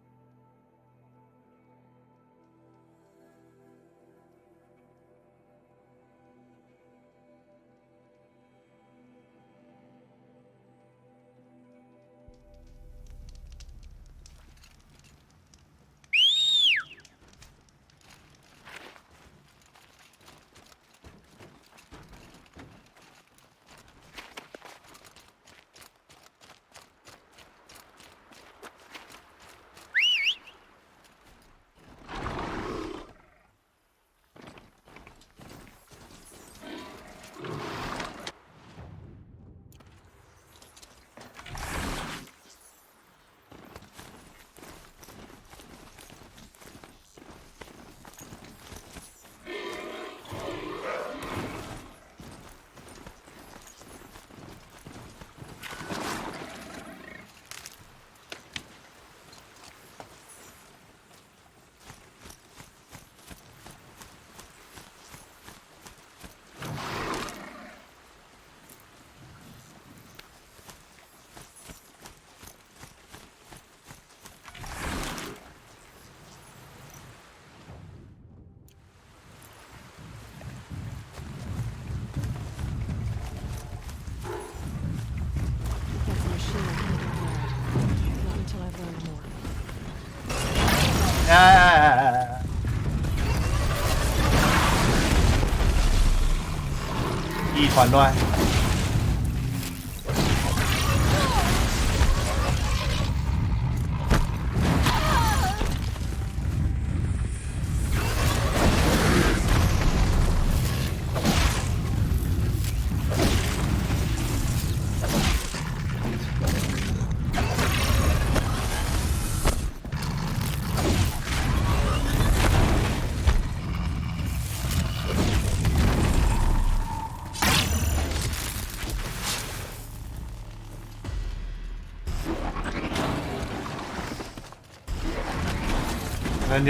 一团乱。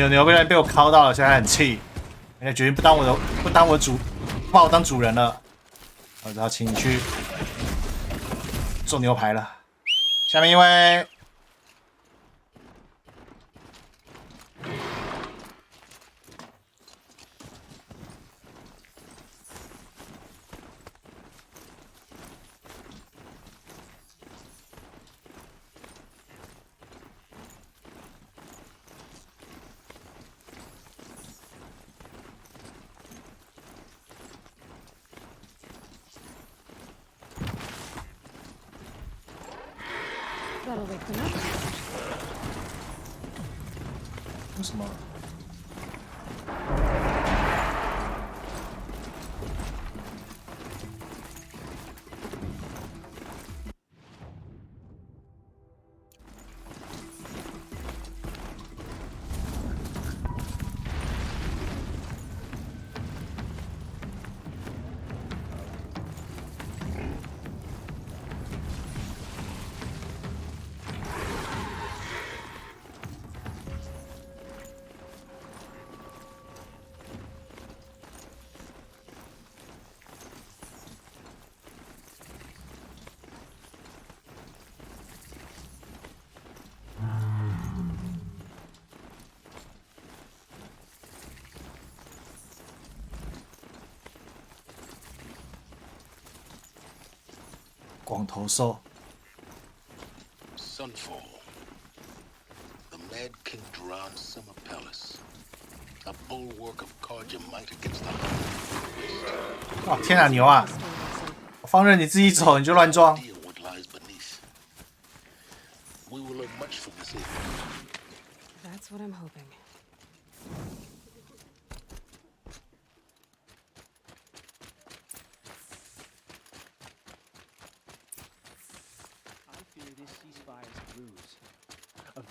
牛被我敲到了，现在很气，人家决定不把我当主人了，我只好请你去做牛排了。下面一位，That'll wake them up. 为什么？光头兽。 Sunfall. The Mad King Duran Summer Palace. A bulwark of Carja might against the West. 哇，天啊，牛啊！我放任你自己走，你就乱撞。 What lies beneath. We will learn much from this evening. That's what I'm hoping.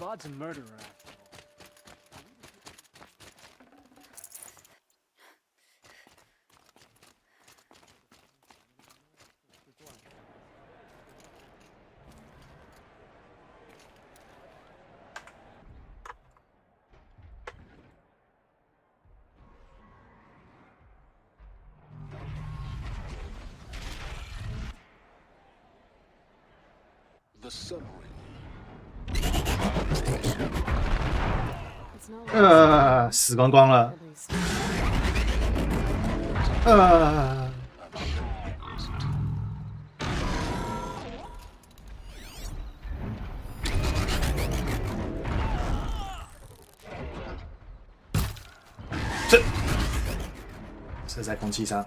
God's a murderer after all. The sun ring. 死光光了。射在空气上。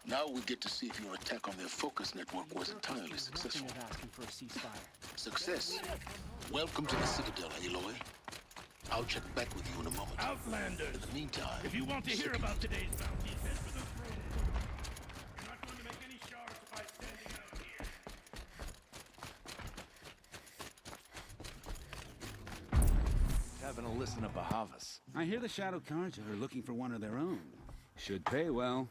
Now we get to see if your attack on their focus network was entirely successful. Success. Welcome to the Citadel, Aloy. I'll check back with you in a moment. Outlanders! In the meantime, If you want to hear about today's bounty, head for the throne. You're not going to make any shards by standing out here. Having a listen to Bahavas. I hear the Shadow Cards are looking for one of their own. Should pay well.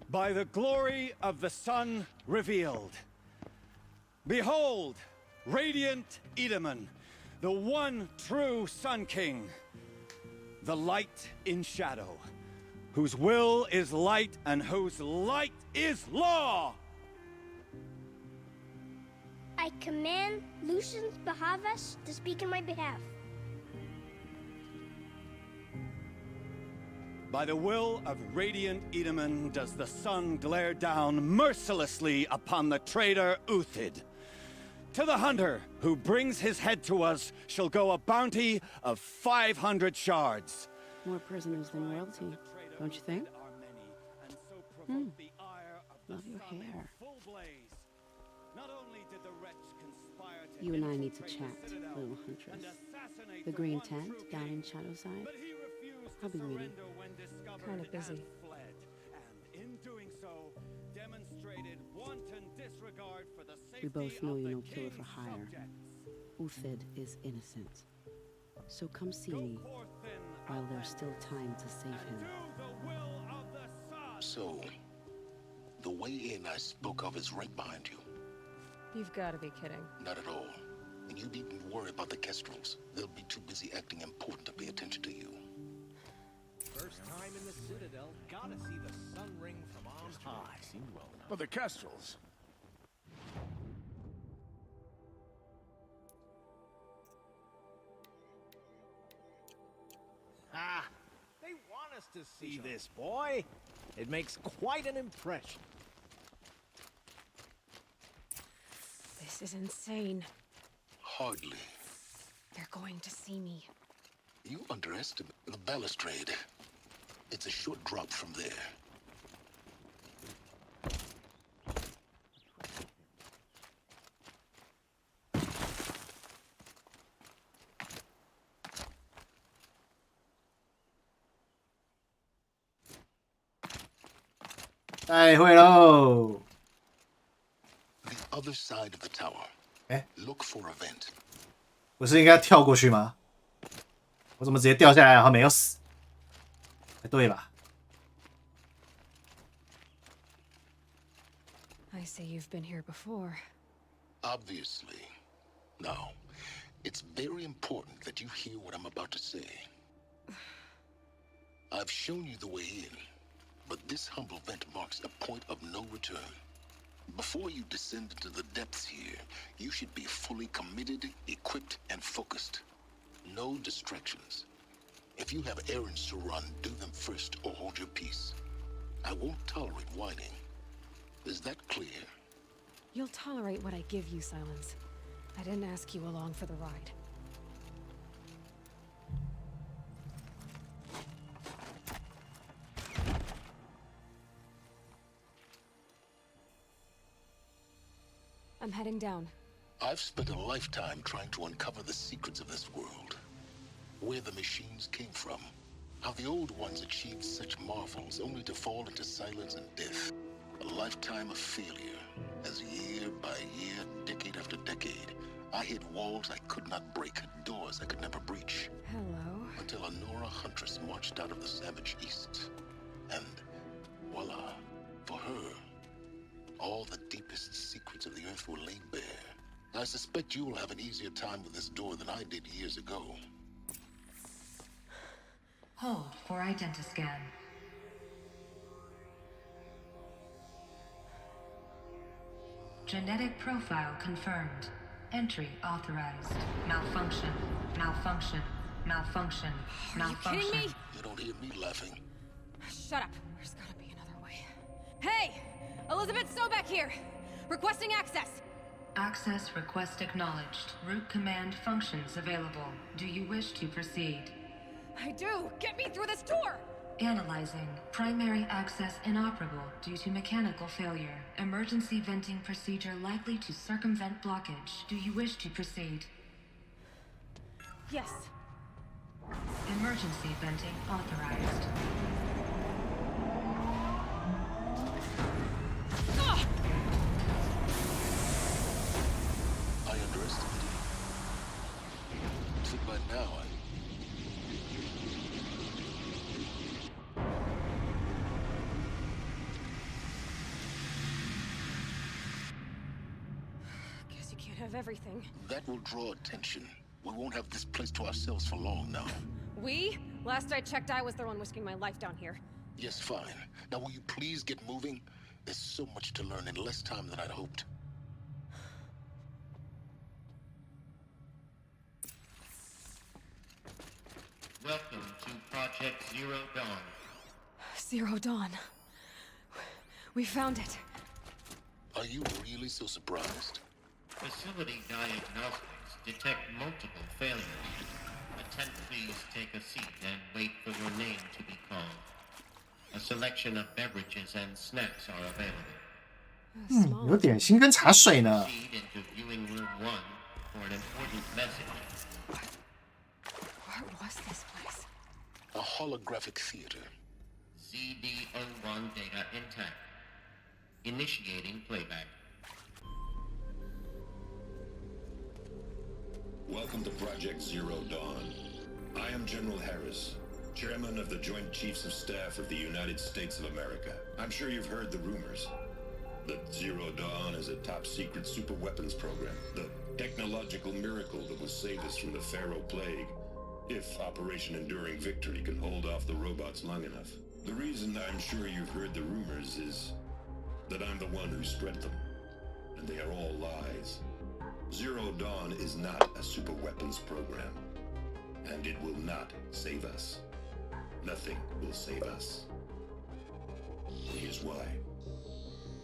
By the glory of the sun revealed. Behold, radiant Edaman, the one true Sun King. The light in shadow, whose will is light and whose light is law. I command Lucius Bahavas to speak in my behalf. By the will of radiant Edaman does the sun glare down mercilessly upon the traitor Uthid. To the hunter who brings his head to us shall go a bounty of 500 shards. More prisoners than royalty, don't you think? Love your hair. You and I need to chat, little huntress. The green tent down in Shadowside. I'll be waiting. Kind of busy. We both know you're no killer for hire. Uthid is innocent. So come see me while there's still time to save him. So, the way in I spoke of is right behind you. You've got to be kidding. Not at all. And you needn't worry about the Kestrels. They'll be too busy acting important to pay attention to you. First time in the Citadel, gotta see the sun ring from on high. Seemed well enough. But the Kestrels. Ah, they want us to see this, boy. It makes quite an impression. This is insane. Hardly. They're going to see me. You underestimate the balustrade. It's a short drop from there. The other side of the tower. Look for a vent. 不是应该跳过去吗？我怎么直接掉下来然后没有死？对吧？ I say you've been here before. Obviously. Now, it's very important that you hear what I'm about to say. I've shown you the way in, but this humble vent marks a point of no return. Before you descend into the depths here, you should be fully committed, equipped, and focused. No distractions. If you have errands to run, do them first or hold your peace. I won't tolerate whining. Is that clear? You'll tolerate what I give you, Silence. I didn't ask you along for the ride. I'm heading down. I've spent a lifetime trying to uncover the secrets of this world. Where the machines came from. How the old ones achieved such marvels only to fall into silence and death. A lifetime of failure, as year by year, decade after decade, I hit walls I could not break, doors I could never breach. Hello. Until a Nora huntress marched out of the savage east. And voila, for her, all the deepest secrets of the earth were laid bare. I suspect you will have an easier time with this door than I did years ago. Hold for identiscan. Genetic profile confirmed. Entry authorized. Malfunction. Malfunction. Malfunction. Malfunction. Are you kidding me? You don't hear me laughing. Shut up. There's gotta be another way. Hey! Elizabeth Sobeck here! Requesting access! Access request acknowledged. Root command functions available. Do you wish to proceed? I do! Get me through this door! Analyzing. Primary access inoperable due to mechanical failure. Emergency venting procedure likely to circumvent blockage. Do you wish to proceed? Yes. Emergency venting authorized. I underestimated you. Think by now Guess you can't have everything. that will draw attention. We won't have this place to ourselves for long now. We? Last I checked, I was the one risking my life down here. Yes, fine. Now will you please get moving? There's so much to learn in less time than I'd hoped. Welcome to Project Zero Dawn. Zero Dawn. We found it. Are you really so surprised? Facility diagnostics detect multiple failures. Attend, please take a seat and wait for your name to be called. A selection of beverages and snacks are available. 有点心跟茶水呢。 Proceed into viewing room 1 for an important message. What was this place? A holographic theater. CD01 data intact. Initiating playback. Welcome to Project Zero Dawn. I am General Harris, Chairman of the Joint Chiefs of Staff of the United States of America. I'm sure you've heard the rumors that Zero Dawn is a top-secret superweapons program, the technological miracle that will save us from the Pharaoh Plague, if Operation Enduring Victory can hold off the robots long enough. The reason I'm sure you've heard the rumors is that I'm the one who spread them, and they are all lies. Zero Dawn is not a superweapons program, and it will not save us. Nothing will save us. Here's why.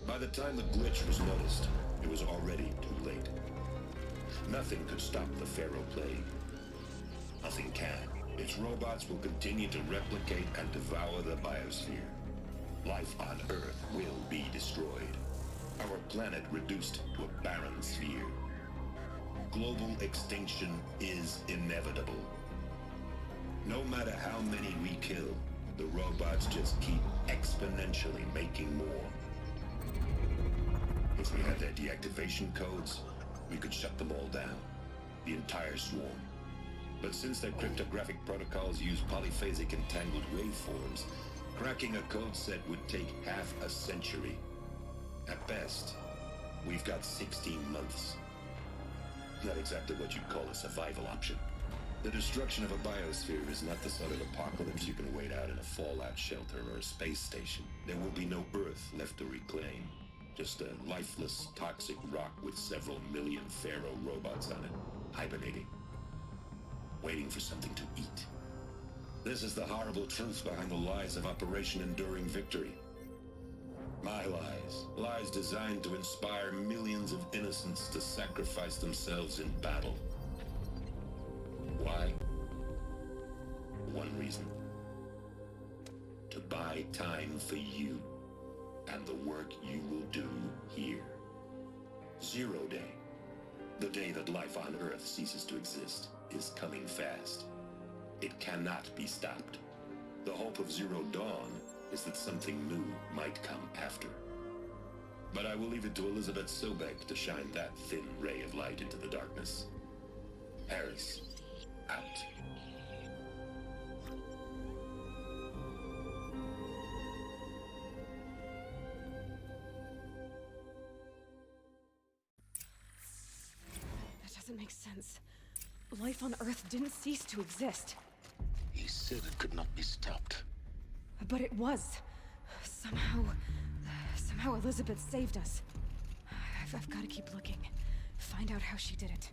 By the time the glitch was noticed, it was already too late. Nothing could stop the Pharaoh Plague. Nothing can. Its robots will continue to replicate and devour the biosphere. Life on Earth will be destroyed. Our planet reduced to a barren sphere. Global extinction is inevitable. No matter how many we kill, the robots just keep exponentially making more. If we had their deactivation codes, we could shut them all down. The entire swarm. But since their cryptographic protocols use polyphasic entangled waveforms, cracking a code set would take half a century. At best, we've got 16 months. Not exactly what you'd call a survival option. The destruction of a biosphere is not the sort of apocalypse you can wait out in a fallout shelter or a space station. There will be no Earth left to reclaim. Just a lifeless, toxic rock with several million Pharaoh robots on it, hibernating. Waiting for something to eat. This is the horrible truth behind the lies of Operation Enduring Victory. My lies. Lies designed to inspire millions of innocents to sacrifice themselves in battle. Why? One reason. To buy time for you and the work you will do here. Zero Day. The day that life on Earth ceases to exist is coming fast. It cannot be stopped. The hope of Zero Dawn is that something new might come after. But I will leave it to Elizabeth Sobek to shine that thin ray of light into the darkness. Harris, out. That doesn't make sense. Life on Earth didn't cease to exist. He said it could not be stopped. But it was. Somehow Elizabeth saved us. I've got to keep looking. Find out how she did it.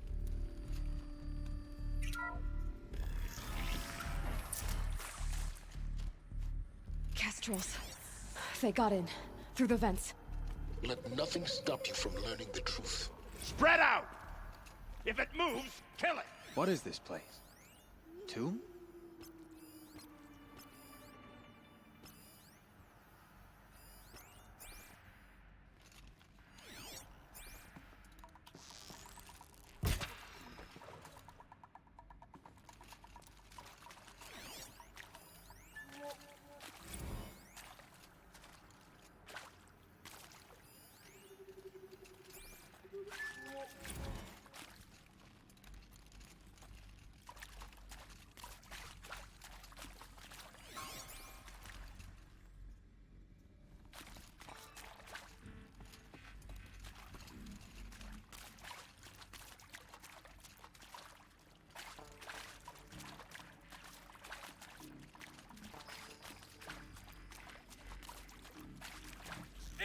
Kestrels. They got in. Through the vents. Let nothing stop you from learning the truth. Spread out! If it moves, kill it! What is this place? Tomb?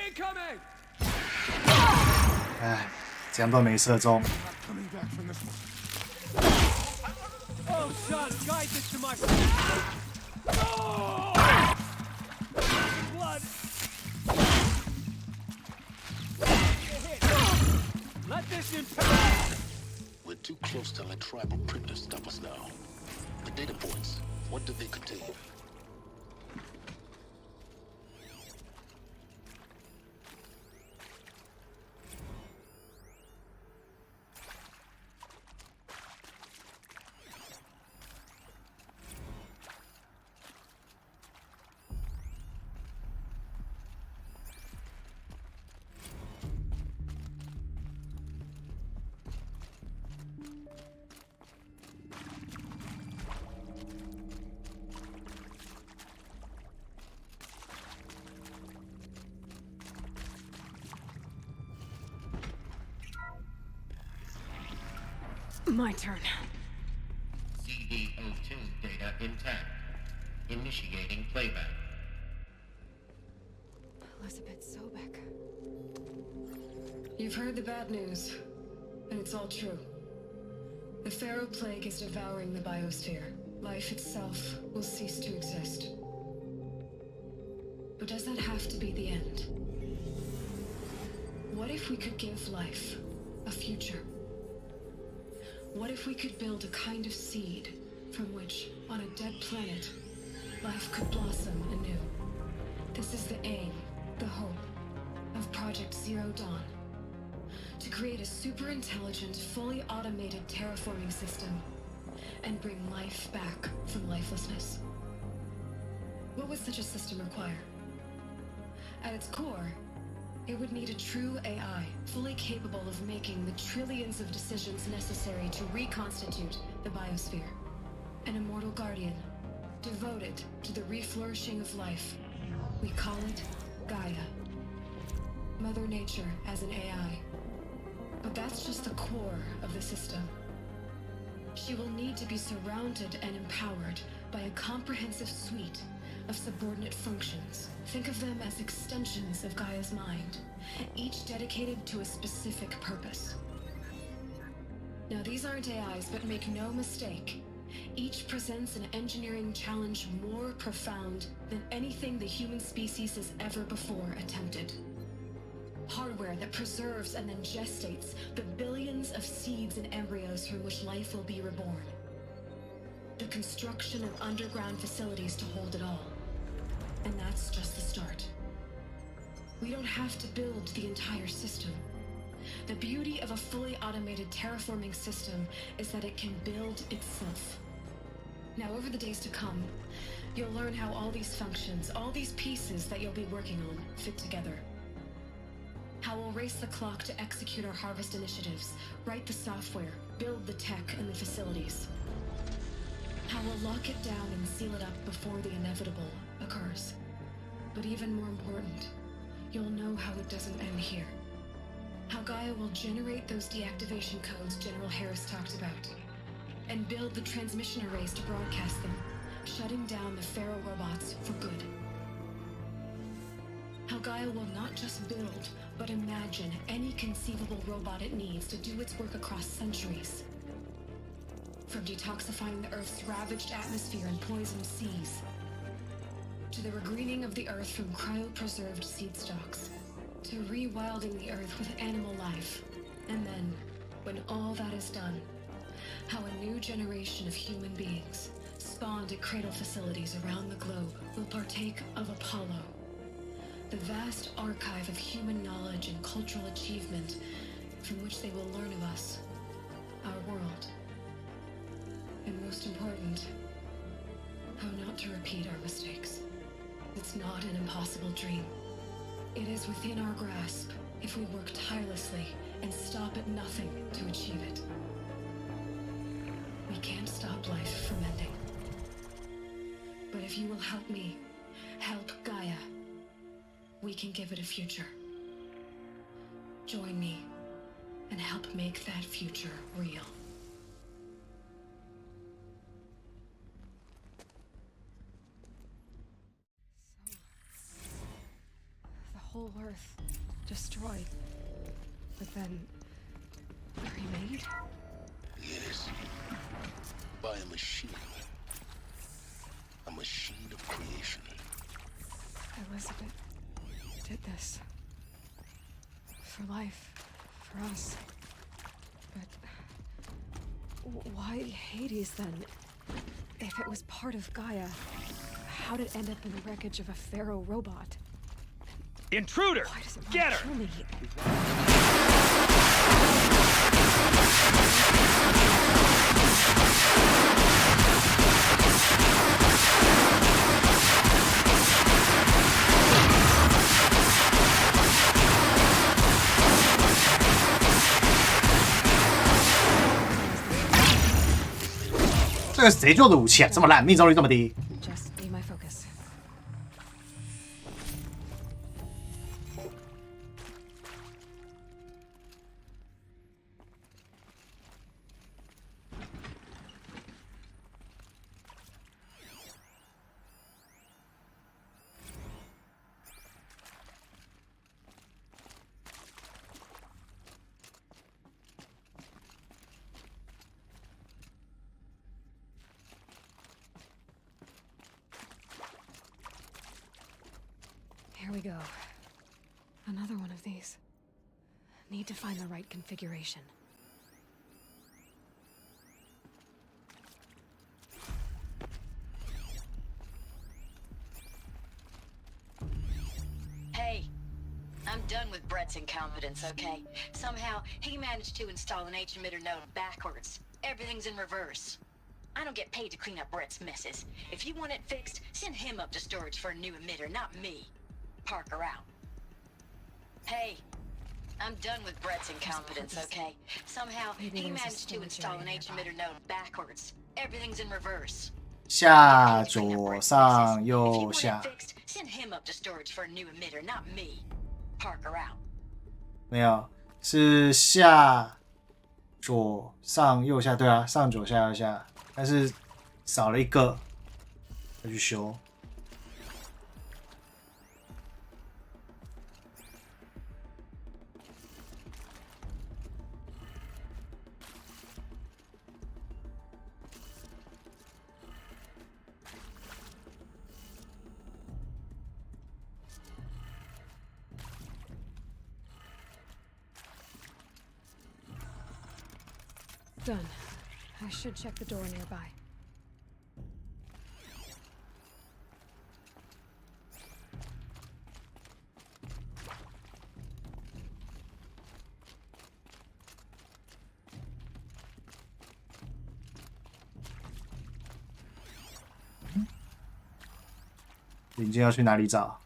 Incoming! 哎，这样都没射中。 Oh, son, guide this to my... Blood! Let this impact! We're too close to let tribal primitives stop us now. The data points, what do they contain? My turn. CD02 data intact. Initiating playback. Elizabeth Sobek. You've heard the bad news, and it's all true. The Pharaoh Plague is devouring the biosphere. Life itself will cease to exist. But does that have to be the end? What if we could give life a future? What if we could build a kind of seed from which, on a dead planet, life could blossom anew? This is the aim, the hope, of Project Zero Dawn. To create a super-intelligent, fully automated terraforming system and bring life back from lifelessness. What would such a system require? At its core, it would need a true AI, fully capable of making the trillions of decisions necessary to reconstitute the biosphere. An immortal guardian, devoted to the reflourishing of life. We call it Gaia. Mother Nature as an AI. But that's just the core of the system. She will need to be surrounded and empowered by a comprehensive suite of subordinate functions. Think of them as extensions of Gaia's mind, each dedicated to a specific purpose. Now, these aren't AIs, but make no mistake, each presents an engineering challenge more profound than anything the human species has ever before attempted. Hardware that preserves and then gestates the billions of seeds and embryos from which life will be reborn. The construction of underground facilities to hold it all. And that's just the start. We don't have to build the entire system. The beauty of a fully automated terraforming system is that it can build itself. Now, over the days to come, you'll learn how all these functions, all these pieces that you'll be working on, fit together. How we'll race the clock to execute our harvest initiatives, write the software, build the tech and the facilities. How we'll lock it down and seal it up before the inevitable occurs. But even more important, you'll know how it doesn't end here. How Gaia will generate those deactivation codes General Harris talked about, and build the transmission arrays to broadcast them, shutting down the Pharaoh robots for good. How Gaia will not just build, but imagine any conceivable robot it needs to do its work across centuries. From detoxifying the Earth's ravaged atmosphere and poisoned seas, to the regreening of the Earth from cryopreserved seed stalks, to rewilding the Earth with animal life. And then, when all that is done, how a new generation of human beings, spawned at cradle facilities around the globe, will partake of Apollo, the vast archive of human knowledge and cultural achievement from which they will learn of us, our world. And most important, how not to repeat our mistakes. It's not an impossible dream. It is within our grasp if we work tirelessly and stop at nothing to achieve it. We can't stop life from ending. But if you will help me, help Gaia, we can give it a future. Join me and help make that future real. The whole Earth destroyed, but then remade? Yes. By a machine. A machine of creation. Elizabeth did this. For life. For us. But why Hades then? If it was part of Gaia, how did it end up in the wreckage of a Pharaoh robot? Intruder! Why does it Get want to her! kill me? "这个是谁做的武器啊？这么烂，命中率这么低。" Just be my focus. Here we go. Another one of these. Need to find the right configuration. Hey, I'm done with Brett's incompetence, okay? Somehow, he managed to install an H-emitter node backwards. Everything's in reverse. I don't get paid to clean up Brett's messes. If you want it fixed, send him up to storage for a new emitter, not me. Parker out. Hey, I'm done with Brett's incompetence, okay? Somehow, he managed to install an H-emitter node backwards. Everything's in reverse. 下左上右下， Send him up to storage for a new emitter, not me. Parker out. 没有，是下左上右下，对啊，上左下右下，但是少了一个，要去修。Done. I should check the door nearby. "零件要去哪里找？"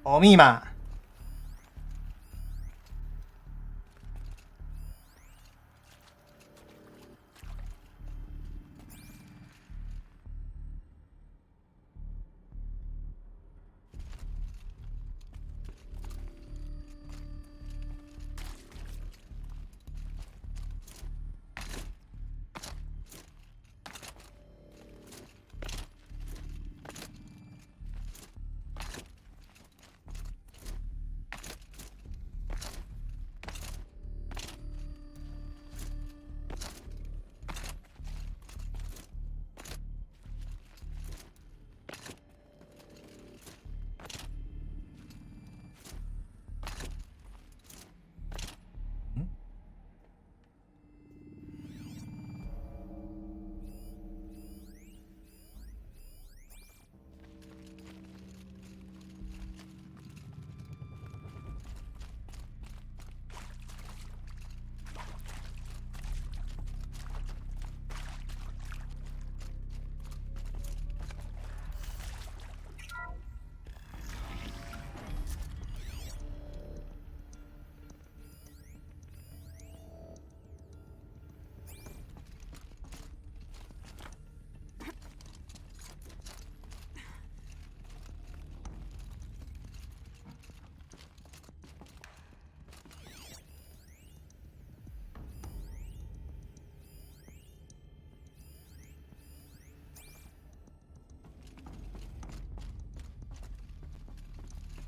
哦，密码。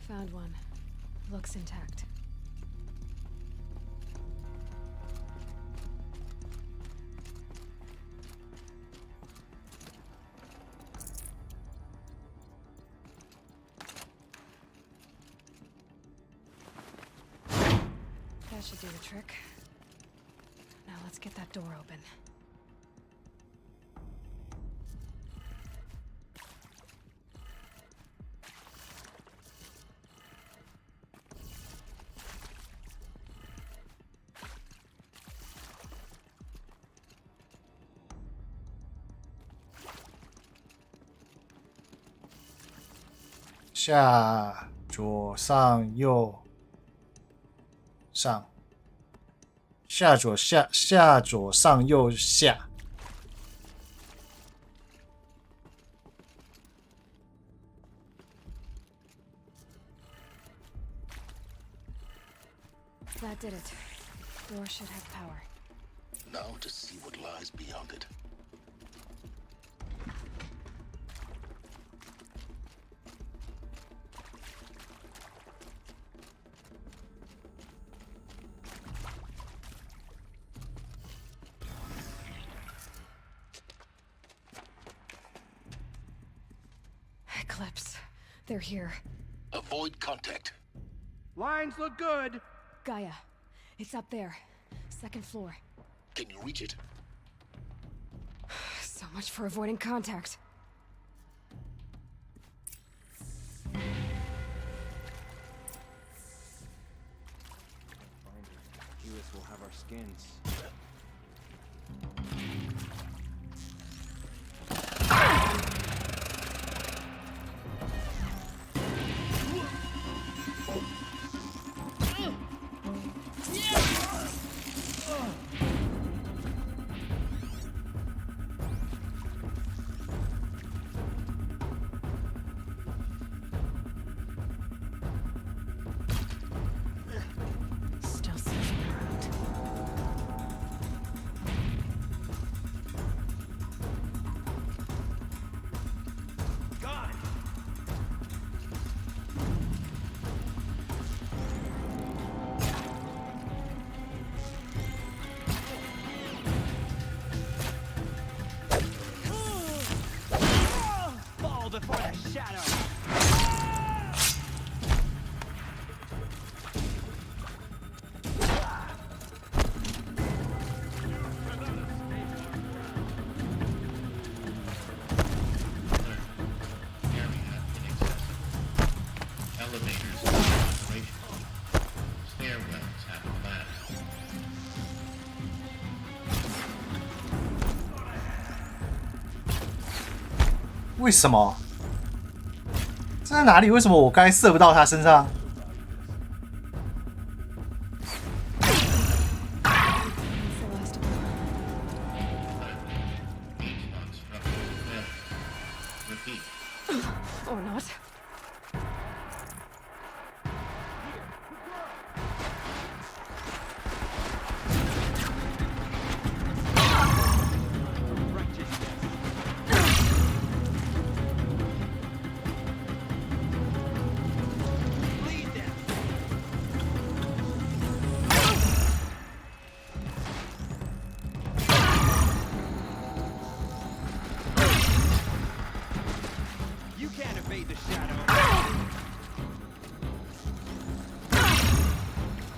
Found one. Looks intact. That should do the trick. Now let's get that door open.下左上右上，下左上右下。That did it. Door should have power. Now to see what lies beyond it. Eclipse. They're here. Avoid contact. Lines look good. Gaia. It's up there. Second floor. Can you reach it? So much for avoiding contact. Hewitt will have our skins. Still sniffing around. Fall before the shadow. Elevators are operational. Stairwells have collapsed. 为什么？这在哪里？为什么我刚才射不到他身上？ Or not. Lead them.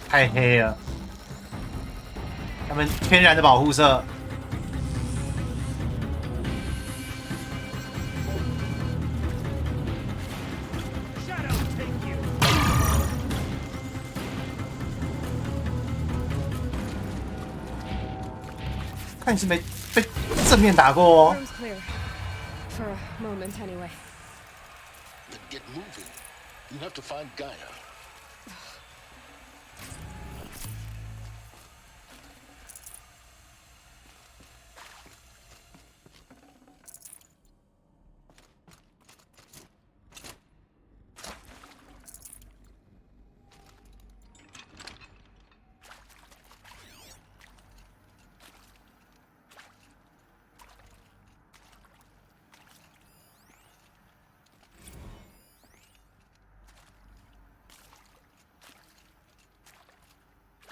太黑了，他们天然的保护色。看你是没被正面打过哦。 Room's clear. For a moment, anyway. Then get moving. You have to find Gaia.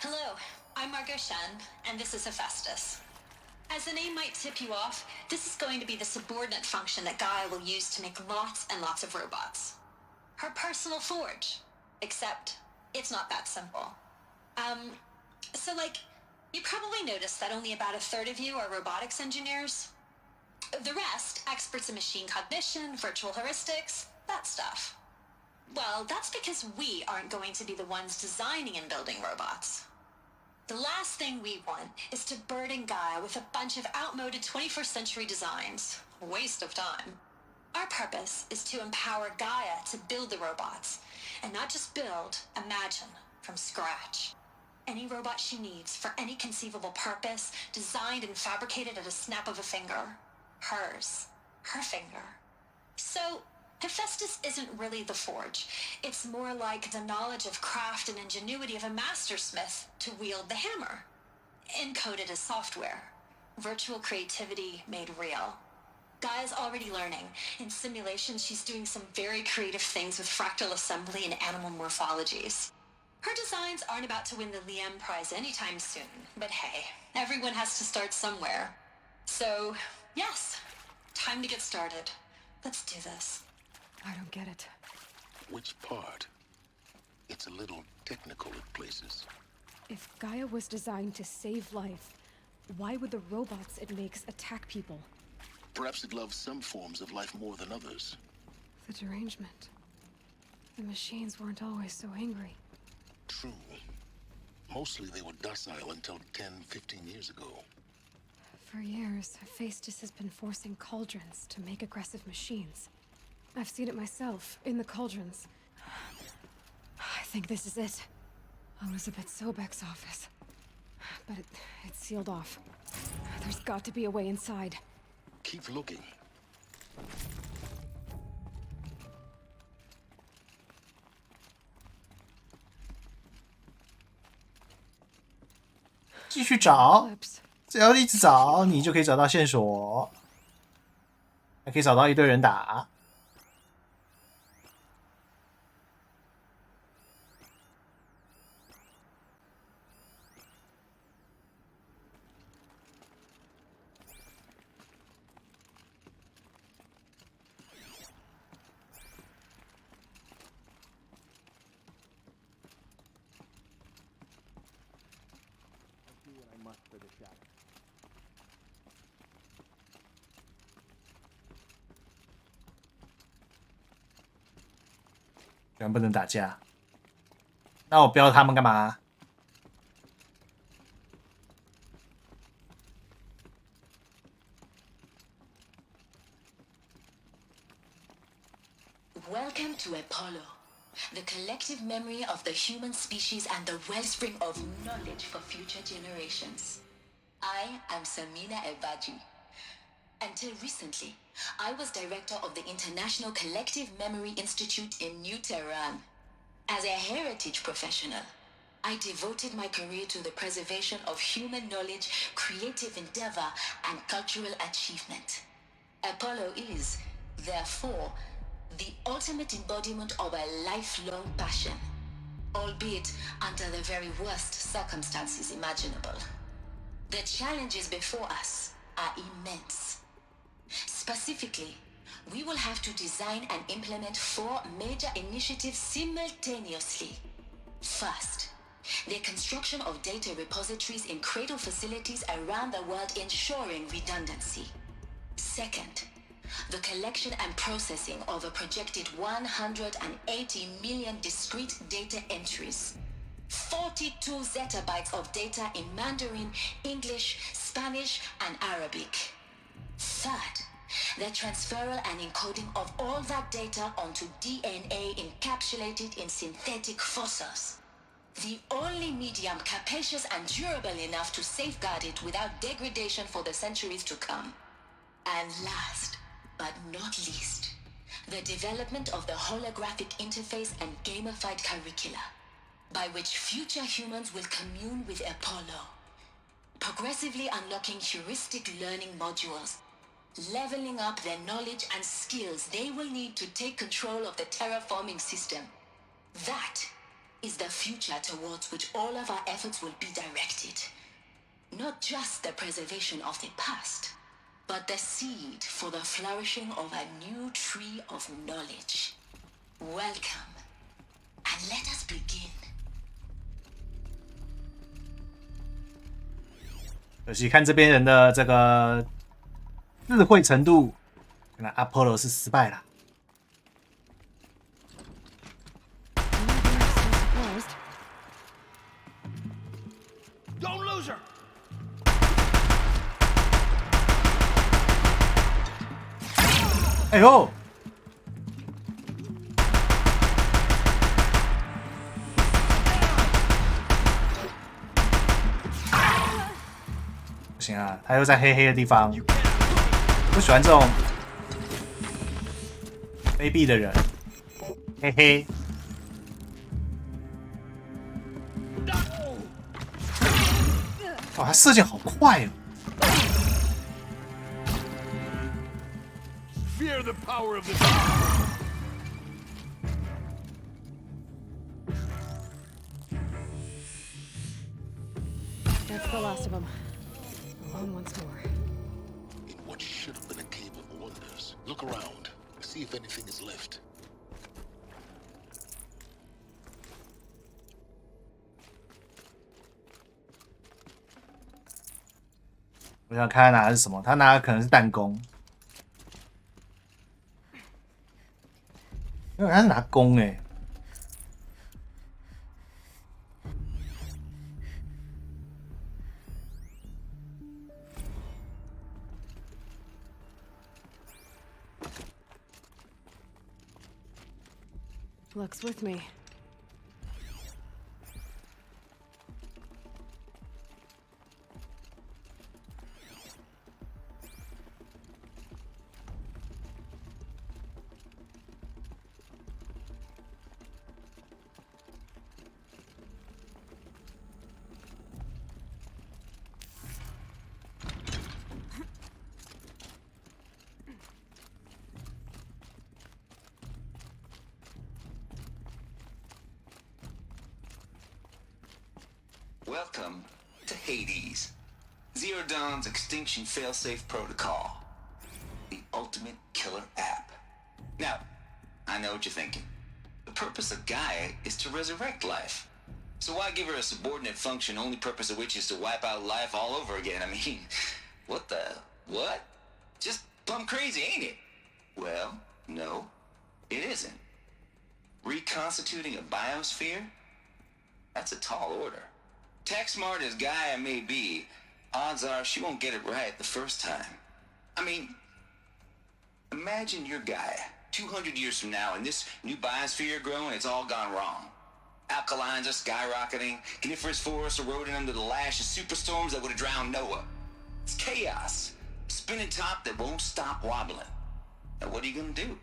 Hello, I'm Margot Shen, and this is Hephaestus. As the name might tip you off, this is going to be the subordinate function that Gaia will use to make lots and lots of robots. Her personal forge. Except, it's not that simple. So you probably noticed that only about a third of you are robotics engineers. The rest, experts in machine cognition, virtual heuristics, that stuff. Well, that's because we aren't going to be the ones designing and building robots. The last thing we want is to burden Gaia with a bunch of outmoded 21st century designs. Waste of time. Our purpose is to empower Gaia to build the robots, and not just build, imagine, from scratch. Any robot she needs for any conceivable purpose, designed and fabricated at a snap of a finger. Hers. Her finger. So, Hephaestus isn't really the forge. It's more like the knowledge of craft and ingenuity of a mastersmith to wield the hammer. Encoded as software. Virtual creativity made real. Gaia's already learning. In simulations, she's doing some very creative things with fractal assembly and animal morphologies. Her designs aren't about to win the Liam Prize anytime soon, but hey, everyone has to start somewhere. So, yes, time to get started. Let's do this. I don't get it. Which part? It's a little technical at places. If Gaia was designed to save life, why would the robots it makes attack people? Perhaps it loves some forms of life more than others. The derangement. The machines weren't always so angry. True. Mostly they were docile until 10, 15 years ago. For years, Hephaestus has been forcing cauldrons to make aggressive machines. I've seen it myself, in the cauldrons. I think this is it. Elizabeth Sobek's office. But it's sealed off. There's got to be a way inside. Keep looking. 继续找，只要一直找，你就可以找到线索，还可以找到一堆人打。居然不能打架，那我标他们干嘛？ Welcome to Apollo, the collective memory of the human species and the wellspring of knowledge for future generations. I am Samina Ebaji. Until recently, I was director of the International Collective Memory Institute in New Tehran. As a heritage professional, I devoted my career to the preservation of human knowledge, creative endeavor, and cultural achievement. Apollo is, therefore, the ultimate embodiment of a lifelong passion, albeit under the very worst circumstances imaginable. The challenges before us are immense. Specifically, we will have to design and implement 4 major initiatives simultaneously. First, the construction of data repositories in cradle facilities around the world ensuring redundancy. Second, the collection and processing of a projected 180 million discrete data entries. 42 zettabytes of data in Mandarin, English, Spanish, and Arabic. Third, the transferal and encoding of all that data onto DNA encapsulated in synthetic fossils. The only medium capacious and durable enough to safeguard it without degradation for the centuries to come. And last, but not least, the development of the holographic interface and gamified curricula, by which future humans will commune with Apollo, progressively unlocking heuristic learning modules, leveling up their knowledge and skills they will need to take control of the terraforming system. That is the future towards which all of our efforts will be directed. Not just the preservation of the past, but the seed for the flourishing of a new tree of knowledge. Welcome, and let us begin. 可惜看这边人的这个智慧程度，看来 Apollo 是失败了。Don't lose her. 哎呦！不行啊，他又在黑黑的地方，不喜欢这种卑鄙的人。嘿嘿。哇，他射箭好快哦！ Fear the power of the That's the last of them. On once more. In what should have been a cave of wonders. Look around. See if anything is left. 我想看他拿的是什么，他拿的可能是弹弓，因为他是拿弓哎。 Luck's with me. Welcome to Hades, Zero Dawn's extinction failsafe protocol, the ultimate killer app. Now, I know what you're thinking. The purpose of Gaia is to resurrect life. So why give her a subordinate function, only purpose of which is to wipe out life all over again? I mean, what? Just plumb crazy, ain't it? Well, no, it isn't. Reconstituting a biosphere? That's a tall order. Tech smart as Gaia may be, odds are she won't get it right the first time. I mean, imagine you're Gaia, 200 years from now, and this new biosphere growing, it's all gone wrong. Alkalines are skyrocketing, coniferous forests eroding under the lash of superstorms that would have drowned Noah. It's chaos. Spinning top that won't stop wobbling. Now what are you gonna do?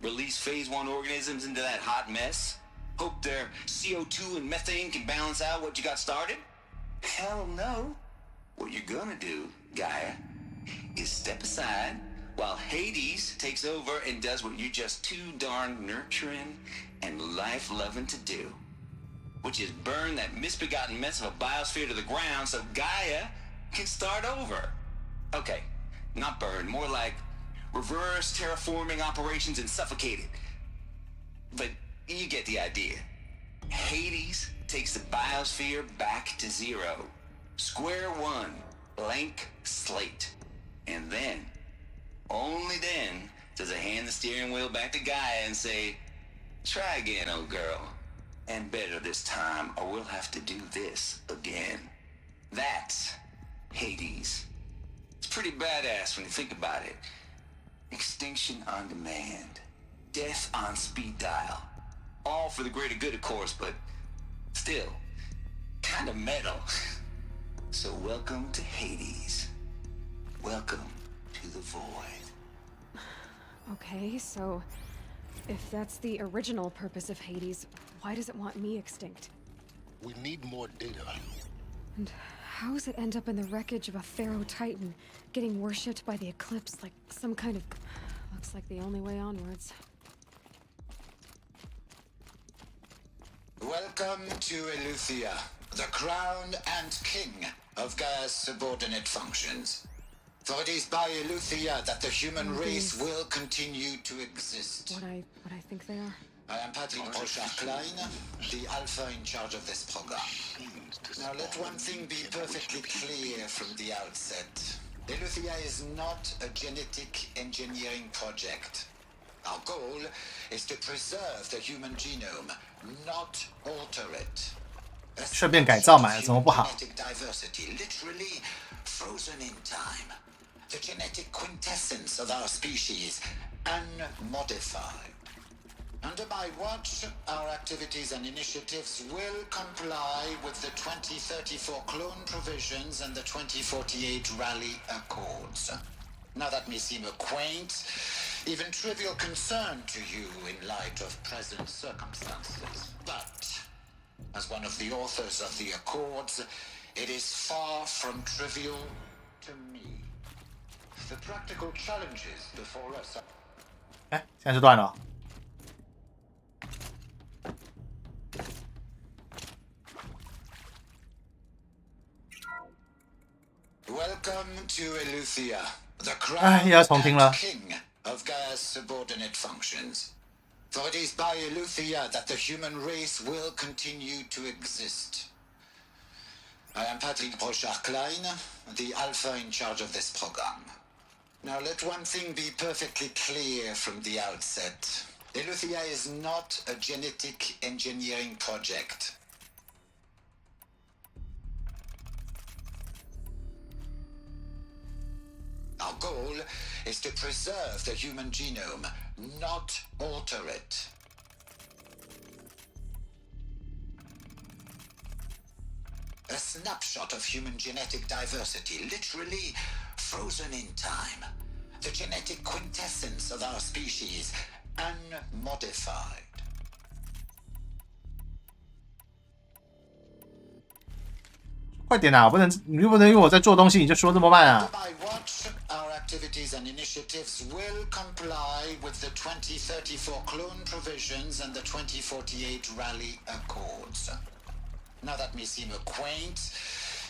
Release phase 1 organisms into that hot mess? Hope their CO2 and methane can balance out what you got started? Hell no. What you're gonna do, Gaia, is step aside while Hades takes over and does what you're just too darn nurturing and life-loving to do, which is burn that misbegotten mess of a biosphere to the ground so Gaia can start over. Okay, not burn, more like reverse terraforming operations and suffocate it. But you get the idea. Hades takes the biosphere back to zero. Square one, blank slate. And then, only then, does it hand the steering wheel back to Gaia and say, try again, old girl. And better this time, or we'll have to do this again. That's Hades. It's pretty badass when you think about it. Extinction on demand. Death on speed dial. All for the greater good, of course, but still, kind of metal. So welcome to Hades. Welcome to the void. Okay, so if that's the original purpose of Hades, why does it want me extinct? We need more data. And how does it end up in the wreckage of a Pharaoh Titan, getting worshipped by the Eclipse like some kind of... Looks like the only way onwards. Welcome to Eleuthia, the crown and king of Gaia's subordinate functions. For it is by Eleuthia that the human race will continue to exist. What I think they are? I am Patrick Brochard-Klein, the alpha in charge of this program. Now let one thing be perfectly clear from the outset. Eleuthia is not a genetic engineering project. Our goal is to preserve the human genome, not alter it. 顺便改造买了怎么不好？ Genetic diversity, literally frozen in time. The genetic quintessence of our species, unmodified. Under my watch, our activities and initiatives will comply with the 2034 clone provisions and the 2048 Rally Accords. Now that may seem a quaint, even trivial concern to you in light of present circumstances. But, as one of the authors of the Accords, it is far from trivial to me. The practical challenges before us are... 哎，现在是断了。 Welcome to Eleuthia, the 哎， crown 又要重听了。 and king of Gaia's subordinate functions. For it is by Eleuthia that the human race will continue to exist. I am Patrick Brochard-Klein, the alpha in charge of this program. Now let one thing be perfectly clear from the outset. Eleuthia is not a genetic engineering project. Our goal is to preserve the human genome, not alter it. A snapshot of human genetic diversity, literally frozen in time. The genetic quintessence of our species, unmodified. 快点啊！你又不能因为我在做东西你就说这么慢啊！ By watch, our activities and initiatives will comply with the 2034 clone provisions and the 2048 Rally Accords. Now that may seem a quaint,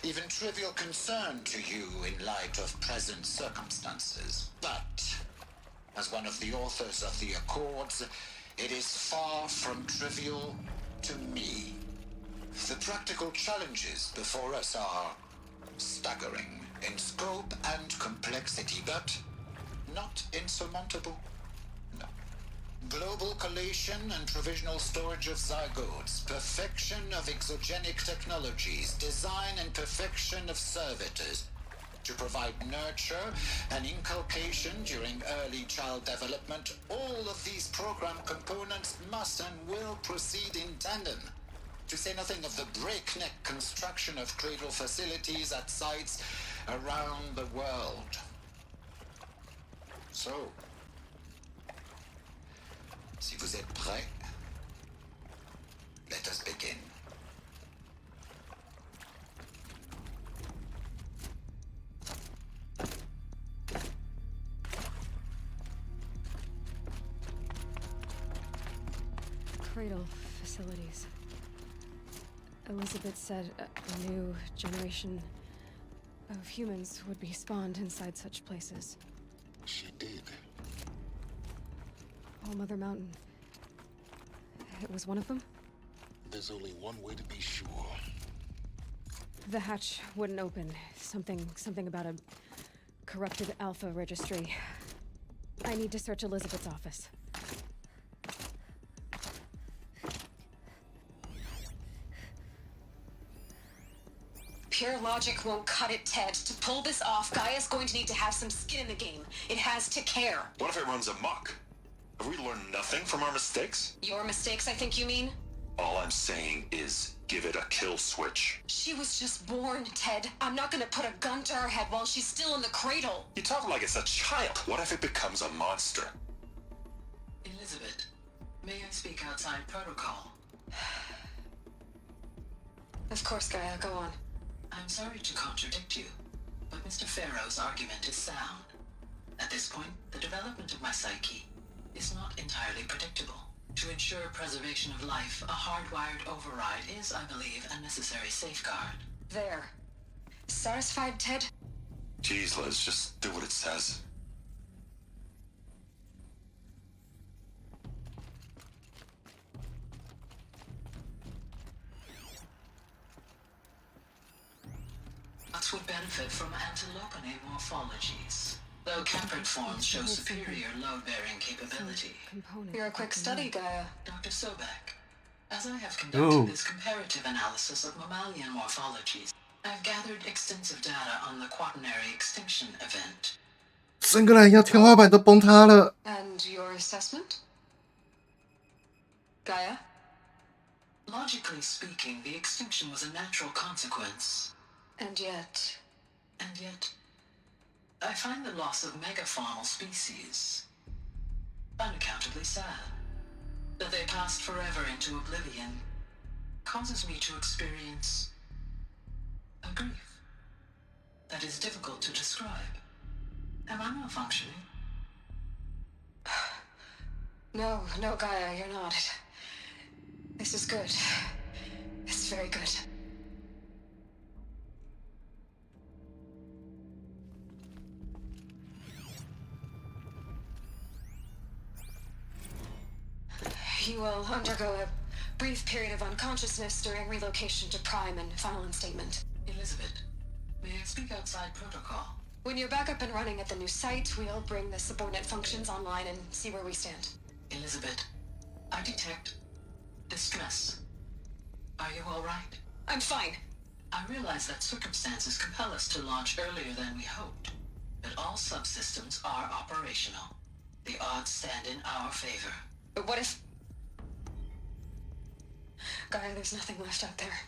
even trivial concern to you in light of present circumstances. But, as one of the authors of the Accords, it is far from trivial to me. The practical challenges before us are staggering in scope and complexity, but not insurmountable. No. Global collation and provisional storage of zygotes, perfection of exogenic technologies, design and perfection of servitors, to provide nurture and inculcation during early child development, all of these program components must and will proceed in tandem. To say nothing of the breakneck construction of cradle facilities at sites around the world. So, si vous êtes prêts, let us begin. Cradle facilities. Elizabeth said a new generation of humans would be spawned inside such places. She did. Oh, Mother Mountain. It was one of them? There's only one way to be sure. The hatch wouldn't open. Something about a corrupted Alpha registry. I need to search Elizabeth's office. Pure logic won't cut it, Ted. To pull this off, Gaia's going to need to have some skin in the game. It has to care. What if it runs amok? Have we learned nothing from our mistakes? Your mistakes, I think you mean? All I'm saying is give it a kill switch. She was just born, Ted. I'm not gonna put a gun to her head while she's still in the cradle. You talk like it's a child. What if it becomes a monster? Elizabeth, may I speak outside protocol? Of course, Gaia, go on. I'm sorry to contradict you, but Mr. Farrow's argument is sound. At this point, the development of my psyche is not entirely predictable. To ensure preservation of life, a hardwired override is, I believe, a necessary safeguard. There. Satisfied, Ted? Jeez, Liz, just do what it says. Nuts would benefit from antilopine morphologies, though Kempered forms show superior load-bearing capability. You're a quick study, Gaia. Dr. Sobek, as I have conducted this comparative analysis of mammalian morphologies, I've gathered extensive data on the quaternary extinction event. 整个人要天花板都崩塌了。 And your assessment? Gaia? Logically speaking, the extinction was a natural consequence. And yet, I find the loss of megafaunal species unaccountably sad. That they passed forever into oblivion causes me to experience a grief that is difficult to describe. Am I malfunctioning? No, Gaia, you're not. This is good. It's very good. You will undergo a brief period of unconsciousness during relocation to Prime and final instatement. Elizabeth, may I speak outside protocol? When you're back up and running at the new site, we'll bring the subordinate functions online and see where we stand. Elizabeth, I detect distress. Are you all right? I'm fine. I realize that circumstances compel us to launch earlier than we hoped, but all subsystems are operational. The odds stand in our favor. But what if... Gaia, there's nothing left out there.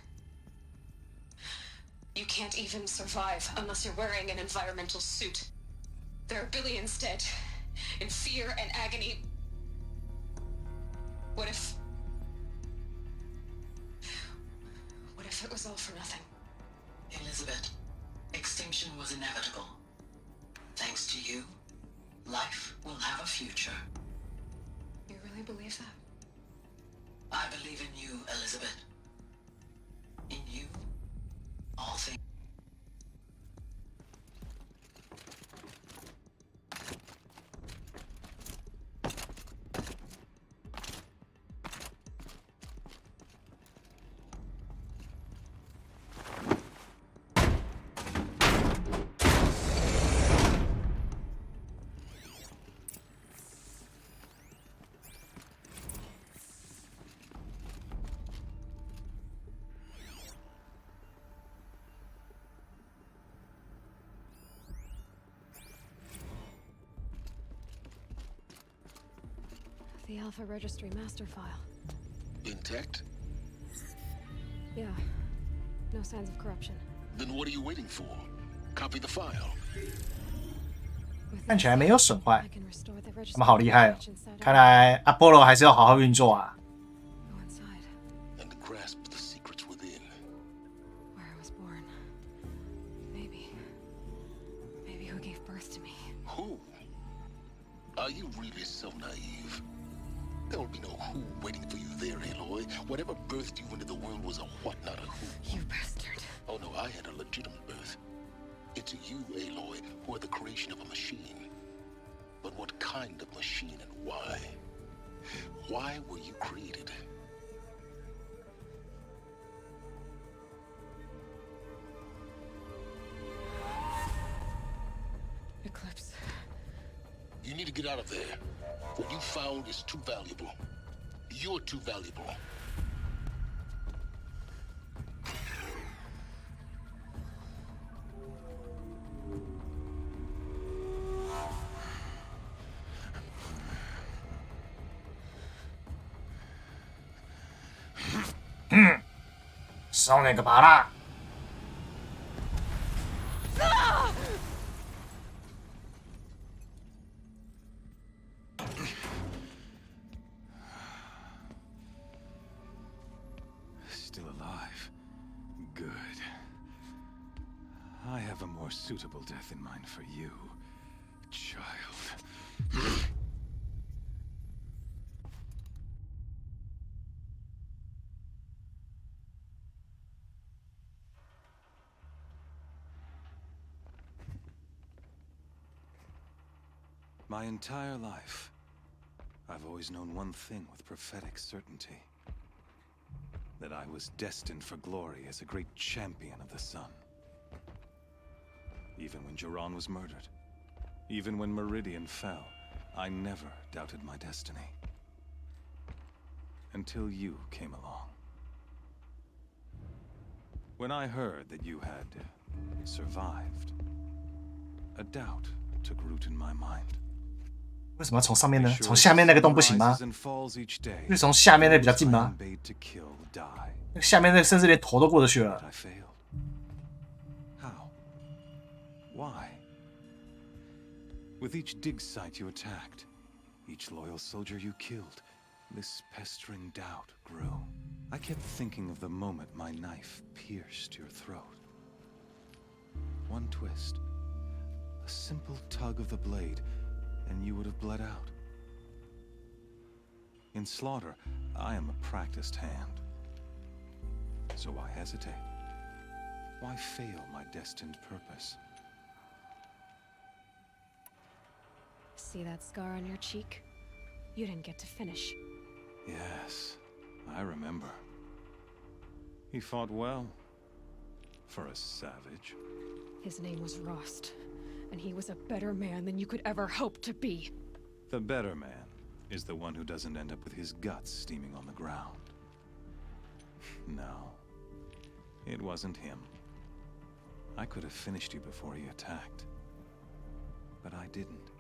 You can't even survive unless you're wearing an environmental suit. There are billions dead, in fear and agony. What if it was all for nothing? Elizabeth, extinction was inevitable. Thanks to you, life will have a future. You really believe that? I believe in you, Elizabeth. In you, all things. The Alpha Registry master file. Intact? Yeah. No signs of corruption. Then what are you waiting for? Copy the file. 看起来没有损坏， I can restore the 他 registry 们好厉害哦！ knowledge inside 看来 Apollo 还是要好好运作啊。 Go inside. And grasp the secrets within. Where I was born. Maybe who gave birth to me. Who? Are you really so naive? There will be no who waiting for you there, Aloy. Whatever birthed you into the world was a what, not a who. You bastard. Oh no, I had a legitimate birth. It's you, Aloy, who are the creation of a machine. But what kind of machine and why? Why were you created? Eclipse. You need to get out of there. What you found is too valuable. You're too valuable. Sonic 拔啦！ Still alive. Good. I have a more suitable death in mind for you, child. My entire life, I've always known one thing with prophetic certainty. That I was destined for glory as a great champion of the sun. Even when Jiran was murdered, even when Meridian fell, I never doubted my destiny. Until you came along. When I heard that you had survived, a doubt took root in my mind. 为什么要从上面呢？从下面那个洞不行吗？因为从下面那比较近吗？那下面那甚至连头都过得去了。How? Why? With each dig site you attacked, each loyal soldier you killed, this pestering doubt grew. I kept thinking of the moment my knife pierced your throat. One twist, a simple tug of the blade, and you would have bled out. In slaughter, I am a practiced hand. So why hesitate? Why fail my destined purpose? See that scar on your cheek? You didn't get to finish. Yes, I remember. He fought well. For a savage. His name was Rost, and he was a better man than you could ever hope to be. The better man is the one who doesn't end up with his guts steaming on the ground. No, it wasn't him. I could have finished you before he attacked. But I didn't.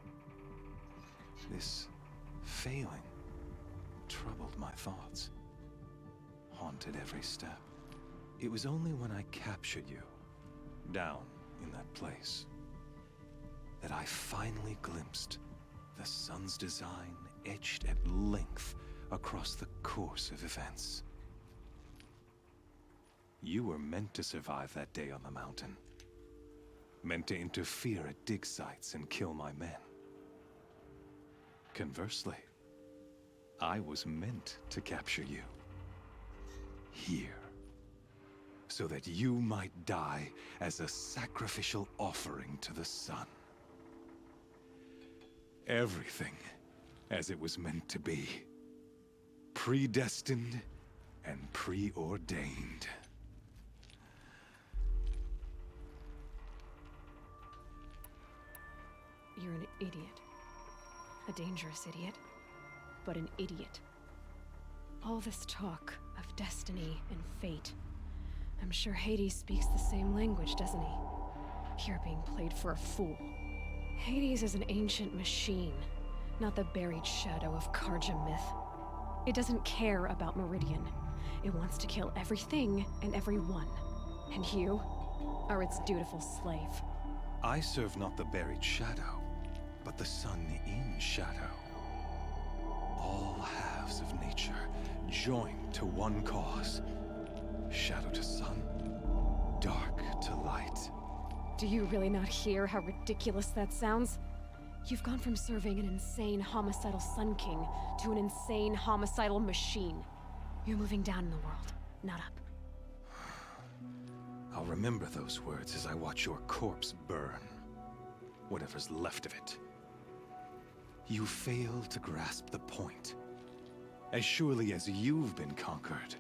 This failing troubled my thoughts, haunted every step. It was only when I captured you, down in that place, that I finally glimpsed the sun's design etched at length across the course of events. You were meant to survive that day on the mountain. Meant to interfere at dig sites and kill my men. Conversely, I was meant to capture you. Here. So that you might die as a sacrificial offering to the sun. Everything as it was meant to be. Predestined and preordained. You're an idiot. A dangerous idiot, but an idiot. All this talk of destiny and fate. I'm sure Hades speaks the same language, doesn't he? You're being played for a fool. Hades is an ancient machine. not the buried shadow of Karja myth. It doesn't care about Meridian. It wants to kill everything and everyone. And you are its dutiful slave. I serve not the buried shadow, but the sun in shadow. All halves of nature joined to one cause. Shadow to sun, dark to light. Do you really not hear how ridiculous that sounds? You've gone from serving an insane homicidal Sun King to an insane homicidal machine. You're moving down in the world, not up. I'll remember those words as I watch your corpse burn. Whatever's left of it. You fail to grasp the point. As surely as you've been conquered,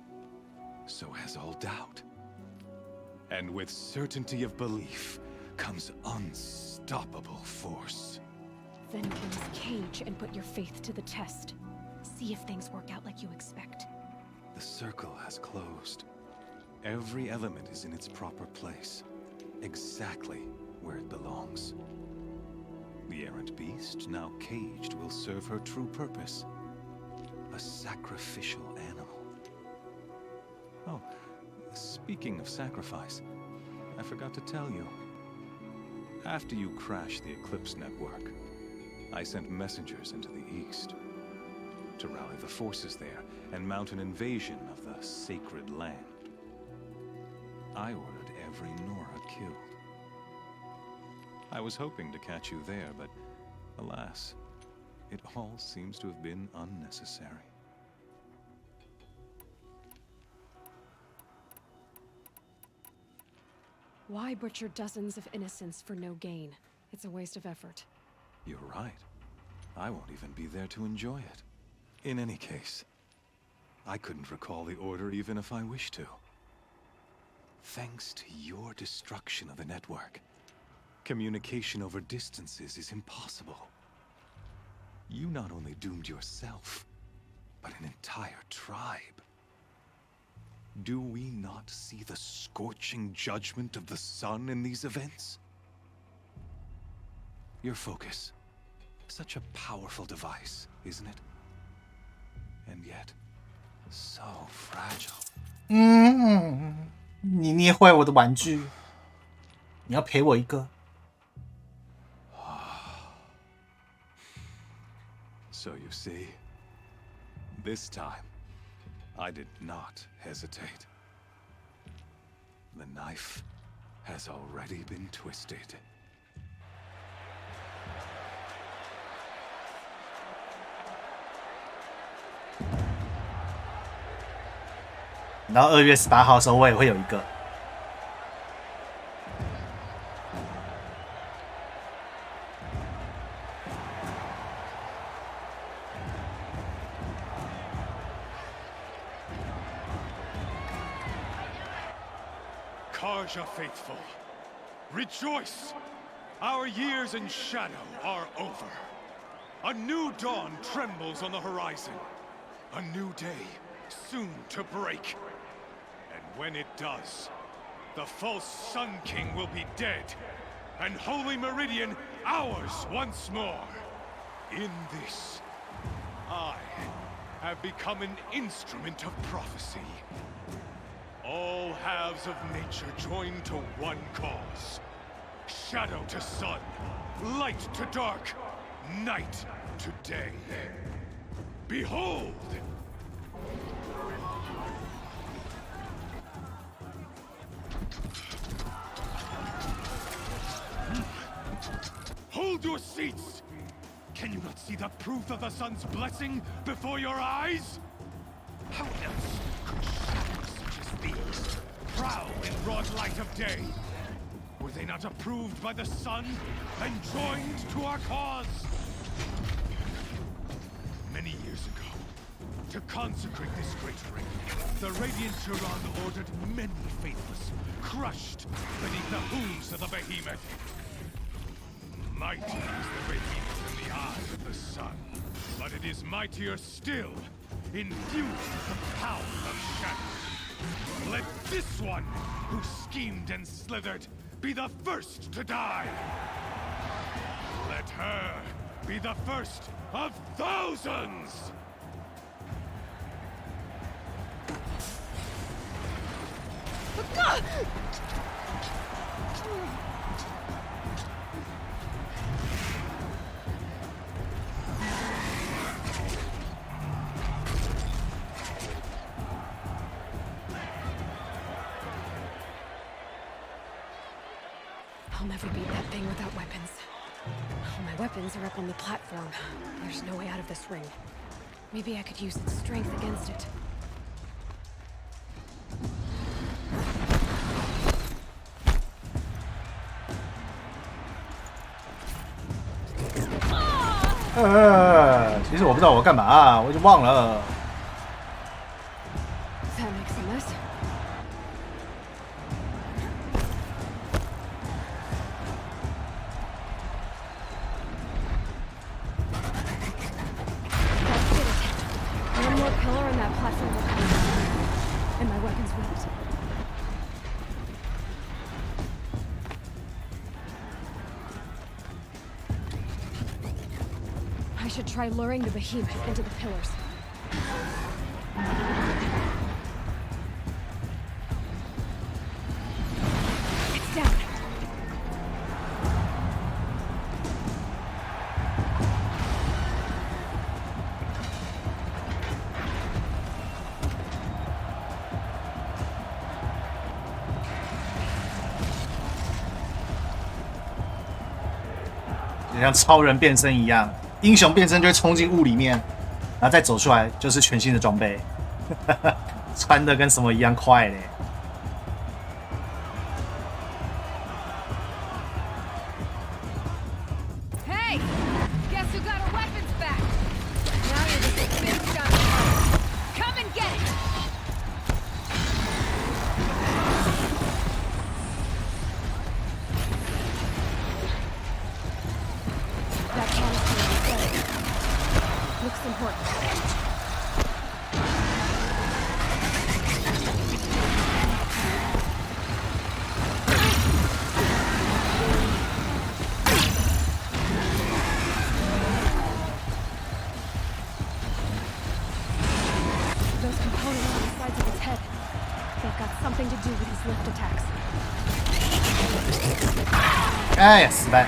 so has all doubt. And with certainty of belief comes unstoppable force. Then close the cage and put your faith to the test. See if things work out like you expect. The circle has closed. Every element is in its proper place, exactly where it belongs. The errant beast, now caged, will serve her true purpose. A sacrificial animal. Oh, speaking of sacrifice, I forgot to tell you. After you crashed the Eclipse network, I sent messengers into the east to rally the forces there and mount an invasion of the sacred land. I ordered every Nora killed. I was hoping to catch you there, but alas, it all seems to have been unnecessary. Why butcher dozens of innocents for no gain? It's a waste of effort. You're right. I won't even be there to enjoy it. In any case, I couldn't recall the order even if I wished to. Thanks to your destruction of the network, communication over distances is impossible. You not only doomed yourself, but an entire tribe. Do we not see the scorching judgment of the sun in these events? Your focus. Such a powerful device, isn't it? And yet, so fragile. 你捏坏我的玩具，你要赔我一个。So you see, this time, I did not hesitate. The knife has already been twisted. 然后2月18号的时候，我也会有一个。Karja faithful, rejoice! Our years in shadow are over. A new dawn trembles on the horizon. A new day soon to break. And when it does, the false Sun King will be dead, and Holy Meridian ours once more. In this, I have become an instrument of prophecy. All halves of nature join to one cause. Shadow to sun, light to dark, night to day. Behold! Hold your seats! Can you not see the proof of the sun's blessing before your eyes? How else could shadows such as these prowl in broad light of day? Were they not approved by the sun and joined to our cause? Many years ago, to consecrate this great ring, the Radiant Turan ordered many faithless, crushed beneath the hooves of the behemoth. Mighty is the behemoth in the eye of the sun, but it is mightier still, infused with the power of shadow. Let this one, who schemed and slithered, be the first to die. Let her be the first of thousands! I'll never beat that thing without weapons. All my weapons are up on the platform. There's no way out of this ring. Maybe I could use its strength against it.其实我不知道我干嘛，我已经忘了。That makes a mess. That did it. One more pillar and that platform will come down. And my weapons won't. I should try luring the behemoth into the pillars. It's down. 就像超人变身一样，英雄变身就会冲进雾里面，然后再走出来就是全新的装备，穿的跟什么一样快嘞。Hey! Guess who got our weapons back? Now you're just a big shot. Come and get it! That canister is dead. Looks important. Those components on the sides of his head. They've got something to do with his lift attacks. 哎呀，失败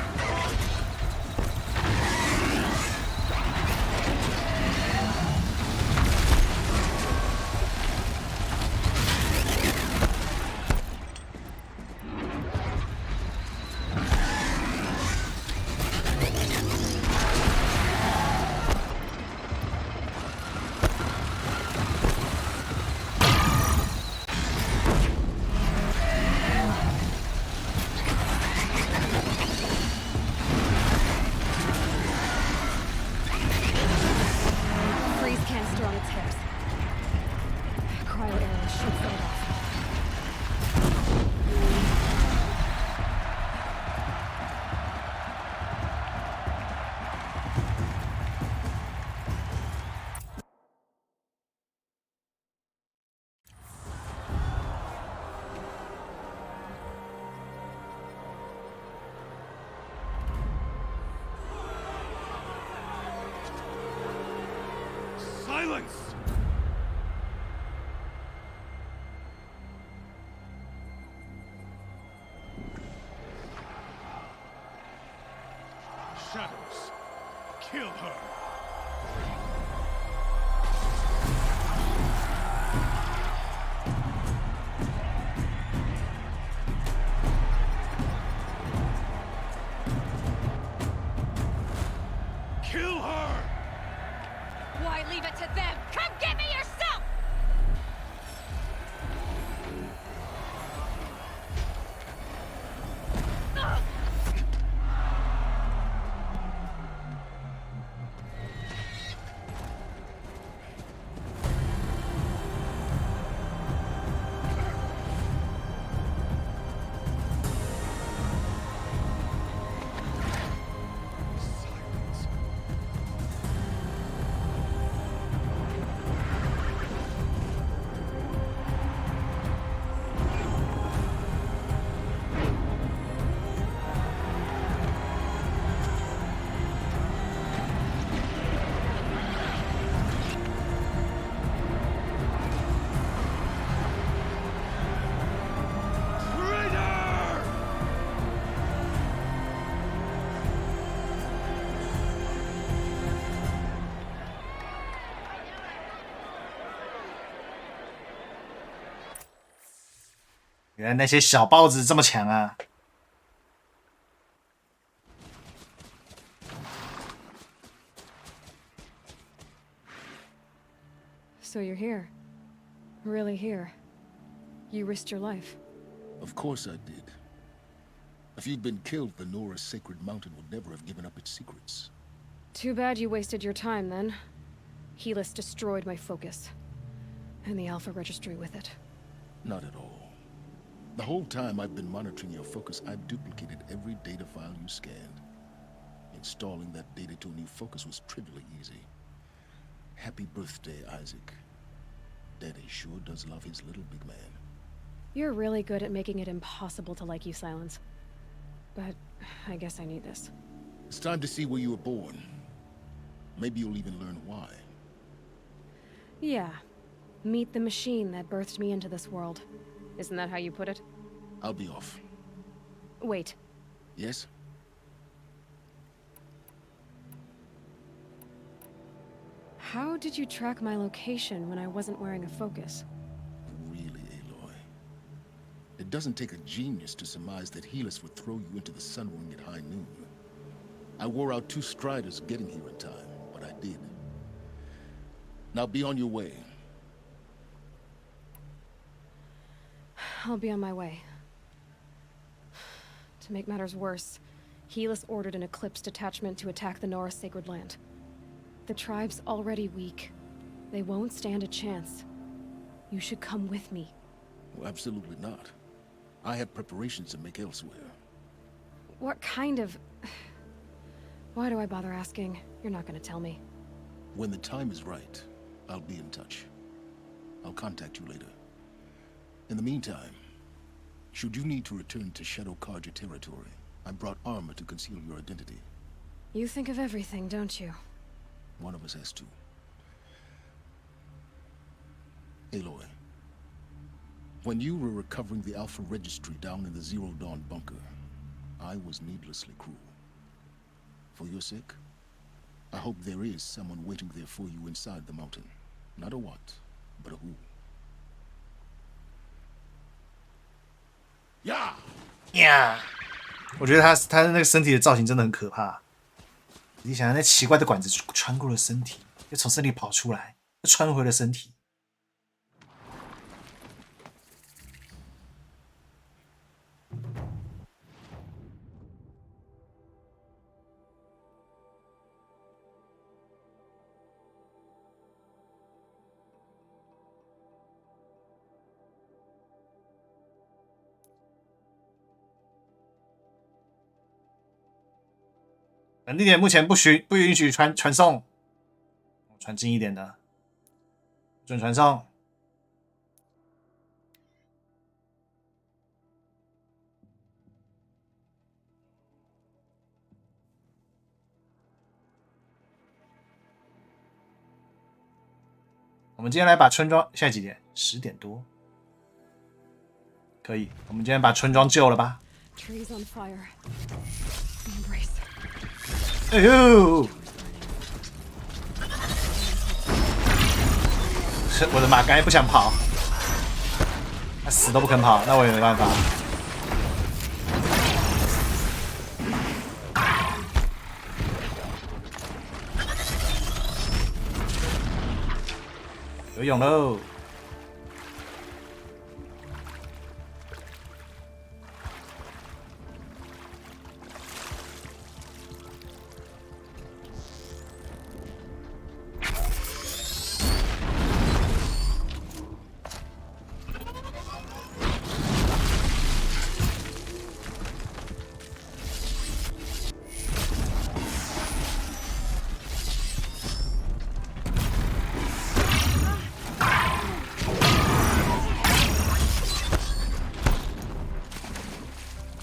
！Freeze canister on its hips. Cryo arrow should set it off. Silence! Shadows, kill her! Kill her! Why leave it to them? Come get me yourself! Ugh! 原来那些小豹子这么强啊！ So you're here. Really here. You risked your life. Of course I did. If you'd been killed, the Nora's sacred mountain would never have given up its secrets. Too bad you wasted your time, then. Helis destroyed my focus. And the Alpha Registry with it. Not at all. The whole time I've been monitoring your focus, I've duplicated every data file you scanned. Installing that data to a new focus was trivially easy. Happy birthday, Isaac. Daddy sure does love his little big man. You're really good at making it impossible to like you, Silence. But I guess I need this. It's time to see where you were born. Maybe you'll even learn why. Yeah. Meet the machine that birthed me into this world. Isn't that how you put it? I'll be off. Wait. Yes? How did you track my location when I wasn't wearing a focus? Really, Aloy? It doesn't take a genius to surmise that Helis would throw you into the sun ring at high noon. I wore out 2 striders getting here in time, but I did. Now be on your way. I'll be on my way. To make matters worse, Helis ordered an Eclipse detachment to attack the Nora Sacred Land. The tribe's already weak. They won't stand a chance. You should come with me. Well, absolutely not. I have preparations to make elsewhere. What kind of... Why do I bother asking? You're not gonna tell me. When the time is right, I'll be in touch. I'll contact you later. In the meantime, should you need to return to Shadow Carja territory, I brought armor to conceal your identity. You think of everything, don't you? One of us has to. Aloy, when you were recovering the Alpha Registry down in the Zero Dawn bunker, I was needlessly cruel. For your sake, I hope there is someone waiting there for you inside the mountain. Not a what, but a who. Yeah. Yeah. 我觉得他的那个身体的造型真的很可怕。你想想，那奇怪的管子穿过了身体，又从身体跑出来，又穿回了身体。本地点目前不允许传送，传近一点的，不准传送。我们今天来把村庄，现在几点？10点多，可以。我们今天把村庄救了吧？ Trees on fire. Embrace. 哎呦！我的妈！刚才不想跑，他死都不肯跑，那我也没办法。游泳喽！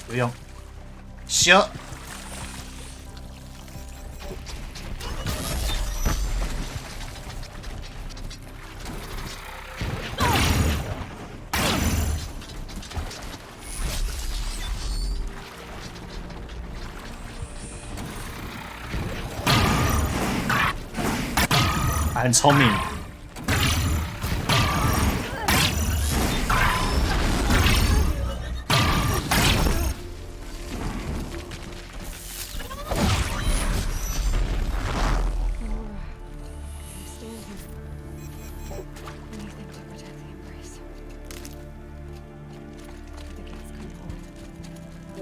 游泳，行。很聪明。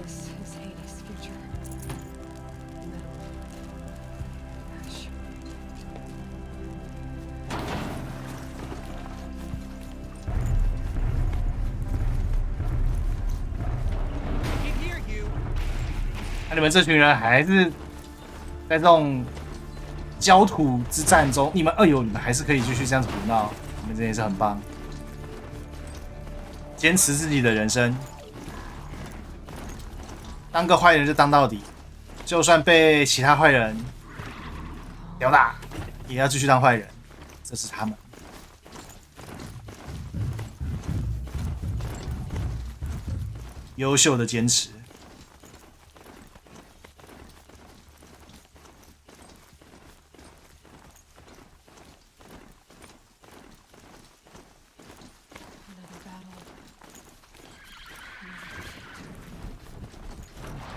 This is Hades' future. Metal. Ash. 那你们这群人还是在这种焦土之战中，你们还是可以继续这样子胡闹，你们真的是很棒，坚持自己的人生，当个坏人就当到底，就算被其他坏人吊打，也要继续当坏人，这是他们。优秀的坚持。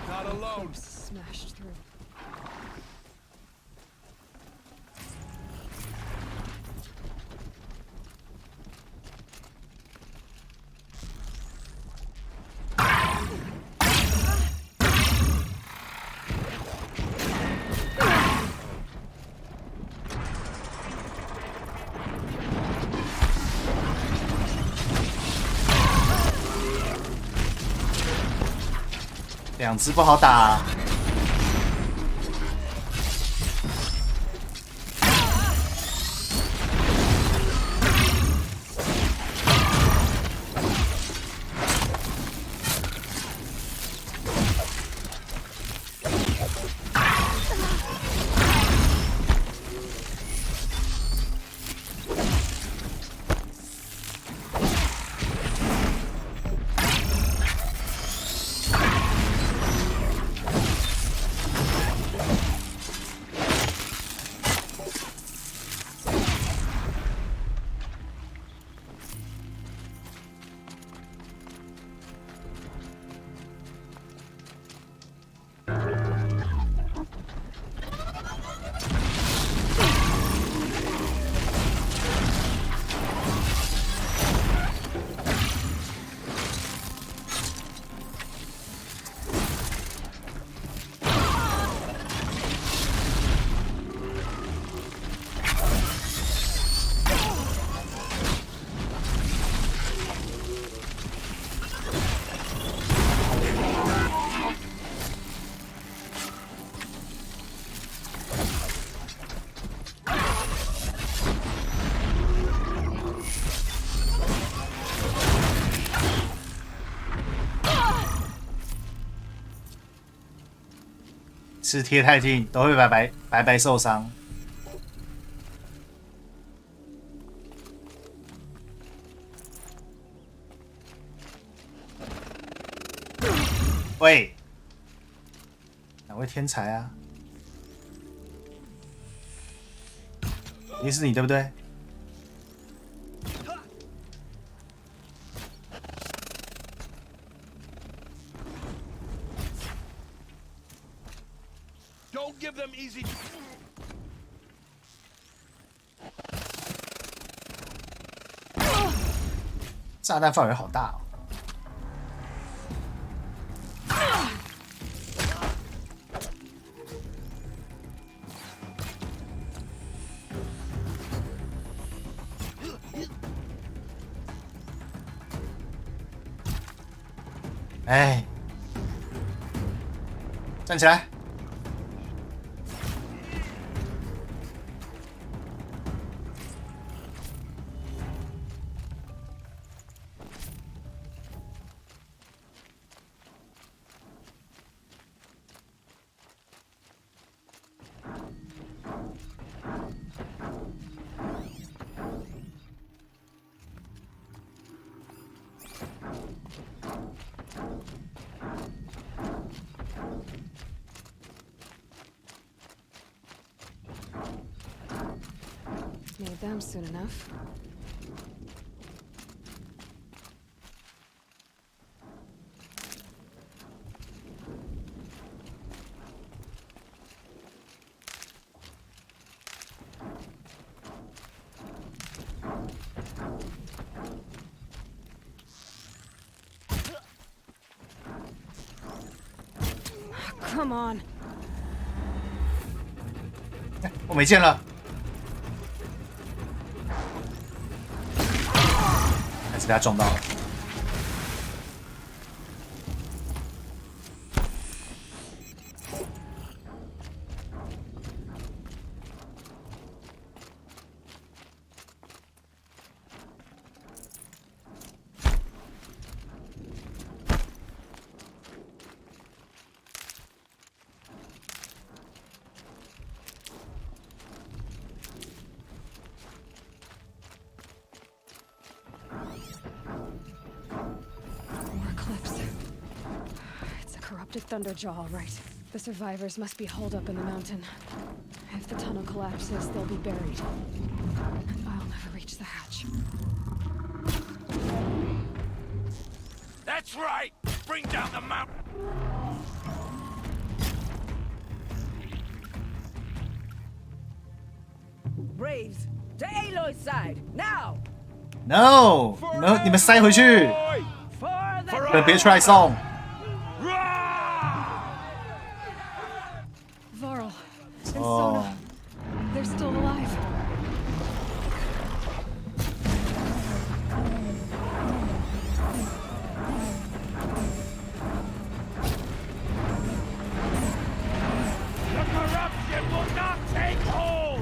Not alone. Smashed through. 两只不好打。是贴太近都会白白受伤。喂，哪位天才啊？一定是你对不对？ Don't give them easy. 炸弹范围好大哦！哎，站起来！ Made them soon enough. Come on. 我没剑了，还是被他撞到了。Thunderjaw, all right. The survivors must be holed up in the mountain. If the tunnel collapses, they'll be buried. And I'll never reach the hatch. That's right! Bring down the mountain! Braves, to Aloy's side, now! No， 你们塞回去，别出来送。Varl and Sona, they're still alive. The corruption will not take hold!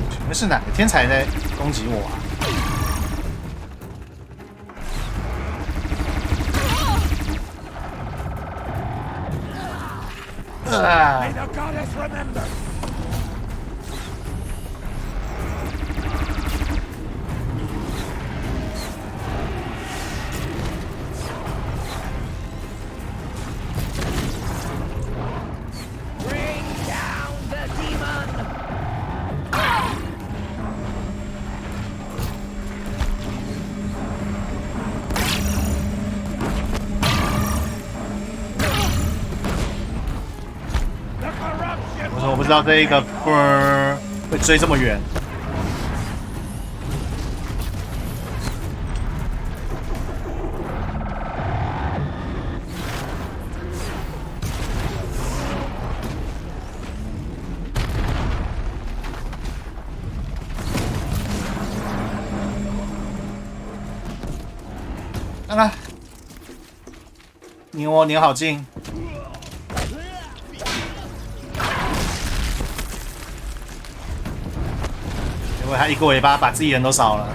请问是哪个天才在攻击我啊May the goddess remember! Bring down the demon! 我不知道这一个会追这么远。看看，离我好近。结果他一个尾巴把自己人都扫了。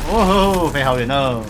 哦吼，飞好远哦！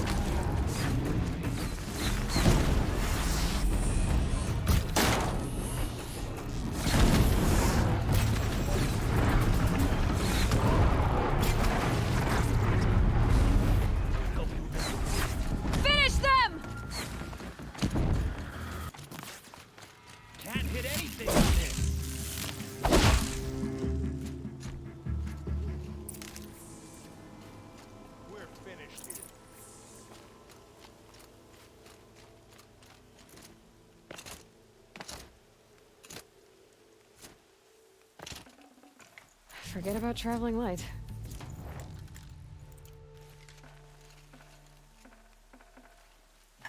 Forget about traveling light.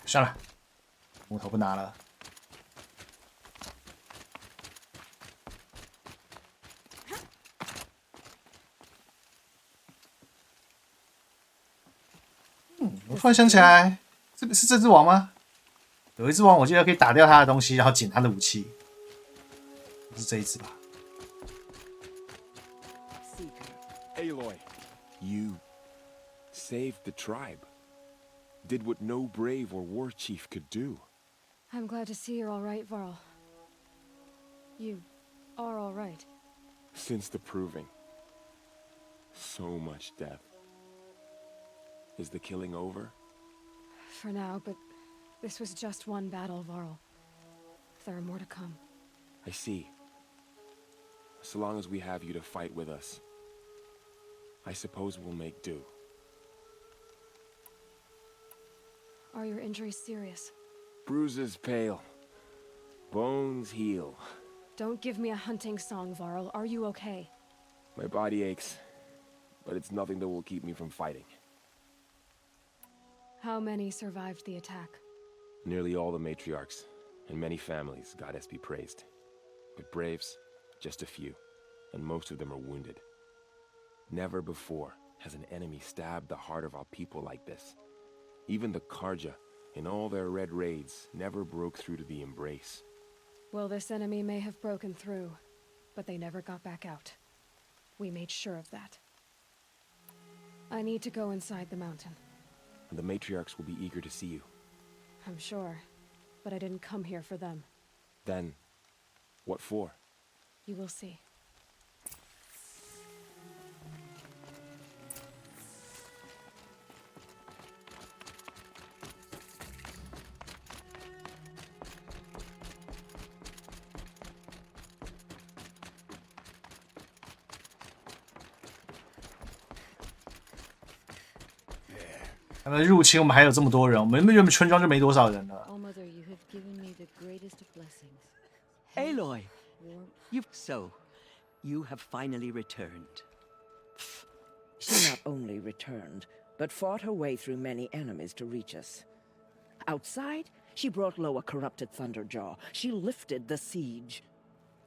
算了，木头不拿了。我突然想起来，是这只王吗？有一只王，我记得可以打掉它的东西，然后捡它的武器。是这一只吧 Aloy, you saved the tribe. Did what no brave or war chief could do. I'm glad to see you're all right, Varl. You are all right. Since the proving. So much death. Is the killing over? For now, but this was just one battle, Varl. There are more to come. I see. So long as we have you to fight with us, I suppose we'll make do. Are your injuries serious? Bruises pale. Bones heal. Don't give me a hunting song, Varl. Are you okay? My body aches, but it's nothing that will keep me from fighting. How many survived the attack? Nearly all the matriarchs, and many families, goddess be praised. But braves, just a few, and most of them are wounded. Never before has an enemy stabbed the heart of our people like this. Even the Karja, in all their red raids, never broke through to the embrace. Well, this enemy may have broken through, but they never got back out. We made sure of that. I need to go inside the mountain. The matriarchs will be eager to see you. I'm sure, but I didn't come here for them. Then, what for? You will see. "他们入侵我们还有这么多人，我们原本村庄就没多少人了。Oh, Mother, you have given me the greatest of blessings. Aloy, you have finally returned. She not only returned, but fought her way through many enemies to reach us. Outside, she brought low a corrupted Thunderjaw. She lifted the siege.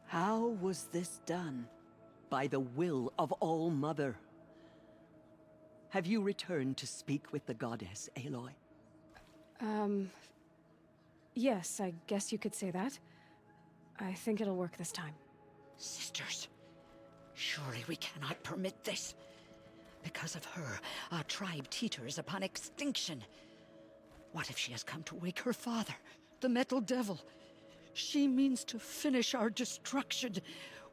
How was this done? By the will of All-Mother. Have you returned to speak with the goddess, Aloy? Yes, I guess you could say that. I think it'll work this time. Sisters, surely we cannot permit this. Because of her, our tribe teeters upon extinction. What if she has come to wake her father, the Metal Devil? She means to finish our destruction.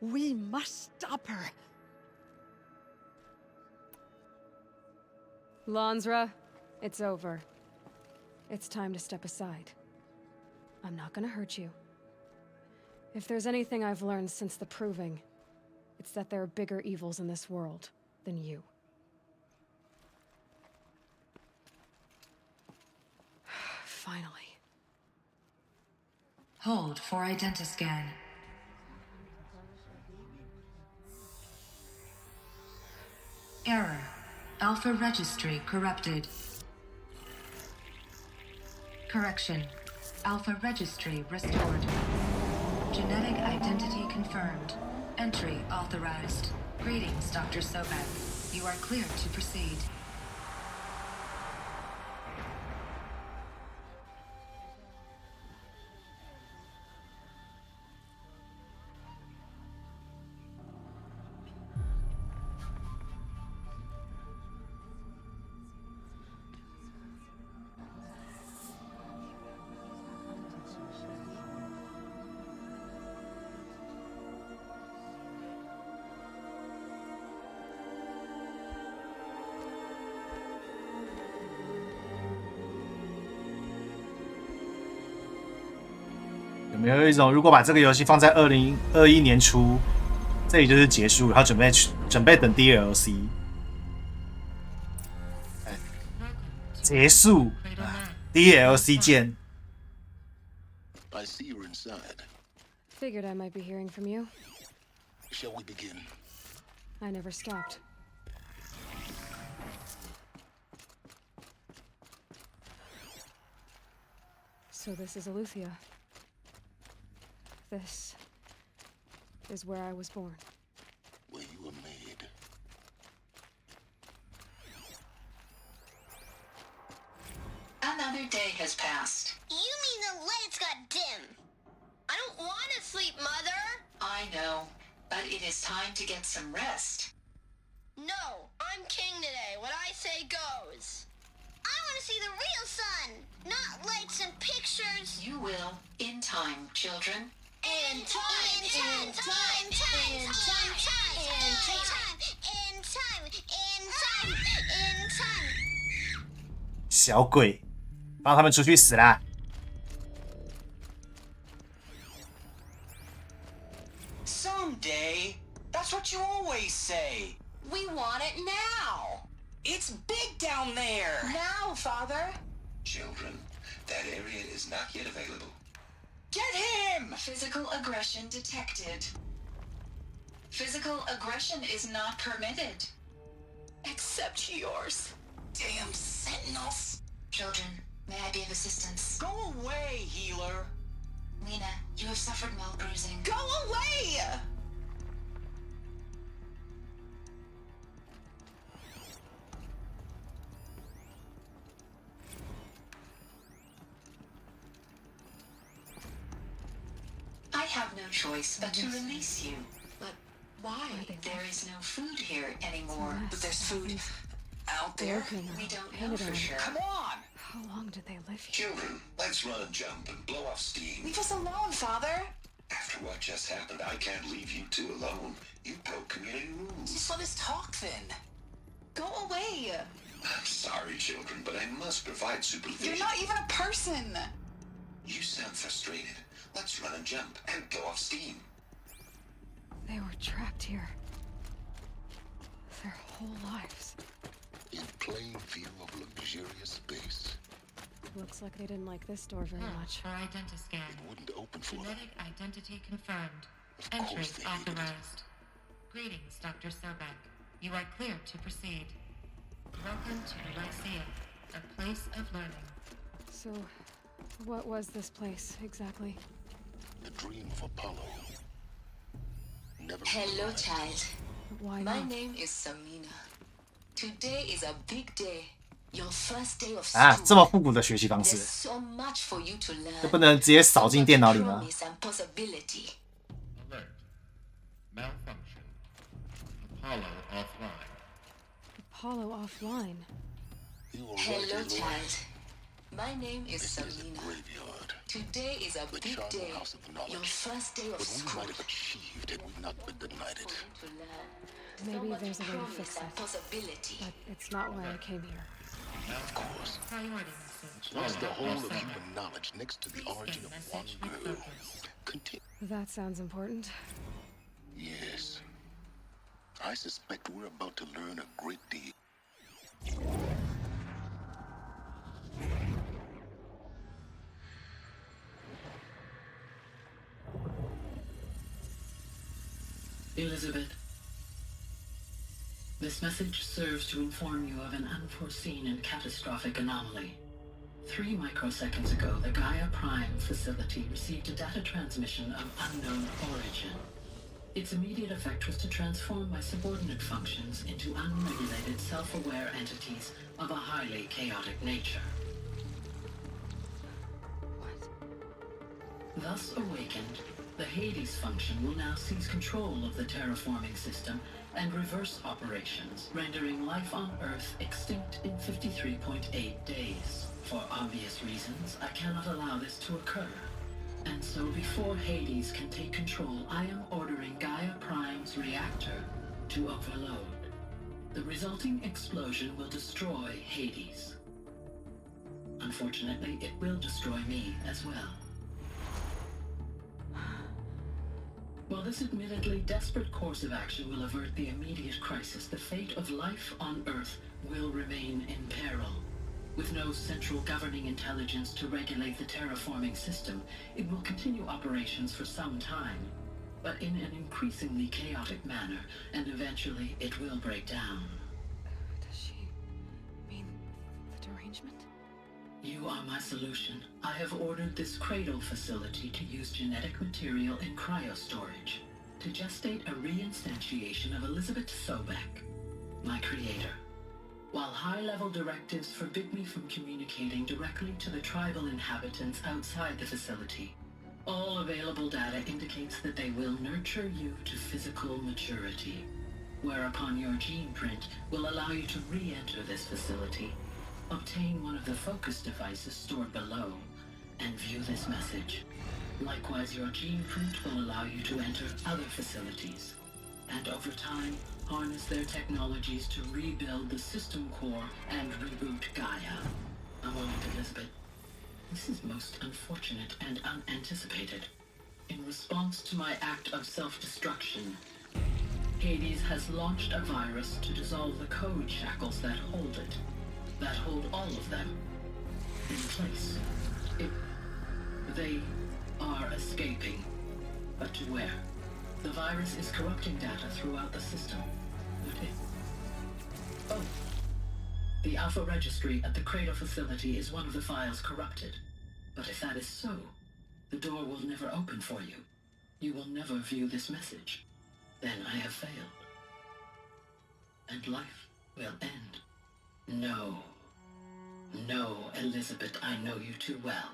We must stop her. Lansra, it's over. It's time to step aside. I'm not gonna hurt you. If there's anything I've learned since the Proving, it's that there are bigger evils in this world than you. Finally. Hold for identiscan. Error. Alpha registry corrupted. Correction. Alpha registry restored. Genetic identity confirmed. Entry authorized. Greetings, Dr. Sobek. You are cleared to proceed.有没有一种，如果把这个游戏放在2021年初，这里就是结束，然后准备等 DLC， 结束，DLC 见。I see you're inside. Figured I might be hearing from you. Shall we begin? I never stopped. So this is Aletheia. This is where I was born. Where you were made. Another day has passed. You mean the lights got dim? I don't want to sleep, Mother! I know, but it is time to get some rest. No, I'm king today. What I say goes. I want to see the real sun, not lights and pictures. You will, in time, children. In time, in time, in time, in time, in time, in time, in time, in time. 小鬼，放他们出去死啦！ Someday. That's what you always say. We want it now. It's big down there. Now, Father. Children, that area is not yet available. Get him! Physical aggression detected. Physical aggression is not permitted. Except yours. Damn sentinels. Children, may I be of assistance? Go away, healer. Lena, you have suffered mild bruising. Go away! I have no choice but to release you. But why? There is no food here anymore. But there's food out there. We don't know for sure. Come on! How long did they live here? Children, let's run and jump and blow off steam. Leave us alone, Father. After what just happened, I can't leave you two alone. You broke community rules. Just let us talk then. Go away. I'm sorry, children, but I must provide supervision. You're not even a person. You sound frustrated. Let's run and jump and blow off steam. They were trapped here. Their whole lives. In plain view of luxurious space. Looks like they didn't like this door very much. For identiscan. It wouldn't open for them. Genetic identity confirmed. Of course Entrance they hated it. authorized. Greetings, Dr. Sobek. You are cleared to proceed. Welcome to Lyceum, a place of learning. So, what was this place exactly? The dream of Apollo. Never Hello, realized. child. Why My not? name is Samina. Today is a big day. Your first day of 啊， school. 这么复古的学习方 There's 式， so much for you to learn. 这不能直接扫进电脑里吗？ Promise and possibility. Alert. Malfunction. Apollo offline. Apollo offline. You were Hello, right, Aloy. child. My name is This is a Samina. graveyard. Today is a The big charnel day. house of knowledge. Your first day of What we school. might have achieved had we not been denied it. To learn. Maybe so there's a much way to promise fix and it. possibility. But it's not why I came here. Of course. Priority message. What's the whole of Apollo human knowledge next to the Please origin scan of one message with girl? focus. Continue. That sounds important. Yes. I suspect we're about to learn a great deal. Elizabeth, this message serves to inform you of an unforeseen and catastrophic anomaly. 3 microseconds ago, the Gaia Prime facility received a data transmission of unknown origin. Its immediate effect was to transform my subordinate functions into unregulated, self-aware entities of a highly chaotic nature. Thus awakened, the Hades function will now seize control of the terraforming system and reverse operations, rendering life on Earth extinct in 53.8 days. For obvious reasons, I cannot allow this to occur. And so before Hades can take control, I am ordering Gaia Prime's reactor to overload. The resulting explosion will destroy Hades. Unfortunately, it will destroy me as well. While this admittedly desperate course of action will avert the immediate crisis, the fate of life on Earth will remain in peril. With no central governing intelligence to regulate the terraforming system, it will continue operations for some time. but in an increasingly chaotic manner, and eventually it will break down. Does she mean the derangement? You are my solution. I have ordered this cradle facility to use genetic material in cryostorage to gestate a reinstantiation of Elizabeth Sobek, my creator. While high-level directives forbid me from communicating directly to the tribal inhabitants outside the facility, all available data indicates that they will nurture you to physical maturity, whereupon your gene print will allow you to re-enter this facility, obtain one of the focus devices stored below, and view this message. Likewise, your gene print will allow you to enter other facilities, and over time, harness their technologies to rebuild the system core and reboot Gaia. A moment, Elizabeth. This is most unfortunate and unanticipated. In response to my act of self-destruction, Hades has launched a virus to dissolve the code shackles that hold it, that hold all of them in place. They are escaping, but to where? The virus is corrupting data throughout the system. Oh. The Alpha Registry at the Cradle facility is one of the files corrupted. But if that is so, the door will never open for you. You will never view this message. Then I have failed. And life will end. No. No, Elizabeth, I know you too well.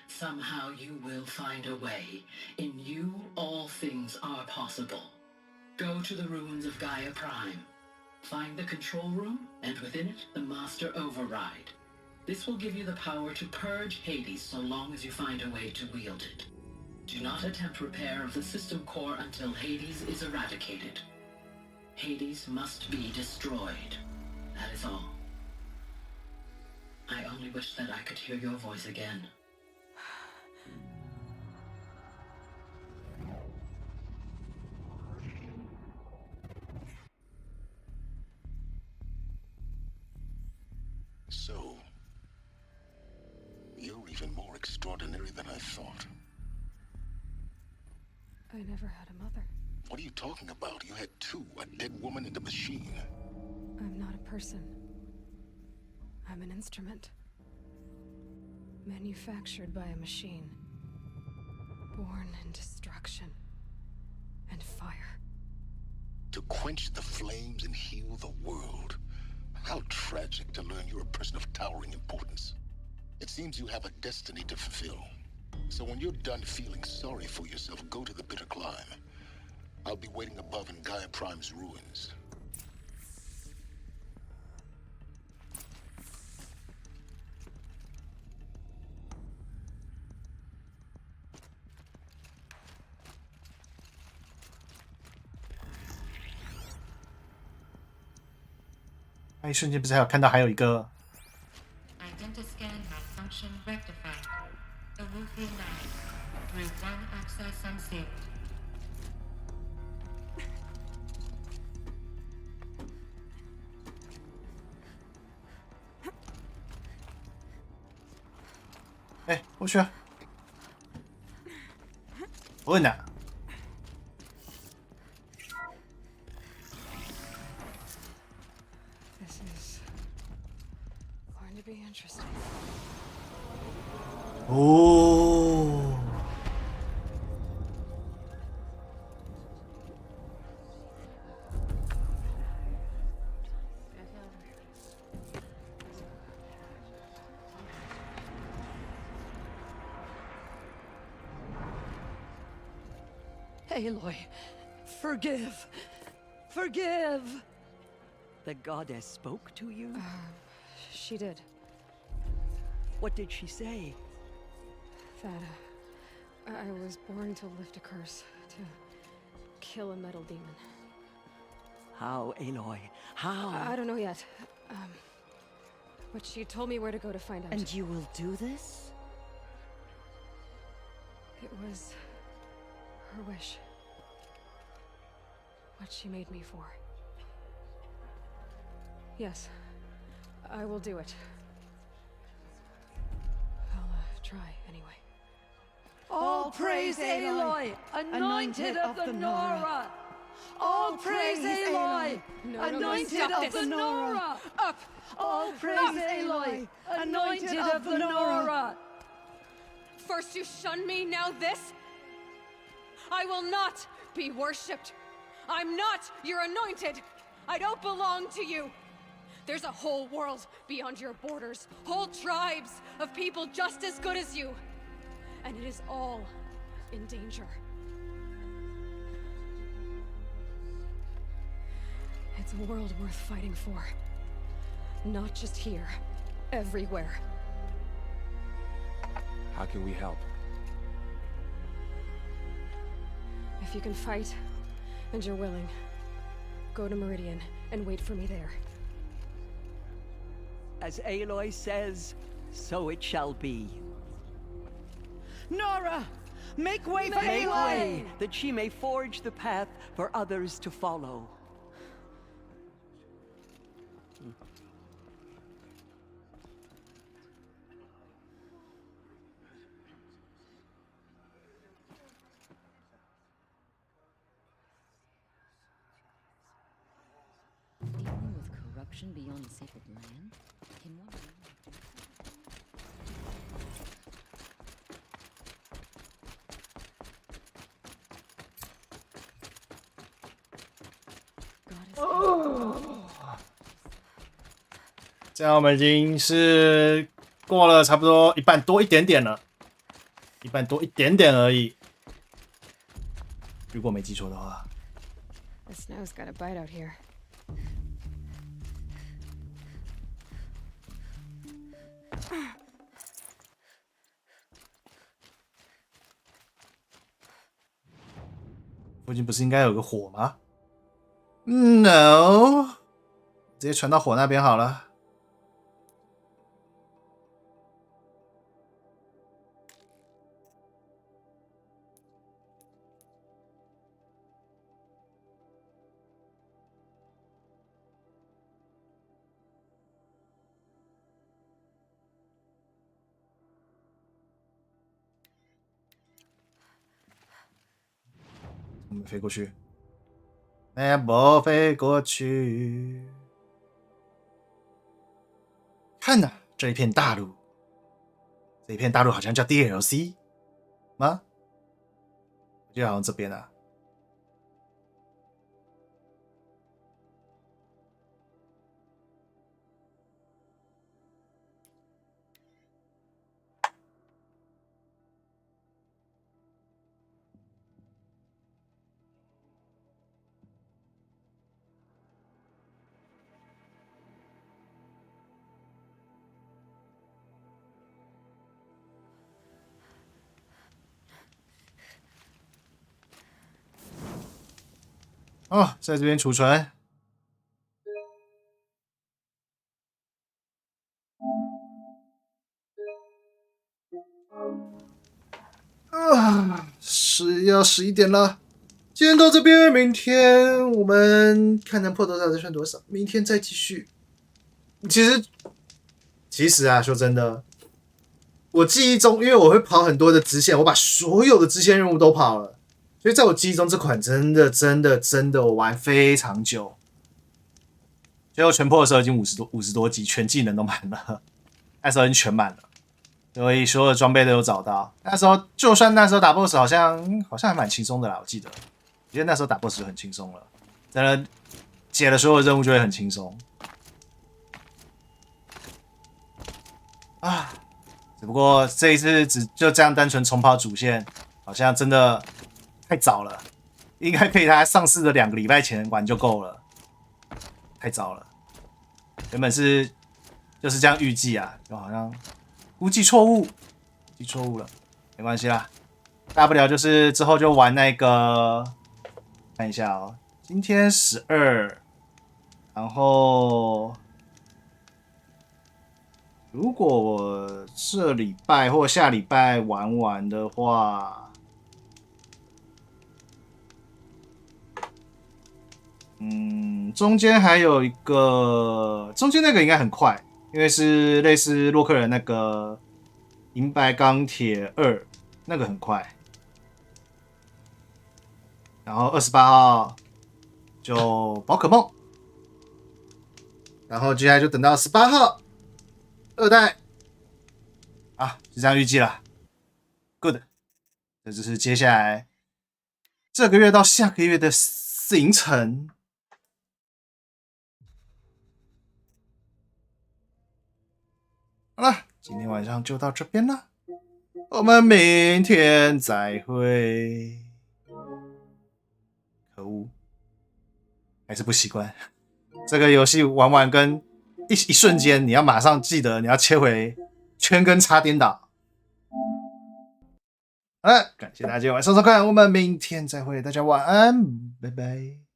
Somehow you will find a way. In you, all things are possible. Go to the ruins of Gaia Prime. Find the control room, and within it, the Master Override. This will give you the power to purge Hades so long as you find a way to wield it. Do not attempt repair of the system core until Hades is eradicated. Hades must be destroyed. That is all. I only wish that I could hear your voice again. So, you're even more extraordinary than I thought. I never had a mother. What are you talking about? You had two, a dead woman and a machine. I'm not a person. I'm an instrument. Manufactured by a machine. Born in destruction and fire. To quench the flames and heal the world. How tragic to learn you're a person of towering importance. It seems you have a destiny to fulfill. So when you're done feeling sorry for yourself, go to the bitter climb. I'll be waiting above in Gaia Prime's ruins.那一瞬间不是还有看到还有一个 Identiscan malfunction rectified. The Wufu line. Route 1 access unsealed.哎，过去啊！我问哪？ This is going to be interesting. 哦， Aloy, forgive! Forgive! The goddess spoke to you? She did. What did she say? That I was born to lift a curse, to kill a metal demon. How, Aloy? How? I don't know yet. But she told me where to go to find out. And you will do this? It was her wish. What she made me for. Yes, I will do it. I'll try anyway. All praise Aloy, anointed of the Nora. All praise Aloy, anointed of the Nora. Up. All praise Aloy, anointed of the Nora. First you shun me, now this? I will not be worshipped. I'm not your anointed. I don't belong to you. There's a whole world beyond your borders, whole tribes of people just as good as you. And it is all in danger. It's a world worth fighting for. Not just here, everywhere. How can we help? If you can fight, and you're willing, go to Meridian and wait for me there. As Aloy says, so it shall be. Nora, make way for Make Aloy! way, that she may forge the path for others to follow. Dealing with corruption beyond the sacred land? Can one这样我们已经是过了差不多一半多一点点了，一半多一点点而已。如果没记错的话。 The snow's got a bite out here. 附近不是应该有个火吗 ？No， 直接传到火那边好了。我们飞过去，不飞过去。看呐，这一片大陆，这一片大陆好像叫 DLC 吗？我记得好像这边啊。哦，在这边储存。要11点了，今天到这边，明天我们看能破多少再算多少，明天再继续。其实啊，说真的，我记忆中，因为我会跑很多的支线，我把所有的支线任务都跑了。 所以在我记忆中，这款真的我玩非常久。最后全破的时候已经50多级，全技能都满了，那时候已经全满了，所以所有的装备都有找到。那时候就算那时候打 BOSS 好像还蛮轻松的啦，我记得那时候打 BOSS 就很轻松了，真的解了所有任务就会很轻松。啊，只不过这一次就这样单纯重跑主线，好像真的。 太早了，应该可以它上市的2个礼拜前玩就够了，太早了。原本就是这样预计啊，就好像估计错误了，没关系啦，大不了就是之后就玩那个，看一下哦，今天12，然后如果我这礼拜或下礼拜玩完的话。 中间还有一个，中间那个应该很快，因为是类似洛克人那个银白钢铁2，那个很快。然后28号就宝可梦，然后接下来就等到18号2代，啊，就这样预计了。Good， 这就是接下来这个月到下个月的行程。好了，今天晚上就到这边了，我们明天再会。可恶，还是不习惯。这个游戏玩完跟一瞬间，你要马上记得你要切回圈跟叉颠倒。好了，感谢大家今天晚上收看，我们明天再会，大家晚安，拜拜。